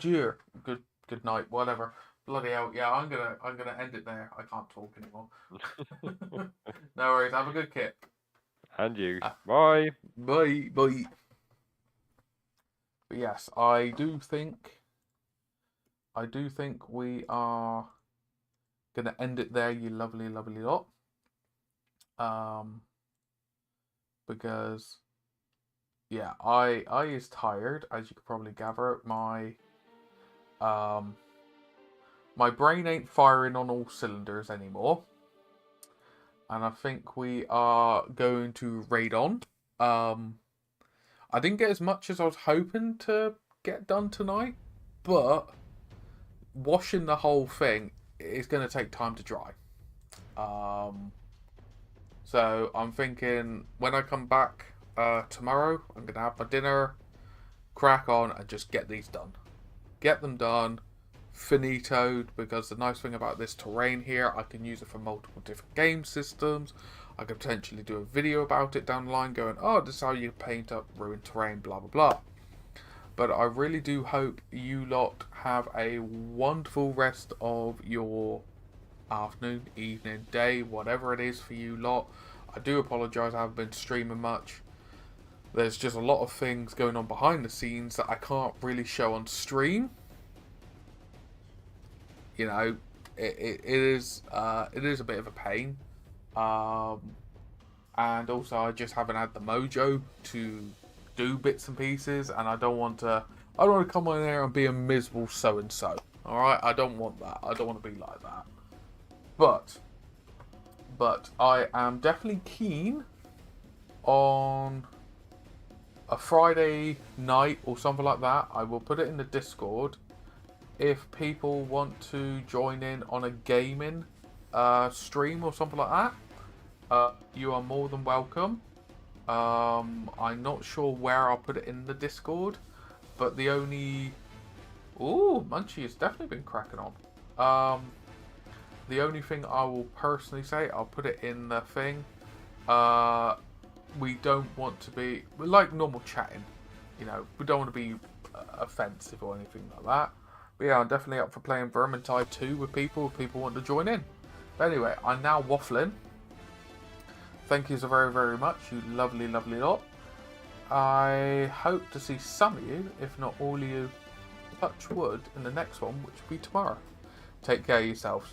year, good night, whatever. Bloody hell, yeah, I'm gonna end it there. I can't talk anymore. No worries. Have a good kit. And you. Bye. Bye. But yes, I do think we are gonna end it there, you lovely, lovely lot. Because yeah, I is tired, as you could probably gather. My brain ain't firing on all cylinders anymore. And I think we are going to raid on. I didn't get as much as I was hoping to get done tonight, but washing the whole thing is going to take time to dry. So I'm thinking when I come back tomorrow, I'm going to have my dinner, crack on, and just get these done. Get them done, finitoed, because the nice thing about this terrain here, I can use it for multiple different game systems. I could potentially do a video about it down the line going, oh, this is how you paint up ruined terrain, blah, blah, blah. But I really do hope you lot have a wonderful rest of your afternoon, evening, day, whatever it is for you lot. I do apologise, I haven't been streaming much. There's just a lot of things going on behind the scenes that I can't really show on stream. You know, it is a bit of a pain. And also I just haven't had the mojo to do bits and pieces, and I don't want to come on there and be a miserable so-and-so. Alright, I don't want that. I don't want to be like that. But I am definitely keen on a Friday night or something like that. I will put it in the Discord. If people want to join in on a gaming stream or something like that, you are more than welcome. I'm not sure where I'll put it in the Discord, but the only... Ooh, Munchie has definitely been cracking on. The only thing I will personally say, I'll put it in the thing. We don't want to be... We're like normal chatting. You know, we don't want to be offensive or anything like that. But yeah, I'm definitely up for playing Vermintide 2 with people if people want to join in. But anyway, I'm now waffling. Thank you so very, very much, you lovely, lovely lot. I hope to see some of you, if not all of you, touch wood, in the next one, which will be tomorrow. Take care of yourselves.